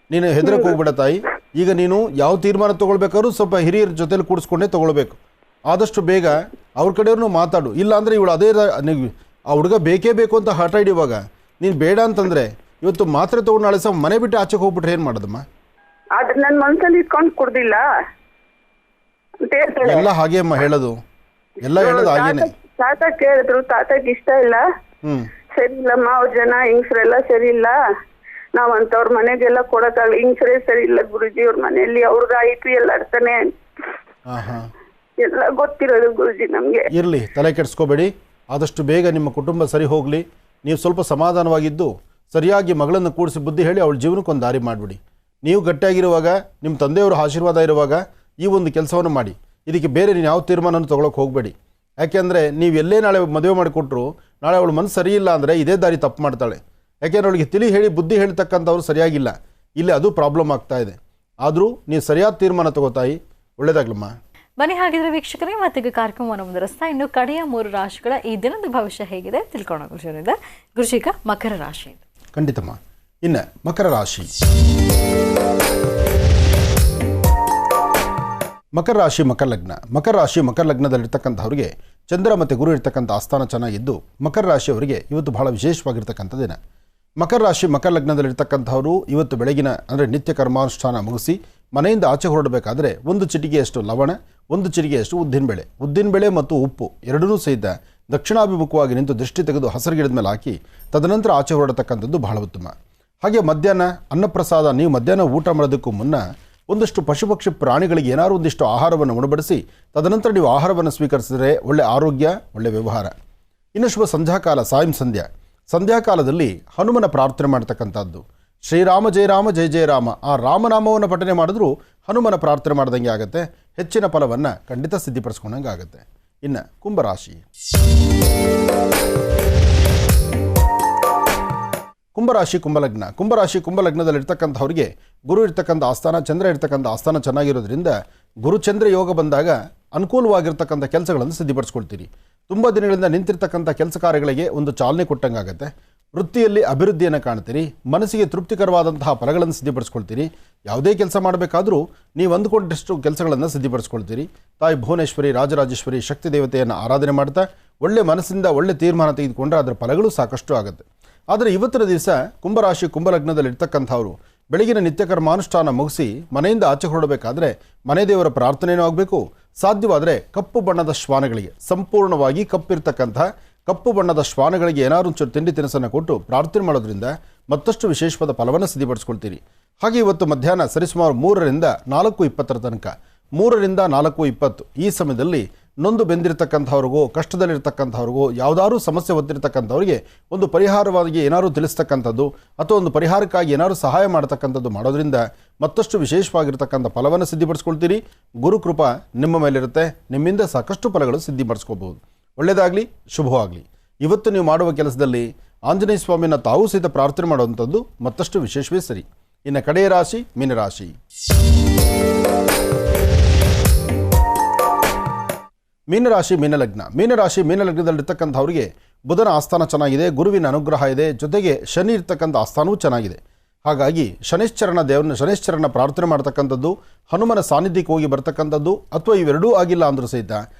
[SPEAKER 3] ನೀನು ಹೆದರಕ್ಕೆ ಹೋಗ್ಬೇಡ ತಾಯಿ. ಈಗ ನೀನು ಯಾವ ತೀರ್ಮಾನ ತೊಗೊಳ್ಬೇಕಾದ್ರೂ ಸ್ವಲ್ಪ ಹಿರಿಯರ ಜೊತೆಲಿ ಕೂಡಿಸ್ಕೊಂಡೇ ತೊಗೊಳ್ಬೇಕು. ಆದಷ್ಟು ಬೇಗ ಅವ್ರ ಕಡೆಯವ್ರನ್ನೂ ಮಾತಾಡು. ಇಲ್ಲಾಂದರೆ ಇವಳು ಅದೇ ಆ ಹುಡುಗ ಬೇಕೇ ಬೇಕು ಅಂತ ಹಠ ಹಿಡಿಯುವಾಗ ನೀನು ಬೇಡ ಅಂತಂದರೆ ಇವತ್ತು ಮಾತ್ರೆ ತೊಗೊಂಡು ನಾಳೆ ಸಹ ಮನೆ ಬಿಟ್ಟು ಆಚೆಗೆ ಹೋಗ್ಬಿಟ್ರೆ ಏನು ಮಾಡೋದಮ್ಮ?
[SPEAKER 7] ಆದ್ರೆ ನನ್ನ ಮನ್ಸಲ್ಲಿ ಇಟ್ಕೊಂಡು ಕುಡ್ದಿಲ್ಲ ಅಂತ ಹೇಳ್ತಾಳೆ.
[SPEAKER 3] ಎಲ್ಲ ಹಾಗೆ ಅಮ್ಮ ಹೇಳೋದು, ಎಲ್ಲ ಹೇಳೋದು ಹಾಗೇನೆ.
[SPEAKER 7] ತಾತ ಕೇಳಿದ್ರು, ತಾತಕ್ಕೆ ಇಷ್ಟ ಇಲ್ಲ, ಸರಿ ಇಲ್ಲಮ್ಮ ಅವ್ರ ಜನ ಹಿಂಗ್ಸ್ರೆಲ್ಲ ಸರಿ ಇಲ್ಲ, ನಾವಂತವ್ರ ಮನೆಗೆಲ್ಲ ಕೊಡಕ್ಕಾಗಲ್ಲ, ಹಿಂಗ್ಸ್ರೇ ಸರಿ ಇಲ್ಲ ಗುರುಜಿ, ಅವ್ರ ಮನೆಯಲ್ಲಿ ಅವ್ರಿಗೆ IPL ಆಡ್ತಾನೆ ಎಲ್ಲ ಗೊತ್ತಿರೋದು ಗುರುಜಿ ನಮ್ಗೆ.
[SPEAKER 3] ಇರಲಿ, ತಲೆ ಕೆಡಿಸ್ಕೋಬೇಡಿ. ಆದಷ್ಟು ಬೇಗ ನಿಮ್ಮ ಕುಟುಂಬ ಸರಿ ಹೋಗಲಿ. ನೀವು ಸ್ವಲ್ಪ ಸಮಾಧಾನವಾಗಿದ್ದು ಸರಿಯಾಗಿ ಮಗಳನ್ನು ಕೂಡಿಸಿ ಬುದ್ಧಿ ಹೇಳಿ ಅವಳ ಜೀವನಕ್ಕೊಂದು ದಾರಿ ಮಾಡಿಬಿಡಿ. ನೀವು ಗಟ್ಟಿಯಾಗಿರುವಾಗ, ನಿಮ್ಮ ತಂದೆಯವರ ಆಶೀರ್ವಾದ ಇರುವಾಗ ಈ ಒಂದು ಕೆಲಸವನ್ನು ಮಾಡಿ. ಇದಕ್ಕೆ ಬೇರೆ ನೀವು ಯಾವ ತೀರ್ಮಾನವನ್ನು ತೊಗೊಳಕ್ಕೆ ಹೋಗಬೇಡಿ. ಯಾಕೆಂದರೆ ನೀವು ಎಲ್ಲೇ ನಾಳೆ ಮದುವೆ ಮಾಡಿಕೊಟ್ರು ನಾಳೆ ಅವಳು ಮನಸ್ಸು ಸರಿ ಇಲ್ಲ ಅಂದರೆ ಇದೇ ದಾರಿ ತಪ್ಪು ಮಾಡ್ತಾಳೆ. ಯಾಕೆಂದರೆ ಅವಳಿಗೆ ತಿಳಿ ಹೇಳಿ ಬುದ್ಧಿ ಹೇಳ್ತಕ್ಕಂಥವ್ರು ಸರಿಯಾಗಿಲ್ಲ. ಇಲ್ಲಿ ಅದು ಪ್ರಾಬ್ಲಮ್ ಆಗ್ತಾ ಇದೆ. ಆದರೂ ನೀವು ಸರಿಯಾದ ತೀರ್ಮಾನ ತಗೋತಾಯಿ, ಒಳ್ಳೇದಾಗ್ಲಮ್ಮ.
[SPEAKER 2] ಬನ್ನಿ ಹಾಗಿದ್ರೆ ವೀಕ್ಷಕರೇ, ಮತ್ತೀಗ ಕಾರ್ಯಕ್ರಮವನ್ನು ಮುಂದುವರಿಸ್ತಾ ಇನ್ನು ಕಡೆಯ 3 ರಾಶಿಗಳ ಈ ದಿನದ ಭವಿಷ್ಯ ಹೇಗಿದೆ ತಿಳ್ಕೊಳ್ಳೋಣ ಗುರುಜಿಯಿಂದ. ಗುರುಜಿಗ ಮಕರ ರಾಶಿ.
[SPEAKER 3] ಖಂಡಿತಮ್ಮ. ಇನ್ನು ಮಕರ ರಾಶಿ. ಮಕರ ರಾಶಿ ಮಕರ ಲಗ್ನ. ಮಕರ ರಾಶಿ ಮಕರ ಲಗ್ನದಲ್ಲಿರ್ತಕ್ಕಂಥವ್ರಿಗೆ ಚಂದ್ರ ಮತ್ತು ಗುರು ಇರ್ತಕ್ಕಂಥ ಆಸ್ಥಾನ ಚೆನ್ನಾಗಿದ್ದು ಮಕರ ರಾಶಿಯವರಿಗೆ ಇವತ್ತು ಬಹಳ ವಿಶೇಷವಾಗಿರ್ತಕ್ಕಂಥ ದಿನ. ಮಕರ ರಾಶಿ ಮಕರ ಲಗ್ನದಲ್ಲಿರ್ತಕ್ಕಂಥವರು ಇವತ್ತು ಬೆಳಗಿನ ಅಂದರೆ ನಿತ್ಯ ಕರ್ಮಾನುಷ್ಠಾನ ಮುಗಿಸಿ ಮನೆಯಿಂದ ಆಚೆ ಹೊರಡಬೇಕಾದ್ರೆ 1 ಚಿಟಿಕೆಯಷ್ಟು ಲವಣ, 1 ಚಿಟಿಕೆಯಷ್ಟು ಉದ್ದಿನಬೇಳೆ ಮತ್ತು ಉಪ್ಪು ಎರಡನ್ನೂ ಸಹಿತ ದಕ್ಷಿಣಾಭಿಮುಖವಾಗಿ ನಿಂತು ದೃಷ್ಟಿ ತೆಗೆದು ಹಸಿರು ಗಿಡದ ಮೇಲೆ ಹಾಕಿ ತದನಂತರ ಆಚೆ ಹೊರಡತಕ್ಕಂಥದ್ದು ಬಹಳ ಉತ್ತಮ. ಹಾಗೆ ಮಧ್ಯಾಹ್ನ ಅನ್ನಪ್ರಸಾದ, ನೀವು ಮಧ್ಯಾಹ್ನ ಊಟ ಮಾಡೋದಕ್ಕೂ ಮುನ್ನ ಒಂದಷ್ಟು ಪಶುಪಕ್ಷಿ ಪ್ರಾಣಿಗಳಿಗೆ ಏನಾದರೂ ಒಂದಿಷ್ಟು ಆಹಾರವನ್ನು ಉಣಬಡಿಸಿ ತದನಂತರ ನೀವು ಆಹಾರವನ್ನು ಸ್ವೀಕರಿಸಿದರೆ ಒಳ್ಳೆ ಆರೋಗ್ಯ, ಒಳ್ಳೆ ವ್ಯವಹಾರ. ಇನ್ನು ಶುಭ ಸಂಧ್ಯಾಕಾಲ, ಸಂಧ್ಯಾಕಾಲದಲ್ಲಿ ಹನುಮನ ಪ್ರಾರ್ಥನೆ ಮಾಡ್ತಕ್ಕಂಥದ್ದು. ಶ್ರೀರಾಮ ಜಯ ರಾಮ ಜಯ ಜಯ ರಾಮ, ಆ ರಾಮನಾಮವನ್ನು ಪಠನೆ ಮಾಡಿದ್ರೂ ಹನುಮನ ಪ್ರಾರ್ಥನೆ ಮಾಡ್ದಂಗೆ ಆಗುತ್ತೆ. ಹೆಚ್ಚಿನ ಫಲವನ್ನು ಖಂಡಿತ ಸಿದ್ಧಿಪಡಿಸ್ಕೊಂಡಂಗೆ ಆಗುತ್ತೆ. ಇನ್ನು ಕುಂಭರಾಶಿ. ಕುಂಭರಾಶಿ ಕುಂಭಲಗ್ನ. ಕುಂಭರಾಶಿ ಕುಂಭಲಗ್ನದಲ್ಲಿರ್ತಕ್ಕಂಥವ್ರಿಗೆ ಗುರು ಇರ್ತಕ್ಕಂಥ ಆಸ್ಥಾನ, ಚಂದ್ರ ಇರ್ತಕ್ಕಂಥ ಆಸ್ಥಾನ ಚೆನ್ನಾಗಿರೋದ್ರಿಂದ ಗುರುಚಂದ್ರ ಯೋಗ ಬಂದಾಗ ಅನುಕೂಲವಾಗಿರ್ತಕ್ಕಂಥ ಕೆಲಸಗಳನ್ನು ಸಿದ್ಧಿಪಡಿಸ್ಕೊಳ್ತೀರಿ. ತುಂಬ ದಿನಗಳಿಂದ ನಿಂತಿರ್ತಕ್ಕಂಥ ಕೆಲಸ ಕಾರ್ಯಗಳಿಗೆ ಒಂದು ಚಾಲನೆ ಕೊಟ್ಟಂಗಾಗುತ್ತೆ. ವೃತ್ತಿಯಲ್ಲಿ ಅಭಿವೃದ್ಧಿಯನ್ನು ಕಾಣ್ತೀರಿ. ಮನಸ್ಸಿಗೆ ತೃಪ್ತಿಕರವಾದಂತಹ ಫಲಗಳನ್ನು ಸಿದ್ಧಿಪಡಿಸ್ಕೊಳ್ತೀರಿ. ಯಾವುದೇ ಕೆಲಸ ಮಾಡಬೇಕಾದ್ರೂ ನೀವು ಅಂದುಕೊಂಡಷ್ಟು ಕೆಲಸಗಳನ್ನು ಸಿದ್ಧಿಪಡಿಸ್ಕೊಳ್ತೀರಿ. ತಾಯಿ ಭುವನೇಶ್ವರಿ, ರಾಜರಾಜೇಶ್ವರಿ ಶಕ್ತಿ ದೇವತೆಯನ್ನು ಆರಾಧನೆ ಮಾಡ್ತಾ ಒಳ್ಳೆ ಮನಸ್ಸಿಂದ ಒಳ್ಳೆ ತೀರ್ಮಾನ ತೆಗೆದುಕೊಂಡ್ರೆ ಅದರ ಫಲಗಳು ಸಾಕಷ್ಟು ಆಗುತ್ತೆ. ಆದರೆ ಇವತ್ತಿನ ದಿವಸ ಕುಂಭರಾಶಿ ಕುಂಭಲಗ್ನದಲ್ಲಿರ್ತಕ್ಕಂಥವರು ಬೆಳಗಿನ ನಿತ್ಯ ಕರ್ಮಾನುಷ್ಠಾನ ಮುಗಿಸಿ ಮನೆಯಿಂದ ಆಚೆ ಹೊರಡಬೇಕಾದ್ರೆ ಮನೆ ದೇವರ ಪ್ರಾರ್ಥನೆಯೂ ಆಗಬೇಕು. ಸಾಧ್ಯವಾದರೆ ಕಪ್ಪು ಬಣ್ಣದ ಶ್ವಾನಗಳಿಗೆ, ಸಂಪೂರ್ಣವಾಗಿ ಕಪ್ಪು ಬಣ್ಣದ ಶ್ವಾನಗಳಿಗೆ ಏನಾದ್ರು ಒಂಚೂರು ತಿಂಡಿ ತಿನಿಸನ್ನು ಕೊಟ್ಟು ಪ್ರಾರ್ಥನೆ ಮಾಡೋದ್ರಿಂದ ಮತ್ತಷ್ಟು ವಿಶೇಷವಾದ ಫಲವನ್ನು ಸಿದ್ಧಿಪಡಿಸ್ಕೊಳ್ತೀರಿ. ಹಾಗೆ ಇವತ್ತು ಮಧ್ಯಾಹ್ನ ಸರಿಸುಮಾರು 3ರಿಂದ 4:20 ತನಕ, 3ರಿಂದ 4:20 ಈ ಸಮಯದಲ್ಲಿ ನೊಂದು ಬೆಂದಿರತಕ್ಕಂಥವ್ರಿಗೂ, ಕಷ್ಟದಲ್ಲಿರ್ತಕ್ಕಂಥವ್ರಿಗೂ, ಯಾವುದಾದ್ರೂ ಸಮಸ್ಯೆ ಹೊತ್ತಿರ್ತಕ್ಕಂಥವ್ರಿಗೆ ಒಂದು ಪರಿಹಾರವಾಗಿ ಏನಾದರೂ ತಿಳಿಸ್ತಕ್ಕಂಥದ್ದು ಅಥವಾ ಒಂದು ಪರಿಹಾರಕ್ಕಾಗಿ ಏನಾದರೂ ಸಹಾಯ ಮಾಡ್ತಕ್ಕಂಥದ್ದು ಮಾಡೋದ್ರಿಂದ ಮತ್ತಷ್ಟು ವಿಶೇಷವಾಗಿರ್ತಕ್ಕಂಥ ಫಲವನ್ನು ಸಿದ್ಧಿಪಡಿಸ್ಕೊಳ್ತೀರಿ. ಗುರುಕೃಪಾ ನಿಮ್ಮ ಮೇಲಿರುತ್ತೆ. ನಿಮ್ಮಿಂದ ಸಾಕಷ್ಟು ಫಲಗಳು ಸಿದ್ಧಿಪಡಿಸ್ಕೋಬಹುದು. ಒಳ್ಳೆಯದಾಗಲಿ, ಶುಭವಾಗಲಿ. ಇವತ್ತು ನೀವು ಮಾಡುವ ಕೆಲಸದಲ್ಲಿ ಆಂಜನೇಯ ಸ್ವಾಮಿನ ತಾವು ಸಹಿತ ಪ್ರಾರ್ಥನೆ ಮಾಡುವಂಥದ್ದು ಮತ್ತಷ್ಟು ವಿಶೇಷವೇ ಸರಿ. ಇನ್ನು ಕಡೆಯ ರಾಶಿ ಮೀನರಾಶಿ. ಮೀನರಾಶಿ ಮೀನಲಗ್ನ. ಮೀನಲಗ್ನದಲ್ಲಿರ್ತಕ್ಕಂಥವ್ರಿಗೆ ಬುಧನ ಆಸ್ಥಾನ ಚೆನ್ನಾಗಿದೆ, ಗುರುವಿನ ಅನುಗ್ರಹ ಇದೆ, ಜೊತೆಗೆ ಶನಿ ಇರ್ತಕ್ಕಂಥ ಆಸ್ಥಾನವೂ ಚೆನ್ನಾಗಿದೆ. ಹಾಗಾಗಿ ಶನೇಶ್ವರನ ಪ್ರಾರ್ಥನೆ ಮಾಡ್ತಕ್ಕಂಥದ್ದು, ಹನುಮನ ಸಾನ್ನಿಧ್ಯಕ್ಕೆ ಹೋಗಿ ಬರ್ತಕ್ಕಂಥದ್ದು, ಅಥವಾ ಇವೆರಡೂ ಆಗಿಲ್ಲ ಅಂದರೂ ಸಹಿತ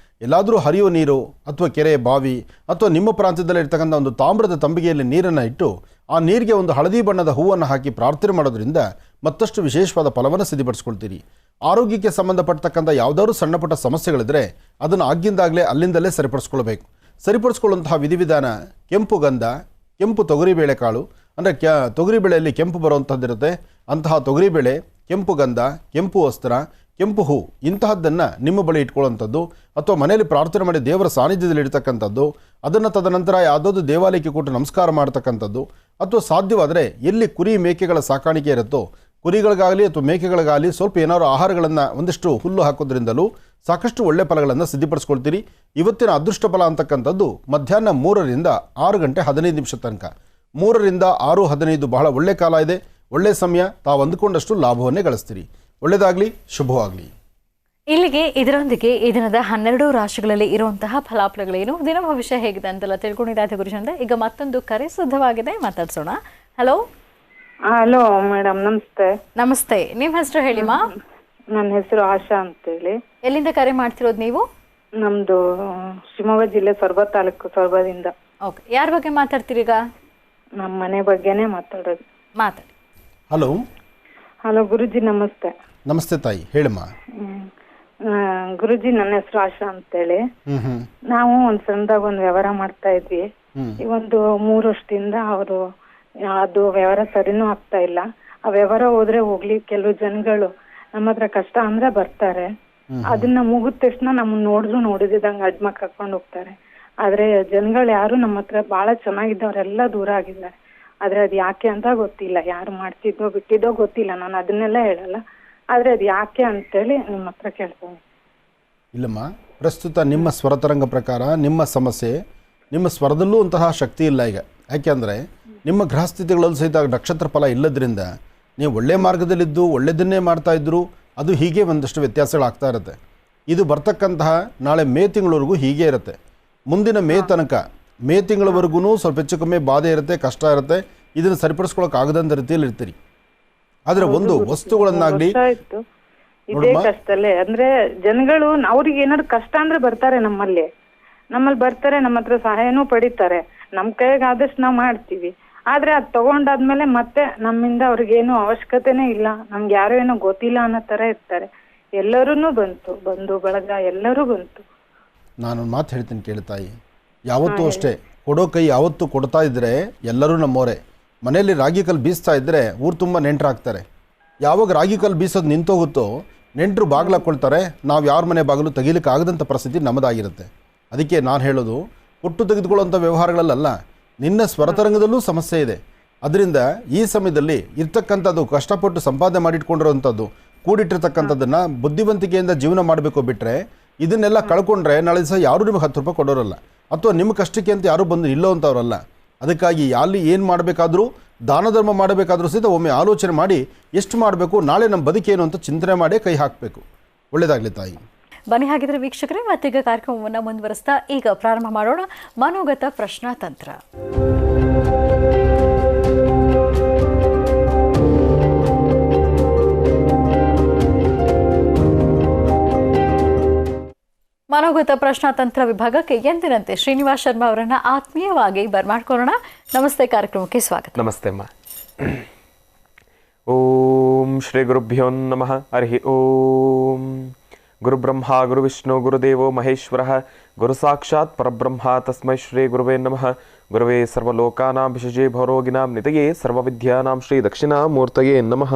[SPEAKER 3] ಎಲ್ಲಾದರೂ ಹರಿಯುವ ನೀರು ಅಥವಾ ಕೆರೆ, ಬಾವಿ ಅಥವಾ ನಿಮ್ಮ ಪ್ರಾಂತ್ಯದಲ್ಲಿ ಇರ್ತಕ್ಕಂಥ ಒಂದು ತಾಮ್ರದ ತಂಬಿಗೆಯಲ್ಲಿ ನೀರನ್ನು ಇಟ್ಟು ಆ ನೀರಿಗೆ ಒಂದು ಹಳದಿ ಬಣ್ಣದ ಹೂವನ್ನು ಹಾಕಿ ಪ್ರಾರ್ಥನೆ ಮಾಡೋದ್ರಿಂದ ಮತ್ತಷ್ಟು ವಿಶೇಷವಾದ ಫಲವನ್ನು ಸಿದ್ಧಿಪಡಿಸ್ಕೊಳ್ತೀರಿ. ಆರೋಗ್ಯಕ್ಕೆ ಸಂಬಂಧಪಟ್ಟತಕ್ಕಂಥ ಯಾವುದಾದ್ರೂ ಸಣ್ಣ ಪುಟ್ಟ ಸಮಸ್ಯೆಗಳಿದ್ದರೆ ಅದನ್ನು ಆಗಿಂದಾಗಲೇ ಅಲ್ಲಿಂದಲೇ ಸರಿಪಡಿಸ್ಕೊಳ್ಳುವಂತಹ ವಿಧಿವಿಧಾನ ಕೆಂಪು ಗಂಧ, ಕೆಂಪು ತೊಗರಿಬೇಳೆ ಕಾಳು, ಅಂದರೆ ತೊಗರಿಬೇಳೆಯಲ್ಲಿ ಕೆಂಪು ಬರುವಂಥದ್ದಿರುತ್ತೆ, ಅಂತಹ ತೊಗರಿಬೇಳೆ, ಕೆಂಪು ಗಂಧ, ಕೆಂಪು ವಸ್ತ್ರ, ಕೆಂಪು ಹೂ ಇಂತಹದ್ದನ್ನು ನಿಮ್ಮ ಬಳಿ ಇಟ್ಕೊಳ್ಳುವಂಥದ್ದು, ಅಥವಾ ಮನೆಯಲ್ಲಿ ಪ್ರಾರ್ಥನೆ ಮಾಡಿ ದೇವರ ಸಾನ್ನಿಧ್ಯದಲ್ಲಿ ಇಡ್ತಕ್ಕಂಥದ್ದು, ಅದನ್ನು ತದನಂತರ ಯಾವುದಾದ್ರು ದೇವಾಲಯಕ್ಕೆ ಕೊಟ್ಟು ನಮಸ್ಕಾರ ಮಾಡ್ತಕ್ಕಂಥದ್ದು, ಅಥವಾ ಸಾಧ್ಯವಾದರೆ ಎಲ್ಲಿ ಕುರಿ ಮೇಕೆಗಳ ಸಾಕಾಣಿಕೆ ಇರುತ್ತೋ ಕುರಿಗಳಿಗಾಗಲಿ ಅಥವಾ ಮೇಕೆಗಳಿಗಾಗಲಿ ಸ್ವಲ್ಪ ಏನಾದ್ರು ಆಹಾರಗಳನ್ನು ಒಂದಿಷ್ಟು ಹುಲ್ಲು ಹಾಕೋದ್ರಿಂದಲೂ ಸಾಕಷ್ಟು ಒಳ್ಳೆ ಫಲಗಳನ್ನು ಸಿದ್ಧಿಪಡಿಸ್ಕೊಳ್ತೀರಿ. ಇವತ್ತಿನ ಅದೃಷ್ಟ ಫಲ ಅಂತಕ್ಕಂಥದ್ದು ಮಧ್ಯಾಹ್ನ 3ರಿಂದ 6:15 ತನಕ. 3ರಿಂದ 6:15 ಬಹಳ ಒಳ್ಳೆ ಕಾಲ ಇದೆ, ಒಳ್ಳೆ ಸಮಯ. ತಾವು ಅಂದುಕೊಂಡಷ್ಟು ಲಾಭವನ್ನೇ ಗಳಿಸ್ತೀರಿ. ಒಳ್ಳೆಯದಾಗಲಿ, ಶುಭವಾಗಲಿ.
[SPEAKER 2] ಇಲ್ಲಿಗೆ ಇದರೊಂದಿಗೆ ಈ ದಿನದ 12 ರಾಶಿಗಳಲ್ಲಿ ಇರುವಂತಹ ಫಲಾಫಲಗಳೇನು, ದಿನ ಭವಿಷ್ಯ ಹೇಗಿದೆ ಅಂತೆಲ್ಲ ತಿಳ್ಕೊಂಡಿದ್ದಾಯ್ತು ಗುರುಜಂದ. ಈಗ ಮತ್ತೊಂದು ಕರೆ ಸಿದ್ಧವಾಗಿದೆ, ಮಾತಾಡ್ಸೋಣ. ಹಲೋ
[SPEAKER 8] ಹಲೋ ಮೇಡಮ್, ನಮಸ್ತೆ.
[SPEAKER 2] ನಮಸ್ತೆ, ನಿಮ್ಮ ಹೆಸರು ಹೇಳಿಮಾ?
[SPEAKER 8] ನನ್ನ ಹೆಸರು ಆಶಾ ಅಂತೇಳಿ.
[SPEAKER 2] ಎಲ್ಲಿಂದ ಕರೆ ಮಾಡ್ತಿರೋದು ನೀವು?
[SPEAKER 8] ನಮ್ದು ಶಿವಮೊಗ್ಗ ಜಿಲ್ಲೆ ಸೊರಬ ತಾಲೂಕು, ಸೊರಬದಿಂದ.
[SPEAKER 2] ಓಕೆ, ಯಾರ ಬಗ್ಗೆ ಮಾತಾಡ್ತೀರಿ ಈಗ?
[SPEAKER 8] ನಮ್ಮ ಮನೆ ಬಗ್ಗೆನೇ ಮಾತಾಡೋದು.
[SPEAKER 2] ಮಾತಾಡಿ.
[SPEAKER 3] ಹಲೋ.
[SPEAKER 8] ಹಲೋ ಗುರುಜಿ, ನಮಸ್ತೆ.
[SPEAKER 3] ನಮಸ್ತೆ ತಾಯಿ, ಹೇಳಮ್ಮ.
[SPEAKER 8] ಗುರುಜಿ, ನನ್ನ ಹೆಸರು ಆಶಾ ಅಂತೇಳಿ. ನಾವು ಒಂದ್ ಸಣ್ಣದಾಗ ಒಂದ್ ವ್ಯವಹಾರ ಮಾಡ್ತಾ ಇದ್ವಿ. ಈ ಒಂದು 3 ವರ್ಷದಿಂದ ಅವರು ಅದು ವ್ಯವಹಾರ ಸರಿನೂ ಆಗ್ತಾ ಇಲ್ಲ. ಆ ವ್ಯವಹಾರ ಹೋದ್ರೆ ಹೋಗ್ಲಿ, ಕೆಲವು ಜನಗಳು ನಮ್ಮ ಹತ್ರ ಕಷ್ಟ ಅಂದ್ರೆ ಬರ್ತಾರೆ. ಅದನ್ನ ಮುಗಿದ ತಕ್ಷಣ ನಮ್ಮನ್ನ ನೋಡಿದಂಗ ಅಡ್ಮಕ್ ಹಾಕೊಂಡ್ ಹೋಗ್ತಾರೆ. ಆದ್ರೆ ಜನಗಳು ಯಾರು ನಮ್ಮ ಹತ್ರ ಬಹಳ ಚೆನ್ನಾಗಿದ್ದವ್ರೆಲ್ಲ ದೂರ ಆಗಿದ್ದಾರೆ. ಆದ್ರೆ ಅದ್ ಯಾಕೆ ಅಂತ ಗೊತ್ತಿಲ್ಲ. ಯಾರು ಮಾಡ್ತಿದ್ದೋ ಬಿಟ್ಟಿದ್ದೋ ಗೊತ್ತಿಲ್ಲ. ನಾನು ಅದನ್ನೆಲ್ಲ ಹೇಳಲ್ಲ. ಆದ್ರೆ ಅದ್ ಯಾಕೆ ಅಂತೇಳಿ ನಿಮ್ಮ ಹತ್ರ ಕೇಳ್ತೇನೆ.
[SPEAKER 3] ಇಲ್ಲಮ್ಮ, ಪ್ರಸ್ತುತ ನಿಮ್ಮ ಸ್ವರತರಂಗ ಪ್ರಕಾರ ನಿಮ್ಮ ಸಮಸ್ಯೆ, ನಿಮ್ಮ ಸ್ವರದಲ್ಲೂ ಅಂತಹ ಶಕ್ತಿ ಇಲ್ಲ ಈಗ. ಯಾಕೆಂದರೆ ನಿಮ್ಮ ಗ್ರಹಸ್ಥಿತಿಗಳಲ್ಲೂ ಸಹಿತ ನಕ್ಷತ್ರ ಫಲ ಇಲ್ಲದ್ರಿಂದ ನೀವು ಒಳ್ಳೆ ಮಾರ್ಗದಲ್ಲಿದ್ದು ಒಳ್ಳೆಯದನ್ನೇ ಮಾಡ್ತಾಯಿದ್ರು, ಅದು ಹೀಗೆ ಒಂದಷ್ಟು ವ್ಯತ್ಯಾಸಗಳಾಗ್ತಾ ಇರುತ್ತೆ. ಇದು ಬರ್ತಕ್ಕಂತಹ ನಾಳೆ ಮೇ ತಿಂಗಳವರೆಗೂ ಹೀಗೆ ಇರುತ್ತೆ. ಮುಂದಿನ ಮೇ ತಿಂಗಳವರೆಗೂ ಸ್ವಲ್ಪ ಹೆಚ್ಚು ಕಮ್ಮಿ ಬಾಧೆ ಇರುತ್ತೆ, ಕಷ್ಟ ಇರುತ್ತೆ. ಇದನ್ನು ಸರಿಪಡಿಸ್ಕೊಳ್ಳೋಕ್ಕಾಗದಂಥ ರೀತಿಯಲ್ಲಿ ಇರ್ತೀರಿ. ಆದರೆ ಒಂದು ವಸ್ತುಗಳನ್ನಾಗಲಿ
[SPEAKER 8] ಇದೇ ಕಷ್ಟಲ್ಲೇ ಅಂದ್ರೆ ಜನಗಳು ಅವ್ರಿಗೆ ಏನಾದ್ರು ಕಷ್ಟ ಅಂದ್ರೆ ಬರ್ತಾರೆ ನಮ್ಮಲ್ಲಿ ಬರ್ತಾರೆ, ನಮ್ಮ ಹತ್ರ ಸಹಾಯನೂ ಪಡಿತಾರೆ. ನಮ್ ಕೈಗೆ ಆದಷ್ಟು ನಾವು ಮಾಡ್ತೀವಿ. ಆದ್ರೆ ಅದ್ ತಗೊಂಡಾದ್ಮೇಲೆ ಮತ್ತೆ ನಮ್ಮಿಂದ ಅವ್ರಿಗೇನು ಅವಶ್ಯಕತೆನೇ ಇಲ್ಲ, ನಮ್ಗೆ ಯಾರು ಏನೋ ಗೊತ್ತಿಲ್ಲ ಅನ್ನೋ ತರ ಇರ್ತಾರೆ. ಎಲ್ಲರೂ ಬಂಧು ಬಳಗ ಎಲ್ಲರೂ ಬಂತು.
[SPEAKER 3] ನಾನೊಂದು ಮಾತು ಹೇಳ್ತೀನಿ ಕೇಳಿ ತಾಯಿ, ಯಾವತ್ತೂ ಅಷ್ಟೇ ಕೊಡೋ ಕೈ ಯಾವತ್ತೂ ಕೊಡ್ತಾ ಇದ್ರೆ ಎಲ್ಲರೂ ನಮ್ಮವರೇ. ಮನೆಯಲ್ಲಿ ರಾಗಿ ಕಲ್ಲು ಬೀಸ್ತಾ ಇದ್ದರೆ ಊರು ತುಂಬ ನೆಂಟರಾಗ್ತಾರೆ. ಯಾವಾಗ ರಾಗಿ ಕಲ್ಲು ಬೀಸೋದು ನಿಂತೋಗುತ್ತೋ ನೆಂಟರು ಬಾಗಿಲಾಕೊಳ್ತಾರೆ. ನಾವು ಯಾರ ಮನೆ ಬಾಗಿಲು ತೆಗೀಲಿಕ್ಕೆ ಆಗದಂಥ ಪರಿಸ್ಥಿತಿ ನಮ್ಮದಾಗಿರುತ್ತೆ. ಅದಕ್ಕೆ ನಾನು ಹೇಳೋದು, ಕೊಟ್ಟು ತೆಗೆದುಕೊಳ್ಳುವಂಥ ವ್ಯವಹಾರಗಳಲ್ಲ, ನಿನ್ನ ಸ್ವರತರಂಗದಲ್ಲೂ ಸಮಸ್ಯೆ ಇದೆ. ಅದರಿಂದ ಈ ಸಮಯದಲ್ಲಿ ಇರ್ತಕ್ಕಂಥದ್ದು ಕಷ್ಟಪಟ್ಟು ಸಂಪಾದನೆ ಮಾಡಿಟ್ಕೊಂಡಿರೋವಂಥದ್ದು, ಕೂಡಿಟ್ಟಿರ್ತಕ್ಕಂಥದ್ದನ್ನು ಬುದ್ಧಿವಂತಿಕೆಯಿಂದ ಜೀವನ ಮಾಡಬೇಕು. ಬಿಟ್ಟರೆ ಇದನ್ನೆಲ್ಲ ಕಳ್ಕೊಂಡ್ರೆ ನಾಳೆ ದಿವಸ ಯಾರೂ ನಿಮಗೆ 10 ರೂಪಾಯಿ ಕೊಡೋರಲ್ಲ, ಅಥವಾ ನಿಮ್ಮ ಕಷ್ಟಕ್ಕೆ ಅಂತ ಯಾರೂ ಬಂದು ನಿಲ್ಲೋವಂಥವ್ರಲ್ಲ. ಅದಕ್ಕಾಗಿ ಅಲ್ಲಿ ಏನು ಮಾಡಬೇಕಾದ್ರೂ, ದಾನ ಧರ್ಮ ಮಾಡಬೇಕಾದ್ರೂ ಸಹಿತ ಒಮ್ಮೆ ಆಲೋಚನೆ ಮಾಡಿ ಎಷ್ಟು ಮಾಡಬೇಕು, ನಾಳೆ ನಮ್ಮ ಬದುಕೇನು ಅಂತ ಚಿಂತನೆ ಮಾಡಿ ಕೈ ಹಾಕಬೇಕು. ಒಳ್ಳೆಯದಾಗಲಿ ತಾಯಿ.
[SPEAKER 2] ಬನ್ನಿ ಹಾಗಿದ್ರೆ ವೀಕ್ಷಕರೇ, ಮತ್ತೀಗ ಕಾರ್ಯಕ್ರಮವನ್ನು ಮುಂದುವರಿಸ್ತಾ ಈಗ ಪ್ರಾರಂಭ ಮಾಡೋಣ ಮನೋಗತ ಪ್ರಶ್ನಾತಂತ್ರ. ಮನೋಗತ ಪ್ರಶ್ನಾತಂತ್ರ ವಿಭಾಗಕ್ಕೆ ಎಂದಿನಂತೆ ಶ್ರೀನಿವಾಸ್ ಶರ್ಮಾ ಅವರನ್ನ ಆತ್ಮೀಯವಾಗಿ ಬರ್ಮಾಡ್ಕೊಳ್ಳೋಣ. ನಮಸ್ತೆ, ಕಾರ್ಯಕ್ರಮಕ್ಕೆ ಸ್ವಾಗತ.
[SPEAKER 9] ನಮಸ್ತೆ ಅಮ್ಮ. ಓಂ ಶ್ರೀ ಗುರುಭ್ಯೋ ನಮಃ. ಹರಿ ಓಂ. ಗುರುಬ್ರಹ್ಮ ಗುರುವಿಷ್ಣು ಗುರುದೇವೋ ಮಹೇಶ್ವರ ಗುರು ಸಾಕ್ಷಾತ್ ಪರಬ್ರಹ್ಮ ತಸ್ಮೈ ಶ್ರೀ ಗುರುವೇ ನಮಃ. ಗುರುವೇ ಸರ್ವಲೋಕಾನಾಂ ವಿಶೇಷೇ ಭವರೋಗಿನಾಂ ನಿತಯೇ ಸರ್ವವಿದ್ಯಾನಾಂ ಶ್ರೀ ದಕ್ಷಿಣಾಮೂರ್ತಯೇ ನಮಃ.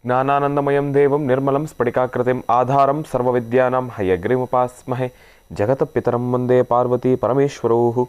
[SPEAKER 9] ಜ್ಞಾನಾನಂದಮಯಂ ದೇವಂ ನಿರ್ಮಲಂ ಸ್ಫಟಿಕಾಕೃತಿಂ ಆಧಾರಂ ಸರ್ವವಿದ್ಯಾನಾಂ ಹಯಗ್ರೀಮುಪಾಸ್ಮಹೆ. ಜಗತಪಿತರಂ ವಂದೇ ಪಾರ್ವತಿ ಪರಮೇಶ್ವರೌ.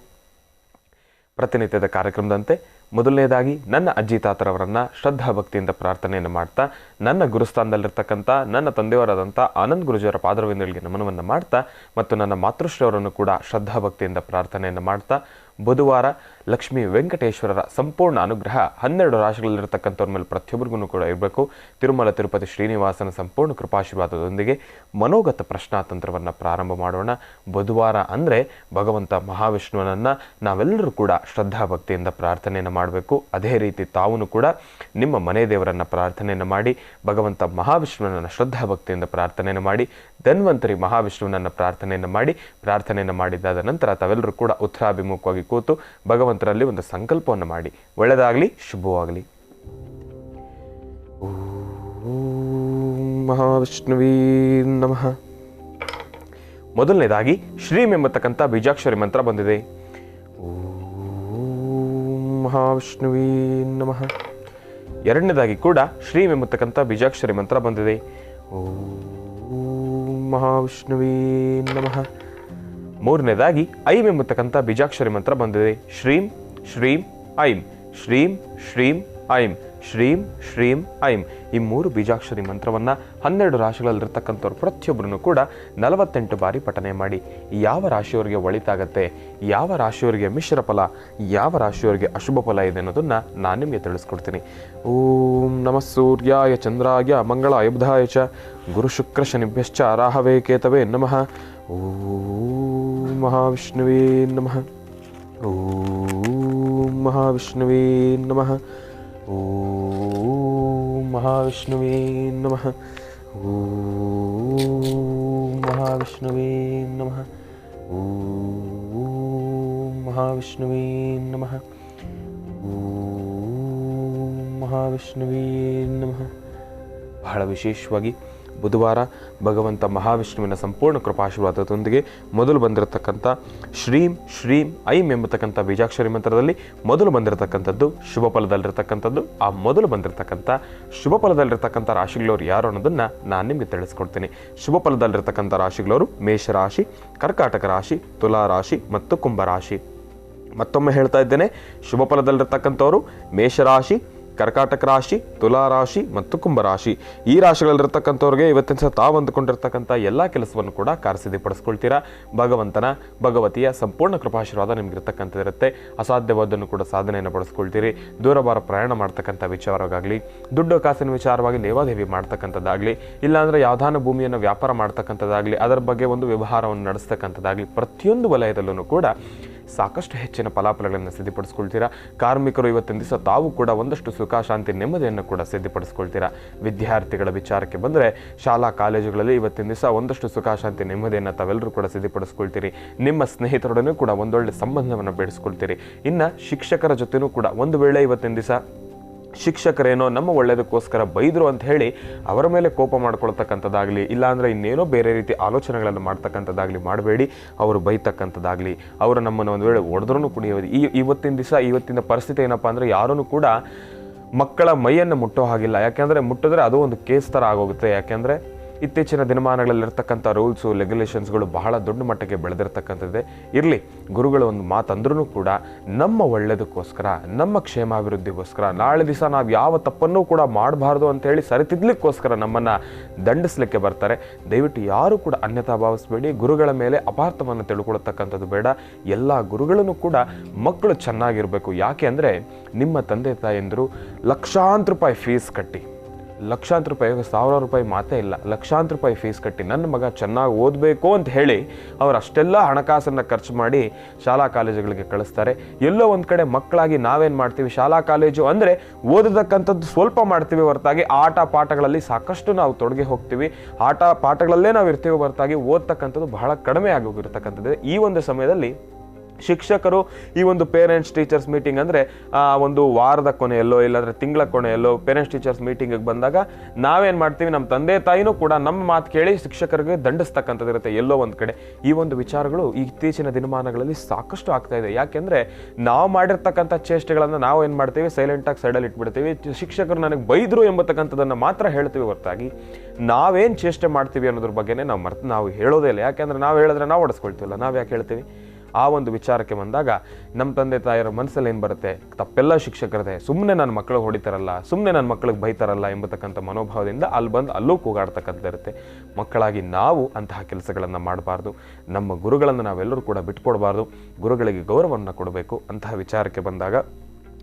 [SPEAKER 9] ಪ್ರತಿನಿತ್ಯದ ಕಾರ್ಯಕ್ರಮದಂತೆ ಮೊದಲನೇದಾಗಿ ನನ್ನ ಅಜ್ಜಿ ತಾತರವರನ್ನು ಶ್ರದ್ಧಾ ಭಕ್ತಿಯಿಂದ ಪ್ರಾರ್ಥನೆಯನ್ನು ಮಾಡ್ತಾ, ನನ್ನ ಗುರುಸ್ಥಾನದಲ್ಲಿರ್ತಕ್ಕಂಥ ನನ್ನ ತಂದೆಯವರಾದಂಥ ಆನಂದ್ ಗುರುಜಿಯವರ ಪಾದರವಿಂದಗಳಿಗೆ ನಮನವನ್ನು ಮಾಡ್ತಾ, ಮತ್ತು ನನ್ನ ಮಾತೃಶ್ರೀಯವರನ್ನು ಕೂಡ ಶ್ರದ್ಧಾ ಭಕ್ತಿಯಿಂದ ಪ್ರಾರ್ಥನೆಯನ್ನು ಮಾಡ್ತಾ, ಬುಧವಾರ ಲಕ್ಷ್ಮೀ ವೆಂಕಟೇಶ್ವರರ ಸಂಪೂರ್ಣ ಅನುಗ್ರಹ 12 ರಾಶಿಗಳಲ್ಲಿರ್ತಕ್ಕಂಥವ್ರ ಮೇಲೆ ಪ್ರತಿಯೊಬ್ಬರಿಗೂ ಕೂಡ ಇರಬೇಕು. ತಿರುಮಲ ತಿರುಪತಿ ಶ್ರೀನಿವಾಸನ ಸಂಪೂರ್ಣ ಕೃಪಾಶೀರ್ವಾದದೊಂದಿಗೆ ಮನೋಗತ ಪ್ರಶ್ನಾತಂತ್ರವನ್ನು ಪ್ರಾರಂಭ ಮಾಡೋಣ. ಬುಧವಾರ ಅಂದರೆ ಭಗವಂತ ಮಹಾವಿಷ್ಣುವನನ್ನು ನಾವೆಲ್ಲರೂ ಕೂಡ ಶ್ರದ್ಧಾ ಭಕ್ತಿಯಿಂದ ಪ್ರಾರ್ಥನೆಯನ್ನು ಮಾಡಬೇಕು. ಅದೇ ರೀತಿ ತಾವು ಕೂಡ ನಿಮ್ಮ ಮನೆ ದೇವರನ್ನು ಪ್ರಾರ್ಥನೆಯನ್ನು ಮಾಡಿ, ಭಗವಂತ ಮಹಾವಿಷ್ಣುವನನ್ನು ಶ್ರದ್ಧಾ ಭಕ್ತಿಯಿಂದ ಪ್ರಾರ್ಥನೆಯನ್ನು ಮಾಡಿ, ಧನ್ವಂತರಿ ಮಹಾವಿಷ್ಣುವನನ್ನು ಪ್ರಾರ್ಥನೆಯನ್ನು ಮಾಡಿದ್ದಾದ ನಂತರ ತಾವೆಲ್ಲರೂ ಕೂಡ ಉತ್ತರಾಭಿಮುಖವಾಗಿ ಕೂತು ಭಗವಂತರಲ್ಲಿ ಒಂದು ಸಂಕಲ್ಪವನ್ನು ಮಾಡಿ. ಒಳ್ಳೆಯದಾಗಲಿ, ಶುಭವಾಗಲಿ. ಓಂ ಮಹಾವಿಷ್ಣುವೇ ನಮಃ. ಮೊದಲನೇದಾಗಿ ಶ್ರೀಂ ಎಂಬತಕ್ಕಂಥ ಬೀಜಾಕ್ಷರಿ ಮಂತ್ರ ಬಂದಿದೆ. ಓಂ ಮಹಾವಿಷ್ಣುವೇ ನಮಃ. ಎರಡನೇದಾಗಿ ಕೂಡ ಶ್ರೀಂ ಎಂಬತಕ್ಕಂಥ ಬೀಜಾಕ್ಷರಿ ಮಂತ್ರ ಬಂದಿದೆ. ಓಂ ಮಹಾವಿಷ್ಣುವೇ ನಮಃ. ಮೂರನೇದಾಗಿ ಐಂ ಎಂಬತಕ್ಕಂಥ ಬೀಜಾಕ್ಷರಿ ಮಂತ್ರ ಬಂದಿದೆ. ಶ್ರೀಂ ಶ್ರೀಂ ಐಂ, ಶ್ರೀಂ ಶ್ರೀಂ ಐಂ, ಶ್ರೀಂ ಶ್ರೀಂ ಐಂ. ಈ 3 ಬೀಜಾಕ್ಷರಿ ಮಂತ್ರವನ್ನು 12 ರಾಶಿಗಳಲ್ಲಿರ್ತಕ್ಕಂಥವ್ರು ಪ್ರತಿಯೊಬ್ಬರೂ ಕೂಡ 48 ಬಾರಿ ಪಠನೆ ಮಾಡಿ. ಯಾವ ರಾಶಿಯವರಿಗೆ ಒಳಿತಾಗತ್ತೆ, ಯಾವ ರಾಶಿಯವರಿಗೆ ಮಿಶ್ರ ಫಲ, ಯಾವ ರಾಶಿಯವರಿಗೆ ಅಶುಭ ಫಲ ಇದೆ ಅನ್ನೋದನ್ನು ನಾನು ನಿಮಗೆ ತಿಳಿಸ್ಕೊಡ್ತೀನಿ. ಓಂ ನಮಃ ಸೂರ್ಯಾಯ ಚಂದ್ರಾಯ ಮಂಗಳಾಯ ಬುಧಾಯ ಚ ಗುರು ಶುಕ್ರ ಶನಿಭ್ಯಶ್ಚ ರಾಹವೇ ಕೇತವೇ ನಮಃ. ಓಂ ಮಹಾವಿಷ್ಣುವೇ ನಮಃ. ಓಂ ಮಹಾವಿಷ್ಣುವೇ ನಮಃ. ಓಂ ಮಹಾವಿಷ್ಣುವೇ ನಮಃ. ಓಂ ಮಹಾವಿಷ್ಣುವೇ ಮಹಾವಿಷ್ಣುವೇ ನಮಃ. ಓಂ ಮಹಾವಿಷ್ಣುವೇ ನಮಃ. ಓಂ ಮಹಾವಿಷ್ಣುವೇ ನಮಃ. ಬಹಳ ವಿಶೇಷವಾಗಿ ಬುಧವಾರ ಭಗವಂತ ಮಹಾವಿಷ್ಣುವಿನ ಸಂಪೂರ್ಣ ಕೃಪಾಶೀರ್ವಾದದೊಂದಿಗೆ ಮೊದಲು ಬಂದಿರತಕ್ಕಂಥ ಶ್ರೀಂ ಶ್ರೀಂ ಐಂ ಎಂಬತಕ್ಕಂಥ ಬೀಜಾಕ್ಷರಿ ಮಂತ್ರದಲ್ಲಿ ಮೊದಲು ಬಂದಿರತಕ್ಕಂಥದ್ದು ಶುಭ ಫಲದಲ್ಲಿರ್ತಕ್ಕಂಥದ್ದು. ಆ ಮೊದಲು ಬಂದಿರತಕ್ಕಂಥ ಶುಭ ಫಲದಲ್ಲಿರ್ತಕ್ಕಂಥ ರಾಶಿಗಳವರು ಯಾರು ಅನ್ನೋದನ್ನು ನಾನು ನಿಮಗೆ ತಿಳಿಸ್ಕೊಡ್ತೀನಿ. ಶುಭ ಫಲದಲ್ಲಿರ್ತಕ್ಕಂಥ ರಾಶಿಗಳವರು ಮೇಷರಾಶಿ, ಕರ್ಕಾಟಕ ರಾಶಿ, ತುಲಾ ರಾಶಿ ಮತ್ತು ಕುಂಭರಾಶಿ. ಮತ್ತೊಮ್ಮೆ ಹೇಳ್ತಾ ಇದ್ದೇನೆ, ಶುಭ ಫಲದಲ್ಲಿರ್ತಕ್ಕಂಥವರು ಮೇಷರಾಶಿ, ಕರ್ಕಾಟಕ ರಾಶಿ, ತುಲಾ ರಾಶಿ ಮತ್ತು ಕುಂಭರಾಶಿ. ಈ ರಾಶಿಗಳಲ್ಲಿರ್ತಕ್ಕಂಥವ್ರಿಗೆ ಇವತ್ತಿನ ಸಹ ತಾವು ಅಂದುಕೊಂಡಿರ್ತಕ್ಕಂಥ ಎಲ್ಲ ಕೆಲಸವನ್ನು ಕೂಡ ಕಾರ್ಯಸಿದ್ಧಿಪಡಿಸ್ಕೊಳ್ತೀರಾ. ಭಗವತಿಯ ಸಂಪೂರ್ಣ ಕೃಪಾಶೀರ್ವಾದ ನಿಮ್ಗಿರ್ತಕ್ಕಂಥದ್ದಿರುತ್ತೆ. ಅಸಾಧ್ಯವಾದನ್ನು ಕೂಡ ಸಾಧನೆಯನ್ನು ಪಡಿಸ್ಕೊಳ್ತೀರಿ. ದೂರಭಾರ ಪ್ರಯಾಣ ಮಾಡ್ತಕ್ಕಂಥ ವಿಚಾರವಾಗಲಿ, ದುಡ್ಡು ಕಾಸಿನ ವಿಚಾರವಾಗಿ ಲೇವಾದೇವಿ ಮಾಡ್ತಕ್ಕಂಥದ್ದಾಗಲಿ, ಇಲ್ಲಾಂದರೆ ಯಾವ್ದಾನ ಭೂಮಿಯನ್ನು ವ್ಯಾಪಾರ ಮಾಡ್ತಕ್ಕಂಥದ್ದಾಗಲಿ, ಅದರ ಬಗ್ಗೆ ಒಂದು ವ್ಯವಹಾರವನ್ನು ನಡೆಸ್ತಕ್ಕಂಥದ್ದಾಗಲಿ, ಪ್ರತಿಯೊಂದು ವಲಯದಲ್ಲೂ ಕೂಡ ಸಾಕಷ್ಟು ಹೆಚ್ಚಿನ ಫಲಾಫಲಗಳನ್ನು ಸಿದ್ಧಪಡಿಸ್ಕೊಳ್ತೀರಾ. ಕಾರ್ಮಿಕರು ಇವತ್ತಿನ ದಿವಸ ತಾವು ಕೂಡ ಒಂದಷ್ಟು ಸುಖ, ಶಾಂತಿ, ನೆಮ್ಮದಿಯನ್ನು ಕೂಡ ಸಿದ್ಧಪಡಿಸ್ಕೊಳ್ತೀರಾ. ವಿದ್ಯಾರ್ಥಿಗಳ ವಿಚಾರಕ್ಕೆ ಬಂದರೆ ಶಾಲಾ ಕಾಲೇಜುಗಳಲ್ಲಿ ಇವತ್ತಿನ ದಿವಸ ಒಂದಷ್ಟು ಸುಖ, ಶಾಂತಿ, ನೆಮ್ಮದಿಯನ್ನು ತಾವೆಲ್ಲರೂ ಕೂಡ ಸಿದ್ಧಪಡಿಸ್ಕೊಳ್ತೀರಿ. ನಿಮ್ಮ ಸ್ನೇಹಿತರೊಡನೆ ಕೂಡ ಒಂದೊಳ್ಳೆ ಸಂಬಂಧವನ್ನು ಬೆಳೆಸ್ಕೊಳ್ತೀರಿ. ಇನ್ನು ಶಿಕ್ಷಕರ ಜೊತೆನೂ ಕೂಡ ಒಂದು ವೇಳೆ ಇವತ್ತಿನ ದಿವಸ ಶಿಕ್ಷಕರೇನೋ ನಮ್ಮ ಒಳ್ಳೆಯದಕ್ಕೋಸ್ಕರ ಬೈದರು ಅಂತ ಹೇಳಿ ಅವರ ಮೇಲೆ ಕೋಪ ಮಾಡ್ಕೊಳ್ತಕ್ಕಂಥದ್ದಾಗಲಿ, ಇಲ್ಲಾಂದರೆ ಇನ್ನೇನೋ ಬೇರೆ ರೀತಿ ಆಲೋಚನೆಗಳನ್ನು ಮಾಡ್ತಕ್ಕಂಥದ್ದಾಗಲಿ ಮಾಡಬೇಡಿ. ಅವರು ಬೈತಕ್ಕಂಥದ್ದಾಗಲಿ, ಅವರು ನಮ್ಮನ್ನು ಒಂದು ವೇಳೆ ಹೊಡೆದ್ರೂ ಕುಡಿಯೋದು. ಇವತ್ತಿನ ಪರಿಸ್ಥಿತಿ ಏನಪ್ಪ ಅಂದರೆ ಯಾರೂ ಕೂಡ ಮಕ್ಕಳ ಮೈಯನ್ನು ಮುಟ್ಟೋ ಹಾಗಿಲ್ಲ. ಯಾಕೆಂದರೆ ಮುಟ್ಟಿದ್ರೆ ಅದು ಒಂದು ಕೇಸ್ ಥರ ಆಗೋಗುತ್ತೆ. ಯಾಕೆಂದರೆ ಇತ್ತೀಚಿನ ದಿನಮಾನಗಳಲ್ಲಿರ್ತಕ್ಕಂಥ ರೂಲ್ಸು, ರೆಗ್ಯುಲೇಷನ್ಸ್ಗಳು ಬಹಳ ದೊಡ್ಡ ಮಟ್ಟಕ್ಕೆ ಬೆಳೆದಿರ್ತಕ್ಕಂಥದ್ದೇ. ಇರಲಿ, ಗುರುಗಳು ಒಂದು ಮಾತಂದ್ರೂ ಕೂಡ ನಮ್ಮ ಒಳ್ಳೆಯದಕ್ಕೋಸ್ಕರ, ನಮ್ಮ ಕ್ಷೇಮಾಭಿವೃದ್ಧಿಗೋಸ್ಕರ, ನಾಳೆ ದಿವಸ ನಾವು ಯಾವ ತಪ್ಪನ್ನೂ ಕೂಡ ಮಾಡಬಾರ್ದು ಅಂತೇಳಿ ಸರಿತಿದ್ಲಿಕ್ಕೋಸ್ಕರ ನಮ್ಮನ್ನು ದಂಡಿಸಲಿಕ್ಕೆ ಬರ್ತಾರೆ. ದಯವಿಟ್ಟು ಯಾರೂ ಕೂಡ ಅನ್ಯತಾ ಭಾವಿಸಬೇಡಿ. ಗುರುಗಳ ಮೇಲೆ ಅಪಾರ್ಥವನ್ನು ತಿಳ್ಕೊಳ್ತಕ್ಕಂಥದ್ದು ಬೇಡ. ಎಲ್ಲ ಗುರುಗಳನ್ನು ಕೂಡ ಮಕ್ಕಳು ಚೆನ್ನಾಗಿರಬೇಕು. ಯಾಕೆ ಅಂದರೆ ನಿಮ್ಮ ತಂದೆ ತಾಯಂದಿರು ಲಕ್ಷಾಂತರ ರೂಪಾಯಿ ಫೀಸ್ ಕಟ್ಟಿ, ಲಕ್ಷಾಂತರ ರೂಪಾಯಿ, 1000 ರೂಪಾಯಿ ಮಾತೇ ಇಲ್ಲ, ಲಕ್ಷಾಂತರ ರೂಪಾಯಿ ಫೀಸ್ ಕಟ್ಟಿ ನನ್ನ ಮಗ ಚೆನ್ನಾಗಿ ಓದಬೇಕು ಅಂತ ಹೇಳಿ ಅವರು ಅಷ್ಟೆಲ್ಲ ಹಣಕಾಸನ್ನು ಖರ್ಚು ಮಾಡಿ ಶಾಲಾ ಕಾಲೇಜುಗಳಿಗೆ ಕಳಿಸ್ತಾರೆ. ಎಲ್ಲೋ ಒಂದು ಕಡೆ ಮಕ್ಕಳಾಗಿ ನಾವೇನು ಮಾಡ್ತೀವಿ, ಶಾಲಾ ಕಾಲೇಜು ಅಂದರೆ ಓದತಕ್ಕಂಥದ್ದು ಸ್ವಲ್ಪ ಮಾಡ್ತೀವಿ ಹೊರತಾಗಿ ಆಟ ಪಾಠಗಳಲ್ಲಿ ಸಾಕಷ್ಟು ನಾವು ತೊಡಗಿ ಹೋಗ್ತೀವಿ. ಆಟ ಪಾಠಗಳಲ್ಲೇ ನಾವು ಇರ್ತೀವಿ ಹೊರತಾಗಿ ಓದ್ತಕ್ಕಂಥದ್ದು ಬಹಳ ಕಡಿಮೆ ಆಗೋಗಿರ್ತಕ್ಕಂಥದ್ದು. ಈ ಒಂದು ಸಮಯದಲ್ಲಿ ಶಿಕ್ಷಕರು ಈ ಒಂದು ಪೇರೆಂಟ್ಸ್ ಟೀಚರ್ಸ್ ಮೀಟಿಂಗ್ ಅಂದರೆ ಒಂದು ವಾರದ ಕೊನೆಯಲ್ಲೋ ಇಲ್ಲಾಂದರೆ ತಿಂಗಳ ಕೊನೆಯಲ್ಲೋ ಪೇರೆಂಟ್ಸ್ ಟೀಚರ್ಸ್ ಮೀಟಿಂಗಿಗೆ ಬಂದಾಗ ನಾವೇನು ಮಾಡ್ತೀವಿ, ನಮ್ಮ ತಂದೆ ತಾಯಿನೂ ಕೂಡ ನಮ್ಮ ಮಾತು ಕೇಳಿ ಶಿಕ್ಷಕರಿಗೆ ದಂಡಿಸ್ತಕ್ಕಂಥದ್ದು ಇರುತ್ತೆ ಎಲ್ಲೋ ಒಂದು ಕಡೆ. ಈ ಒಂದು ವಿಚಾರಗಳು ಇತ್ತೀಚಿನ ದಿನಮಾನಗಳಲ್ಲಿ ಸಾಕಷ್ಟು ಆಗ್ತಾ ಇದೆ. ಯಾಕೆಂದರೆ ನಾವು ಮಾಡಿರ್ತಕ್ಕಂಥ ಚೇಷ್ಟೆಗಳನ್ನು ನಾವು ಏನು ಮಾಡ್ತೀವಿ, ಸೈಲೆಂಟಾಗಿ ಸೈಡಲ್ಲಿ ಇಟ್ಬಿಡ್ತೀವಿ. ಶಿಕ್ಷಕರು ನನಗೆ ಬೈದರು ಎಂಬತಕ್ಕಂಥದ್ದನ್ನು ಮಾತ್ರ ಹೇಳ್ತೀವಿ ಹೊರತಾಗಿ ನಾವೇನು ಚೇಷ್ಟೆ ಮಾಡ್ತೀವಿ ಅನ್ನೋದ್ರ ಬಗ್ಗೆನೇ ನಾವು ಹೇಳೋದೇ ಇಲ್ಲ. ಯಾಕೆಂದರೆ ನಾವು ಹೇಳಿದ್ರೆ ನಾವು ಹೊಡೆಸ್ಕೊಳ್ತೀವಲ್ಲ, ನಾವು ಯಾಕೆ ಹೇಳ್ತೀವಿ? ಆ ಒಂದು ವಿಚಾರಕ್ಕೆ ಬಂದಾಗ ನಮ್ಮ ತಂದೆ ತಾಯಿಯರ ಮನಸ್ಸಲ್ಲಿ ಏನು ಬರುತ್ತೆ, ತಪ್ಪೆಲ್ಲ ಶಿಕ್ಷಕರದೇ, ಸುಮ್ಮನೆ ನನ್ನ ಮಕ್ಕಳಿಗೆ ಹೊಡಿತಾರಲ್ಲ, ಸುಮ್ಮನೆ ನನ್ನ ಮಕ್ಕಳಿಗೆ ಬೈತಾರಲ್ಲ ಎಂಬತಕ್ಕಂಥ ಮನೋಭಾವದಿಂದ ಅಲ್ಲೂ ಕೂಗಾಡ್ತಕ್ಕಂಥದ್ದಿರುತ್ತೆ. ಮಕ್ಕಳಾಗಿ ನಾವು ಅಂತಹ ಕೆಲಸಗಳನ್ನು ಮಾಡಬಾರ್ದು. ನಮ್ಮ ಗುರುಗಳನ್ನು ನಾವೆಲ್ಲರೂ ಕೂಡ ಬಿಟ್ಕೊಡ್ಬಾರ್ದು. ಗುರುಗಳಿಗೆ ಗೌರವವನ್ನು ಕೊಡಬೇಕು. ಅಂತಹ ವಿಚಾರಕ್ಕೆ ಬಂದಾಗ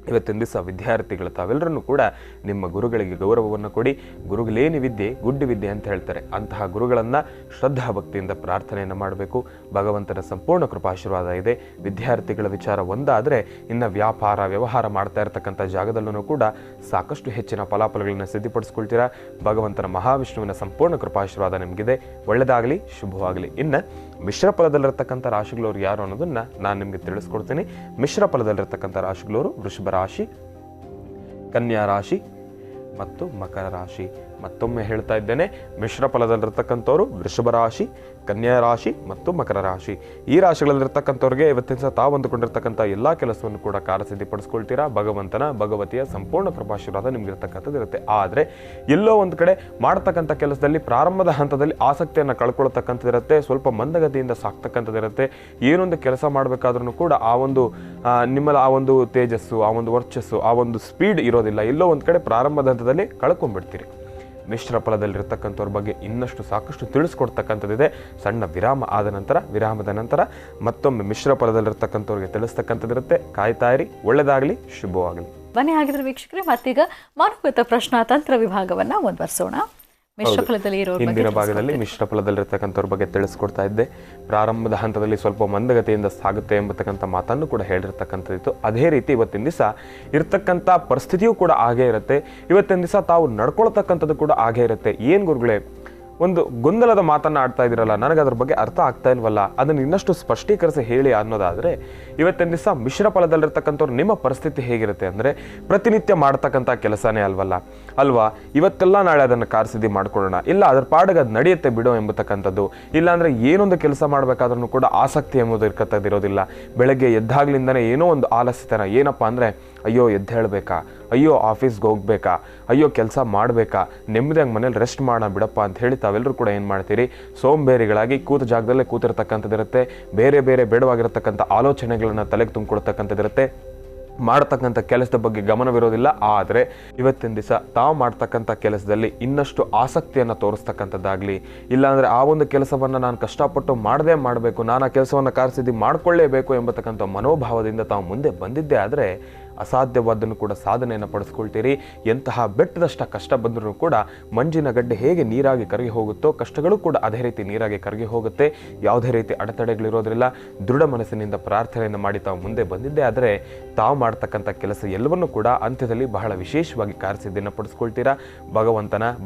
[SPEAKER 9] ಇವತ್ತಿನ ದಿವಸ ವಿದ್ಯಾರ್ಥಿಗಳು ತಾವೆಲ್ಲರನ್ನು ಕೂಡ ನಿಮ್ಮ ಗುರುಗಳಿಗೆ ಗೌರವವನ್ನು ಕೊಡಿ. ಗುರುಗಳೇನು ವಿದ್ಯೆ ಗುಡ್ಡಿ ವಿದ್ಯೆ ಅಂತ ಹೇಳ್ತಾರೆ. ಅಂತಹ ಗುರುಗಳನ್ನು ಶ್ರದ್ಧಾ ಭಕ್ತಿಯಿಂದ ಪ್ರಾರ್ಥನೆಯನ್ನು ಮಾಡಬೇಕು. ಭಗವಂತನ ಸಂಪೂರ್ಣ ಕೃಪಾಶೀರ್ವಾದ ಇದೆ. ವಿದ್ಯಾರ್ಥಿಗಳ ವಿಚಾರ ಒಂದಾದರೆ ಇನ್ನು ವ್ಯಾಪಾರ ವ್ಯವಹಾರ ಮಾಡ್ತಾ ಇರತಕ್ಕಂಥ ಜಾಗದಲ್ಲೂ ಕೂಡ ಸಾಕಷ್ಟು ಹೆಚ್ಚಿನ ಫಲಾಫಲಗಳನ್ನು ಸಿದ್ಧಪಡಿಸ್ಕೊಳ್ತೀರಾ. ಭಗವಂತನ ಮಹಾವಿಷ್ಣುವಿನ ಸಂಪೂರ್ಣ ಕೃಪಾಶೀರ್ವಾದ ನಿಮಗಿದೆ. ಒಳ್ಳೆಯದಾಗಲಿ, ಶುಭವಾಗಲಿ. ಇನ್ನು ಮಿಶ್ರ ಫಲದಲ್ಲಿರ್ತಕ್ಕಂಥ ರಾಶಿಗಳವರು ಯಾರು ಅನ್ನೋದನ್ನು ನಾನು ನಿಮಗೆ ತಿಳಿಸ್ಕೊಡ್ತೀನಿ. ಮಿಶ್ರ ಫಲದಲ್ಲಿರ್ತಕ್ಕಂಥ ರಾಶಿಗಳವರು ವೃಷಭ ರಾಶಿ, ಕನ್ಯಾ ರಾಶಿ ಮತ್ತು ಮಕರ ರಾಶಿ. ಮತ್ತೊಮ್ಮೆ ಹೇಳ್ತಾ ಇದ್ದೇನೆ, ಮಿಶ್ರ ಫಲದಲ್ಲಿರ್ತಕ್ಕಂಥವ್ರು ವೃಷಭ ರಾಶಿ, ಕನ್ಯಾ ರಾಶಿ ಮತ್ತು ಮಕರ ರಾಶಿ. ಈ ರಾಶಿಗಳಲ್ಲಿರ್ತಕ್ಕಂಥವ್ರಿಗೆ ಇವತ್ತಿನ ಸಹ ತಾವು ಅಂದುಕೊಂಡಿರ್ತಕ್ಕಂಥ ಎಲ್ಲ ಕೆಲಸವನ್ನು ಕೂಡ ಕಾರ್ಯಸಿದ್ಧಿಪಡಿಸ್ಕೊಳ್ತೀರಾ. ಭಗವತಿಯ ಸಂಪೂರ್ಣ ಕೃಪಾಶೀರ್ವಾದ ನಿಮ್ಗಿರ್ತಕ್ಕಂಥದ್ದು ಇರುತ್ತೆ. ಆದರೆ ಎಲ್ಲೋ ಒಂದು ಕಡೆ ಮಾಡ್ತಕ್ಕಂಥ ಕೆಲಸದಲ್ಲಿ ಪ್ರಾರಂಭದ ಹಂತದಲ್ಲಿ ಆಸಕ್ತಿಯನ್ನು ಕಳ್ಕೊಳ್ತಕ್ಕಂಥದ್ದಿರುತ್ತೆ. ಸ್ವಲ್ಪ ಮಂದಗತಿಯಿಂದ ಸಾಕ್ತಕ್ಕಂಥದ್ದಿರುತ್ತೆ. ಏನೊಂದು ಕೆಲಸ ಮಾಡಬೇಕಾದ್ರೂ ಕೂಡ ಆ ಒಂದು ನಿಮ್ಮಲ್ಲಿ ಆ ಒಂದು ತೇಜಸ್ಸು, ಆ ಒಂದು ವರ್ಚಸ್ಸು, ಆ ಒಂದು ಸ್ಪೀಡ್ ಇರೋದಿಲ್ಲ. ಎಲ್ಲೋ ಒಂದು ಕಡೆ ಪ್ರಾರಂಭದ ಹಂತದಲ್ಲಿ ಕಳ್ಕೊಂಡ್ಬಿಡ್ತೀರಿ. ಮಿಶ್ರ ಫಲದಲ್ಲಿರ್ತಕ್ಕಂಥವ್ರ ಬಗ್ಗೆ ಇನ್ನಷ್ಟು ಸಾಕಷ್ಟು ತಿಳಿಸ್ಕೊಡ್ತಕ್ಕಂಥದ್ದಿದೆ. ಸಣ್ಣ ವಿರಾಮದ ನಂತರ ಮತ್ತೊಮ್ಮೆ ಮಿಶ್ರ ಫಲದಲ್ಲಿರ್ತಕ್ಕಂಥವ್ರಿಗೆ ತಿಳಿಸ್ತಕ್ಕಂಥದ್ದಿರುತ್ತೆ. ಕಾಯ್ತಾ ಇರಿ. ಒಳ್ಳೆಯದಾಗಲಿ, ಶುಭವಾಗಲಿ.
[SPEAKER 2] ಬನ್ನಿ ಹಾಗಿದ್ರೆ ವೀಕ್ಷಕರೇ, ಮತ್ತೀಗ ಮಾನವೀಯತ ಪ್ರಶ್ನಾತಂತ್ರ ವಿಭಾಗವನ್ನು ಮುಂದುವರಿಸೋಣ.
[SPEAKER 9] ಹಿಂದಿನ ಭಾಗದಲ್ಲಿ ಮಿಶ್ರ ಫಲದಲ್ಲಿರ್ತಕ್ಕಂಥವ್ರ ಬಗ್ಗೆ ತಿಳಿಸ್ಕೊಡ್ತಾ ಇದ್ದೆ. ಪ್ರಾರಂಭದ ಹಂತದಲ್ಲಿ ಸ್ವಲ್ಪ ಮಂದಗತಿಯಿಂದ ಸಾಗುತ್ತೆ ಎಂಬತಕ್ಕಂಥ ಮಾತನ್ನು ಕೂಡ ಹೇಳಿರ್ತಕ್ಕಂಥದ್ದು. ಅದೇ ರೀತಿ ಇವತ್ತಿನ ದಿವಸ ಇರ್ತಕ್ಕಂಥ ಪರಿಸ್ಥಿತಿಯೂ ಕೂಡ ಹಾಗೇ ಇರುತ್ತೆ. ಇವತ್ತಿನ ದಿವಸ ತಾವು ನಡ್ಕೊಳ್ತಕ್ಕಂಥದ್ದು ಕೂಡ ಹಾಗೇ ಇರುತ್ತೆ. ಏನು ಗುರುಗಳೇ, ಒಂದು ಗೊಂದಲದ ಮಾತನ್ನ ಆಡ್ತಾ ಇದ್ದೀರಲ್ಲ, ನನಗೆ ಅದ್ರ ಬಗ್ಗೆ ಅರ್ಥ ಆಗ್ತಾ ಇಲ್ವಲ್ಲ, ಅದನ್ನು ಇನ್ನಷ್ಟು ಸ್ಪಷ್ಟೀಕರಿಸಿ ಹೇಳಿ ಅನ್ನೋದಾದ್ರೆ, ಇವತ್ತಿನ ದಿವಸ ಮಿಶ್ರ ಫಲದಲ್ಲಿರ್ತಕ್ಕಂಥವ್ರು ನಿಮ್ಮ ಪರಿಸ್ಥಿತಿ ಹೇಗಿರುತ್ತೆ ಅಂದರೆ, ಪ್ರತಿನಿತ್ಯ ಮಾಡ್ತಕ್ಕಂಥ ಕೆಲಸನೇ ಅಲ್ವಾ, ಇವತ್ತೆಲ್ಲ ನಾಳೆ ಅದನ್ನು ಕಾರ್ಸಿದ್ಧಿ ಮಾಡ್ಕೊಳ್ಳೋಣ, ಇಲ್ಲ ಅದ್ರ ಪಾಡಿಗೆ ಅದು ನಡೆಯುತ್ತೆ ಬಿಡೋ ಎಂಬತಕ್ಕಂಥದ್ದು, ಇಲ್ಲಾಂದ್ರೆ ಏನೊಂದು ಕೆಲಸ ಮಾಡಬೇಕಾದ್ರೂ ಕೂಡ ಆಸಕ್ತಿ ಎಂಬುದು ಇರೋದಿಲ್ಲ. ಬೆಳಗ್ಗೆ ಎದ್ದಾಗ್ಲಿಂದನೇ ಏನೋ ಒಂದು ಆಲಸ್ಯತನ, ಏನಪ್ಪ ಅಂದರೆ ಅಯ್ಯೋ ಎದ್ದು ಹೇಳಬೇಕಾ, ಅಯ್ಯೋ ಆಫೀಸ್ಗೆ ಹೋಗ್ಬೇಕಾ, ಅಯ್ಯೋ ಕೆಲಸ ಮಾಡಬೇಕಾ, ನೆಮ್ಮದಿಯಾಗಿ ಮನೇಲಿ ರೆಸ್ಟ್ ಮಾಡೋಣ ಬಿಡಪ್ಪ ಅಂತ ಹೇಳಿ ತಾವೆಲ್ಲರೂ ಕೂಡ ಏನು ಮಾಡ್ತೀರಿ, ಸೋಂಬೇರಿಗಳಾಗಿ ಕೂತ ಜಾಗದಲ್ಲೇ ಕೂತಿರ್ತಕ್ಕಂಥದ್ದಿರುತ್ತೆ, ಬೇರೆ ಬೇರೆ ಬೇಡವಾಗಿರತಕ್ಕಂಥ ಆಲೋಚನೆಗಳನ್ನ ತಲೆಗೆ ತುಂಬಿಕೊಡ್ತಕ್ಕಂಥದ್ದಿರುತ್ತೆ, ಮಾಡ್ತಕ್ಕಂಥ ಕೆಲಸದ ಬಗ್ಗೆ ಗಮನವಿರೋದಿಲ್ಲ. ಆದರೆ ಇವತ್ತಿನ ದಿವಸ ತಾವು ಮಾಡ್ತಕ್ಕಂಥ ಕೆಲಸದಲ್ಲಿ ಇನ್ನಷ್ಟು ಆಸಕ್ತಿಯನ್ನು ತೋರಿಸ್ತಕ್ಕಂಥದ್ದಾಗಲಿ, ಇಲ್ಲಾಂದರೆ ಆ ಒಂದು ಕೆಲಸವನ್ನು ನಾನು ಕಷ್ಟಪಟ್ಟು ಮಾಡಬೇಕು, ನಾನು ಆ ಕೆಲಸವನ್ನು ಕಾರ್ಸಿದ್ಧಿ ಮಾಡಿಕೊಳ್ಳೇಬೇಕು ಎಂಬತಕ್ಕಂಥ ಮನೋಭಾವದಿಂದ ತಾವು ಮುಂದೆ ಬಂದಿದ್ದೇ ಆದರೆ ಅಸಾಧ್ಯವಾದನ್ನು ಕೂಡ ಸಾಧನೆಯನ್ನು ಪಡಿಸ್ಕೊಳ್ತೀರಿ. ಎಂತಹ ಬೆಟ್ಟದಷ್ಟ ಕಷ್ಟ ಬಂದರೂ ಕೂಡ ಮಂಜಿನ ಗಡ್ಡೆ ಹೇಗೆ ನೀರಾಗಿ ಕರಗಿ ಹೋಗುತ್ತೋ, ಕಷ್ಟಗಳು ಕೂಡ ಅದೇ ರೀತಿ ನೀರಾಗಿ ಕರಗಿ ಹೋಗುತ್ತೆ. ಯಾವುದೇ ರೀತಿ ಅಡೆತಡೆಗಳಿರೋದ್ರಿಲ್ಲ. ದೃಢ ಮನಸ್ಸಿನಿಂದ ಪ್ರಾರ್ಥನೆಯನ್ನು ಮಾಡಿ ತಾವು ಮುಂದೆ ಬಂದಿದ್ದೇ ಆದರೆ ತಾವು ಮಾಡ್ತಕ್ಕಂಥ ಕೆಲಸ ಎಲ್ಲವನ್ನೂ ಕೂಡ ಅಂತ್ಯದಲ್ಲಿ ಬಹಳ ವಿಶೇಷವಾಗಿ ಕಾರ್ಯಸಿದ್ಧಿಯನ್ನು ಪಡಿಸ್ಕೊಳ್ತೀರಾ.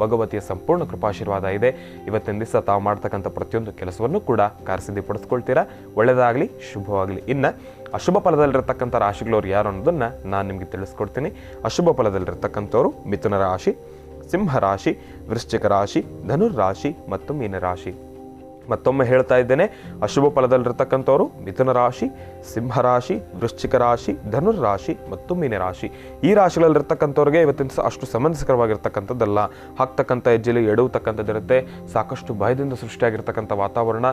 [SPEAKER 9] ಭಗವತಿಯ ಸಂಪೂರ್ಣ ಕೃಪಾಶೀರ್ವಾದ ಇದೆ. ಇವತ್ತಿನ ದಿವಸ ತಾವು ಮಾಡ್ತಕ್ಕಂಥ ಪ್ರತಿಯೊಂದು ಕೆಲಸವನ್ನು ಕೂಡ ಕಾರ್ಯಸಿದ್ಧಿ ಪಡಿಸ್ಕೊಳ್ತೀರಾ. ಒಳ್ಳೆಯದಾಗಲಿ, ಶುಭವಾಗಲಿ. ಇನ್ನು ಅಶುಭ ಫಲದಲ್ಲಿರ್ತಕ್ಕಂಥ ರಾಶಿಗಳವ್ರು ಯಾರು ಅನ್ನೋದನ್ನು ನಾನು ನಿಮಗೆ ತಿಳಿಸ್ಕೊಡ್ತೀನಿ. ಅಶುಭ ಫಲದಲ್ಲಿರ್ತಕ್ಕಂಥವ್ರು ಮಿಥುನ ರಾಶಿ, ಸಿಂಹ ರಾಶಿ, ವೃಶ್ಚಿಕ ರಾಶಿ, ಧನುರ್ರಾಶಿ ಮತ್ತು ಮೀನರಾಶಿ. ಮತ್ತೊಮ್ಮೆ ಹೇಳ್ತಾ ಇದ್ದೇನೆ, ಅಶುಭ ಫಲದಲ್ಲಿರ್ತಕ್ಕಂಥವ್ರು ಮಿಥುನ ರಾಶಿ, ಸಿಂಹರಾಶಿ, ವೃಶ್ಚಿಕ ರಾಶಿ, ಧನುರ್ರಾಶಿ ಮತ್ತು ಮೀನರಾಶಿ. ಈ ರಾಶಿಗಳಲ್ಲಿರ್ತಕ್ಕಂಥವ್ರಿಗೆ ಇವತ್ತಿನ ಅಷ್ಟು ಸಮಂಜಸಕರವಾಗಿರ್ತಕ್ಕಂಥದ್ದಲ್ಲ. ಹಾಕ್ತಕ್ಕಂಥ ಹೆಜ್ಜೆಲಿ ಎಡವತಕ್ಕಂಥದ್ದಿರುತ್ತೆ. ಸಾಕಷ್ಟು ಭಯದಿಂದ ಸೃಷ್ಟಿಯಾಗಿರ್ತಕ್ಕಂಥ ವಾತಾವರಣ.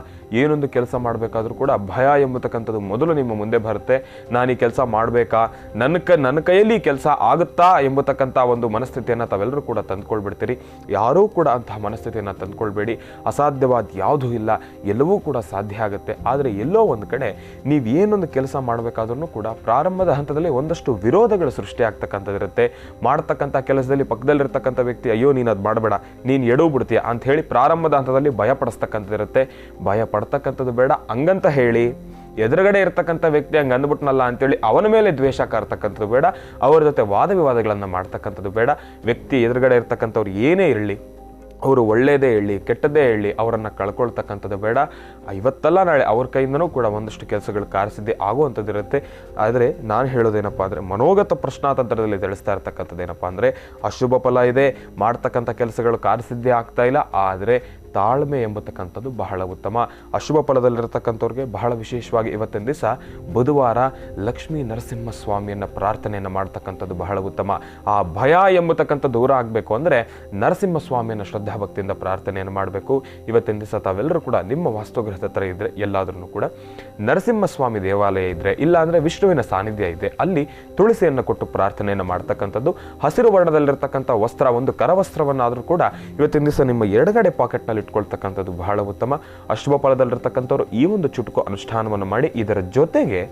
[SPEAKER 9] ಏನೊಂದು ಕೆಲಸ ಮಾಡಬೇಕಾದ್ರೂ ಕೂಡ ಭಯ ಎಂಬತಕ್ಕಂಥದ್ದು ಮೊದಲು ನಿಮ್ಮ ಮುಂದೆ ಬರುತ್ತೆ. ನಾನು ಈ ಕೆಲಸ ಮಾಡಬೇಕಾ, ನನ್ನ ಕೈಯಲ್ಲಿ ಈ ಕೆಲಸ ಆಗುತ್ತಾ ಎಂಬತಕ್ಕಂಥ ಒಂದು ಮನಸ್ಥಿತಿಯನ್ನು ತಾವೆಲ್ಲರೂ ಕೂಡ ತಂದ್ಕೊಳ್ಬಿಡ್ತೀರಿ. ಯಾರೂ ಕೂಡ ಅಂತಹ ಮನಸ್ಥಿತಿಯನ್ನು ತಂದ್ಕೊಳ್ಬೇಡಿ. ಅಸಾಧ್ಯವಾದ ಯಾವುದೂ ಇಲ್ಲ, ಎಲ್ಲವೂ ಕೂಡ ಸಾಧ್ಯ ಆಗುತ್ತೆ. ಆದರೆ ಎಲ್ಲೋ ಒಂದು ಕಡೆ ನೀವು ಏನೊಂದು ಕೆಲಸ ಮಾಡಬೇಕಾದ್ರೂ ಕೂಡ ಪ್ರಾರಂಭದ ಹಂತದಲ್ಲಿ ಒಂದಷ್ಟು ವಿರೋಧಗಳು ಸೃಷ್ಟಿ ಆಗ್ತಕ್ಕಂಥದ್ದಿರುತ್ತೆ. ಮಾಡ್ತಕ್ಕಂಥ ಕೆಲಸದಲ್ಲಿ ಪಕ್ಕದಲ್ಲಿರ್ತಕ್ಕಂಥ ವ್ಯಕ್ತಿ ಅಯ್ಯೋ ನೀನು ಅದು ಮಾಡಬೇಡ, ನೀನು ಎಡವು ಬಿಡ್ತೀಯ ಅಂತ ಹೇಳಿ ಪ್ರಾರಂಭದ ಹಂತದಲ್ಲಿ ಭಯ ಪಡಿಸ್ತಕ್ಕಂಥದ್ದಿರುತ್ತೆ. ಭಯ ಪಡ್ತಕ್ಕಂಥದ್ದು ಬೇಡ, ಹಂಗಂತ ಹೇಳಿ ಎದುರುಗಡೆ ಇರ್ತಕ್ಕಂಥ ವ್ಯಕ್ತಿ ಹಂಗೆ ಅಂದ್ಬಿಟ್ನಲ್ಲ ಅಂತೇಳಿ ಅವನ ಮೇಲೆ ದ್ವೇಷ ಕಾರ್ತಕ್ಕಂಥದ್ದು ಬೇಡ. ಅವರ ಜೊತೆ ವಾದ ವಿವಾದಗಳನ್ನು ಮಾಡ್ತಕ್ಕಂಥದ್ದು ಬೇಡ. ವ್ಯಕ್ತಿ ಎದುರುಗಡೆ ಇರ್ತಕ್ಕಂಥವ್ರು ಏನೇ ಇರಲಿ, ಅವರು ಒಳ್ಳೆಯದೇ ಹೇಳಿ ಕೆಟ್ಟದ್ದೇ ಹೇಳಿ ಅವರನ್ನು ಕಳ್ಕೊಳ್ತಕ್ಕಂಥದ್ದು ಬೇಡ. ಇವತ್ತಲ್ಲ ನಾಳೆ ಅವ್ರ ಕೈಯಿಂದನೂ ಕೂಡ ಒಂದಷ್ಟು ಕೆಲಸಗಳು ಕಾರ್ಯಸಿದ್ಧಿ ಆಗುವಂಥದ್ದಿರುತ್ತೆ. ಆದರೆ ನಾನು ಹೇಳೋದೇನಪ್ಪ ಅಂದರೆ, ಮನೋಗತ ಪ್ರಶ್ನಾತಂತ್ರದಲ್ಲಿ ತಿಳಿಸ್ತಾ ಇರ್ತಕ್ಕಂಥದ್ದೇನಪ್ಪ ಅಂದರೆ, ಅಶುಭ ಫಲ ಇದೆ, ಮಾಡ್ತಕ್ಕಂಥ ಕೆಲಸಗಳು ಕಾರ್ಯಸಿದ್ಧಿ ಆಗ್ತಾ ಇಲ್ಲ, ಆದರೆ ತಾಳ್ಮೆ ಎಂಬತಕ್ಕಂಥದ್ದು ಬಹಳ ಉತ್ತಮ. ಅಶುಭ ಫಲದಲ್ಲಿರ್ತಕ್ಕಂಥವ್ರಿಗೆ ಬಹಳ ವಿಶೇಷವಾಗಿ ಇವತ್ತಿನ ದಿವಸ ಬುಧವಾರ ಲಕ್ಷ್ಮೀ ನರಸಿಂಹಸ್ವಾಮಿಯನ್ನು ಪ್ರಾರ್ಥನೆಯನ್ನು ಮಾಡ್ತಕ್ಕಂಥದ್ದು ಬಹಳ ಉತ್ತಮ. ಆ ಭಯ ಎಂಬತಕ್ಕಂಥ ದೂರ ಆಗಬೇಕು ಅಂದರೆ ನರಸಿಂಹಸ್ವಾಮಿಯನ್ನು ಶ್ರದ್ಧಾಭಕ್ತಿಯಿಂದ ಪ್ರಾರ್ಥನೆಯನ್ನು ಮಾಡಬೇಕು. ಇವತ್ತಿನ ದಿವಸ ತಾವೆಲ್ಲರೂ ಕೂಡ ನಿಮ್ಮ ವಾಸ್ತುಗೃಹದ ಹತ್ರ ಇದ್ದರೆ, ಎಲ್ಲಾದ್ರೂ ಕೂಡ ನರಸಿಂಹಸ್ವಾಮಿ ದೇವಾಲಯ ಇದ್ದರೆ, ಇಲ್ಲ ಅಂದರೆ ವಿಷ್ಣುವಿನ ಸಾನ್ನಿಧ್ಯ ಇದೆ, ಅಲ್ಲಿ ತುಳಸಿಯನ್ನು ಕೊಟ್ಟು ಪ್ರಾರ್ಥನೆಯನ್ನು ಮಾಡ್ತಕ್ಕಂಥದ್ದು. ಹಸಿರು ವರ್ಣದಲ್ಲಿರ್ತಕ್ಕಂಥ ವಸ್ತ್ರ, ಒಂದು ಕರವಸ್ತ್ರವನ್ನಾದರೂ ಕೂಡ ಇವತ್ತಿನ ದಿವಸ ನಿಮ್ಮ ಎಡಗಡೆ ಪಾಕೆಟ್ನಲ್ಲಿ ಇಟ್ಕೊಳ್ತಕ್ಕಂಥದ್ದು ಬಹಳ ಉತ್ತಮ. ಅಶುಭ ಫಲದಲ್ಲಿರ್ತಕ್ಕಂಥವ್ರು ಈ ಒಂದು ಚುಟುಕು ಅನುಷ್ಠಾನವನ್ನು ಮಾಡಿ, ಇದರ ಜೊತೆಗೆ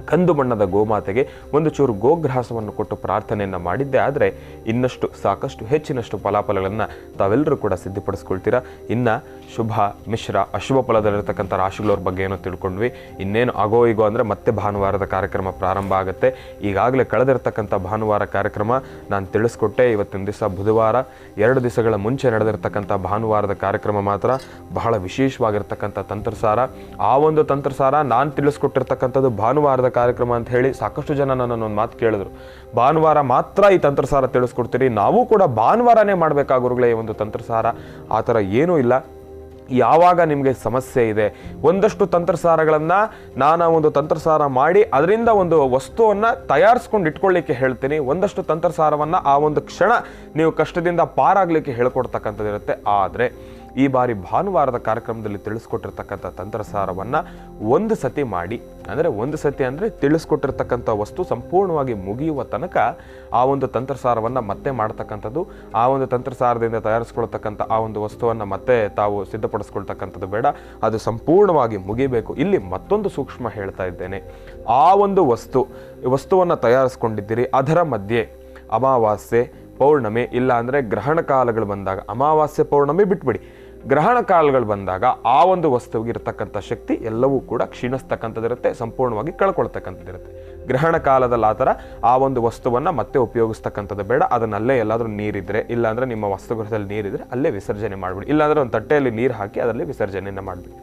[SPEAKER 9] ಕಂದು ಬಣ್ಣದ ಗೋಮಾತೆಗೆ ಒಂದು ಚೂರು ಗೋಗ್ರಾಸವನ್ನು ಕೊಟ್ಟು ಪ್ರಾರ್ಥನೆಯನ್ನು ಮಾಡಿದ್ದೇ ಆದರೆ ಇನ್ನಷ್ಟು ಸಾಕಷ್ಟು ಹೆಚ್ಚಿನಷ್ಟು ಫಲಾಫಲಗಳನ್ನು ತಾವೆಲ್ಲರೂ ಕೂಡ ಸಿದ್ಧಪಡಿಸ್ಕೊಳ್ತೀರಾ. ಇನ್ನು ಶುಭ ಮಿಶ್ರ ಅಶುಭ ಫಲದಲ್ಲಿರ್ತಕ್ಕಂಥ ರಾಶಿಗಳವ್ರ ಬಗ್ಗೆ ಏನೋ ತಿಳ್ಕೊಂಡ್ವಿ. ಇನ್ನೇನು ಆಗೋ ಈಗೋ ಅಂದರೆ ಮತ್ತೆ ಭಾನುವಾರದ ಕಾರ್ಯಕ್ರಮ ಪ್ರಾರಂಭ ಆಗುತ್ತೆ. ಈಗಾಗಲೇ ಕಳೆದಿರ್ತಕ್ಕಂಥ ಭಾನುವಾರ ಕಾರ್ಯಕ್ರಮ ನಾನು ತಿಳಿಸ್ಕೊಟ್ಟೆ. ಇವತ್ತಿನ ದಿವಸ ಬುಧವಾರ, 2 ದಿವಸಗಳ ಮುಂಚೆ ನಡೆದಿರ್ತಕ್ಕಂಥ ಭಾನುವಾರದ ಕಾರ್ಯಕ್ರಮ ಮಾತ್ರ ಬಹಳ ವಿಶೇಷವಾಗಿರ್ತಕ್ಕಂಥ ತಂತ್ರಸಾರ. ಆ ಒಂದು ತಂತ್ರಸಾರ ನಾನು ತಿಳಿಸ್ಕೊಟ್ಟಿರ್ತಕ್ಕಂಥದ್ದು ಭಾನುವಾರದ ಕಾರ್ಯಕ್ರಮ ಅಂತ ಹೇಳಿ ಸಾಕಷ್ಟು ಜನ ನನ್ನನ್ನು ಒಂದು ಮಾತು ಕೇಳಿದ್ರು, ಭಾನುವಾರ ಮಾತ್ರ ಈ ತಂತ್ರಸಾರ ತಿಳಿಸ್ಕೊಡ್ತೀರಿ, ನಾವು ಕೂಡ ಭಾನುವಾರನೇ ಮಾಡಬೇಕಾಗುರುಗಳೇ ಈ ಒಂದು ತಂತ್ರಸಾರ. ಆ ಥರ ಏನೂ ಇಲ್ಲ. ಯಾವಾಗ ನಿಮಗೆ ಸಮಸ್ಯೆ ಇದೆ, ಒಂದಷ್ಟು ತಂತ್ರಸಾರಗಳನ್ನು ನಾನು ಒಂದು ತಂತ್ರಸಾರ ಮಾಡಿ ಅದರಿಂದ ಒಂದು ವಸ್ತುವನ್ನು ತಯಾರಿಸ್ಕೊಂಡು ಇಟ್ಕೊಳ್ಳಿಕ್ಕೆ ಹೇಳ್ತೀನಿ. ಒಂದಷ್ಟು ತಂತ್ರಸಾರವನ್ನು ಆ ಒಂದು ಕ್ಷಣ ನೀವು ಕಷ್ಟದಿಂದ ಪಾರಾಗಲಿಕ್ಕೆ ಹೇಳ್ಕೊಡ್ತಕ್ಕಂಥದ್ದಿರುತ್ತೆ. ಆದರೆ ಈ ಬಾರಿ ಭಾನುವಾರದ ಕಾರ್ಯಕ್ರಮದಲ್ಲಿ ತಿಳಿಸ್ಕೊಟ್ಟಿರ್ತಕ್ಕಂಥ ತಂತ್ರಸಾರವನ್ನು ಒಂದು ಸತಿ ಮಾಡಿ, ಅಂದರೆ ಒಂದು ಸತಿ ಅಂದರೆ ತಿಳಿಸ್ಕೊಟ್ಟಿರ್ತಕ್ಕಂಥ ವಸ್ತು ಸಂಪೂರ್ಣವಾಗಿ ಮುಗಿಯುವ ತನಕ ಆ ಒಂದು ತಂತ್ರಸಾರವನ್ನು ಮತ್ತೆ ಮಾಡ್ತಕ್ಕಂಥದ್ದು. ಆ ಒಂದು ತಂತ್ರಸಾರದಿಂದ ತಯಾರಿಸ್ಕೊಳ್ತಕ್ಕಂಥ ಆ ಒಂದು ವಸ್ತುವನ್ನು ಮತ್ತೆ ತಾವು ಸಿದ್ಧಪಡಿಸ್ಕೊಳ್ತಕ್ಕಂಥದ್ದು ಬೇಡ, ಅದು ಸಂಪೂರ್ಣವಾಗಿ ಮುಗಿಬೇಕು. ಇಲ್ಲಿ ಮತ್ತೊಂದು ಸೂಕ್ಷ್ಮ ಹೇಳ್ತಾ ಇದ್ದೇನೆ. ಆ ಒಂದು ವಸ್ತುವನ್ನು ತಯಾರಿಸ್ಕೊಂಡಿದ್ದೀರಿ, ಅದರ ಮಧ್ಯೆ ಅಮಾವಾಸ್ಯೆ, ಪೌರ್ಣಮಿ, ಇಲ್ಲ ಅಂದರೆ ಗ್ರಹಣ ಕಾಲಗಳು ಬಂದಾಗ, ಅಮಾವಾಸ್ಯೆ ಪೌರ್ಣಮಿ ಬಿಟ್ಬಿಡಿ, ಗ್ರಹಣ ಕಾಲಗಳು ಬಂದಾಗ ಆ ಒಂದು ವಸ್ತುವಿಗೆ ಇರತಕ್ಕಂಥ ಶಕ್ತಿ ಎಲ್ಲವೂ ಕೂಡ ಕ್ಷೀಣಿಸ್ತಕ್ಕಂಥದ್ದಿರುತ್ತೆ, ಸಂಪೂರ್ಣವಾಗಿ ಕಳ್ಕೊಳ್ತಕ್ಕಂಥದ್ದಿರುತ್ತೆ. ಗ್ರಹಣ ಕಾಲದಲ್ಲಿ ಆ ಥರ ಆ ಒಂದು ವಸ್ತುವನ್ನು ಮತ್ತೆ ಉಪಯೋಗಿಸ್ತಕ್ಕಂಥದ್ದು ಬೇಡ. ಅದನ್ನಲ್ಲೇ ಎಲ್ಲಾದರೂ ನೀರಿದ್ರೆ, ಇಲ್ಲಾಂದರೆ ನಿಮ್ಮ ವಸ್ತುಗೃಹದಲ್ಲಿ ನೀರಿದ್ರೆ ಅಲ್ಲೇ ವಿಸರ್ಜನೆ ಮಾಡಿಬಿಡಿ, ಇಲ್ಲಾಂದರೆ ಒಂದು ತಟ್ಟೆಯಲ್ಲಿ ನೀರು ಹಾಕಿ ಅದರಲ್ಲಿ ವಿಸರ್ಜನೆಯನ್ನು ಮಾಡಿಬಿಡಿ.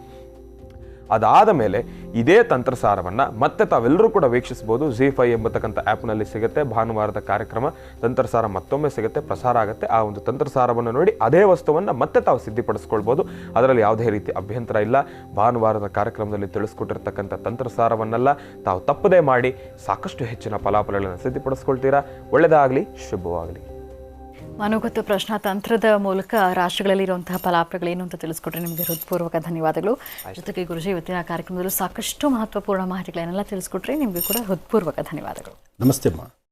[SPEAKER 9] ಅದಾದ ಮೇಲೆ ಇದೇ ತಂತ್ರಸಾರವನ್ನು ಮತ್ತೆ ತಾವೆಲ್ಲರೂ ಕೂಡ ವೀಕ್ಷಿಸ್ಬೋದು. ZEE5 ಎಂಬತಕ್ಕಂಥ ಆ್ಯಪ್ನಲ್ಲಿ ಸಿಗುತ್ತೆ. ಭಾನುವಾರದ ಕಾರ್ಯಕ್ರಮ ತಂತ್ರಸಾರ ಮತ್ತೊಮ್ಮೆ ಸಿಗುತ್ತೆ, ಪ್ರಸಾರ ಆಗುತ್ತೆ. ಆ ಒಂದು ತಂತ್ರಸಾರವನ್ನು ನೋಡಿ ಅದೇ ವಸ್ತುವನ್ನು ಮತ್ತೆ ತಾವು ಸಿದ್ಧಪಡಿಸ್ಕೊಳ್ಬೋದು. ಅದರಲ್ಲಿ ಯಾವುದೇ ರೀತಿ ಅಭ್ಯಂತರ ಇಲ್ಲ. ಭಾನುವಾರದ ಕಾರ್ಯಕ್ರಮದಲ್ಲಿ ತಿಳಿಸ್ಕೊಟ್ಟಿರ್ತಕ್ಕಂಥ ತಂತ್ರಸಾರವನ್ನೆಲ್ಲ ತಾವು ತಪ್ಪದೇ ಮಾಡಿ ಸಾಕಷ್ಟು ಹೆಚ್ಚಿನ ಫಲಾಫಲಗಳನ್ನು ಸಿದ್ಧಪಡಿಸ್ಕೊಳ್ತೀರಾ. ಒಳ್ಳೆಯದಾಗಲಿ, ಶುಭವಾಗಲಿ.
[SPEAKER 2] ಮನೋಗತ ಪ್ರಶ್ನಾ ತಂತ್ರದ ಮೂಲಕ ರಾಶಿಗಳಲ್ಲಿರುವಂತಹ ಫಲಾಫಲಗಳೇನು ಅಂತ ತಿಳಿಸ್ಕೊಟ್ರೆ ನಿಮಗೆ ಹೃತ್ಪೂರ್ವಕ ಧನ್ಯವಾದಗಳು. ಜೊತೆಗೆ ಗುರುಜಿ ಇವತ್ತಿನ ಕಾರ್ಯಕ್ರಮದಲ್ಲೂ ಸಾಕಷ್ಟು ಮಹತ್ವಪೂರ್ಣ ಮಾಹಿತಿಗಳನ್ನೆಲ್ಲ ತಿಳಿಸ್ಕೊಟ್ರೆ ನಿಮಗೆ ಕೂಡ ಹೃತ್ಪೂರ್ವಕ ಧನ್ಯವಾದಗಳು.
[SPEAKER 3] ನಮಸ್ತೆ ಅಮ್ಮ.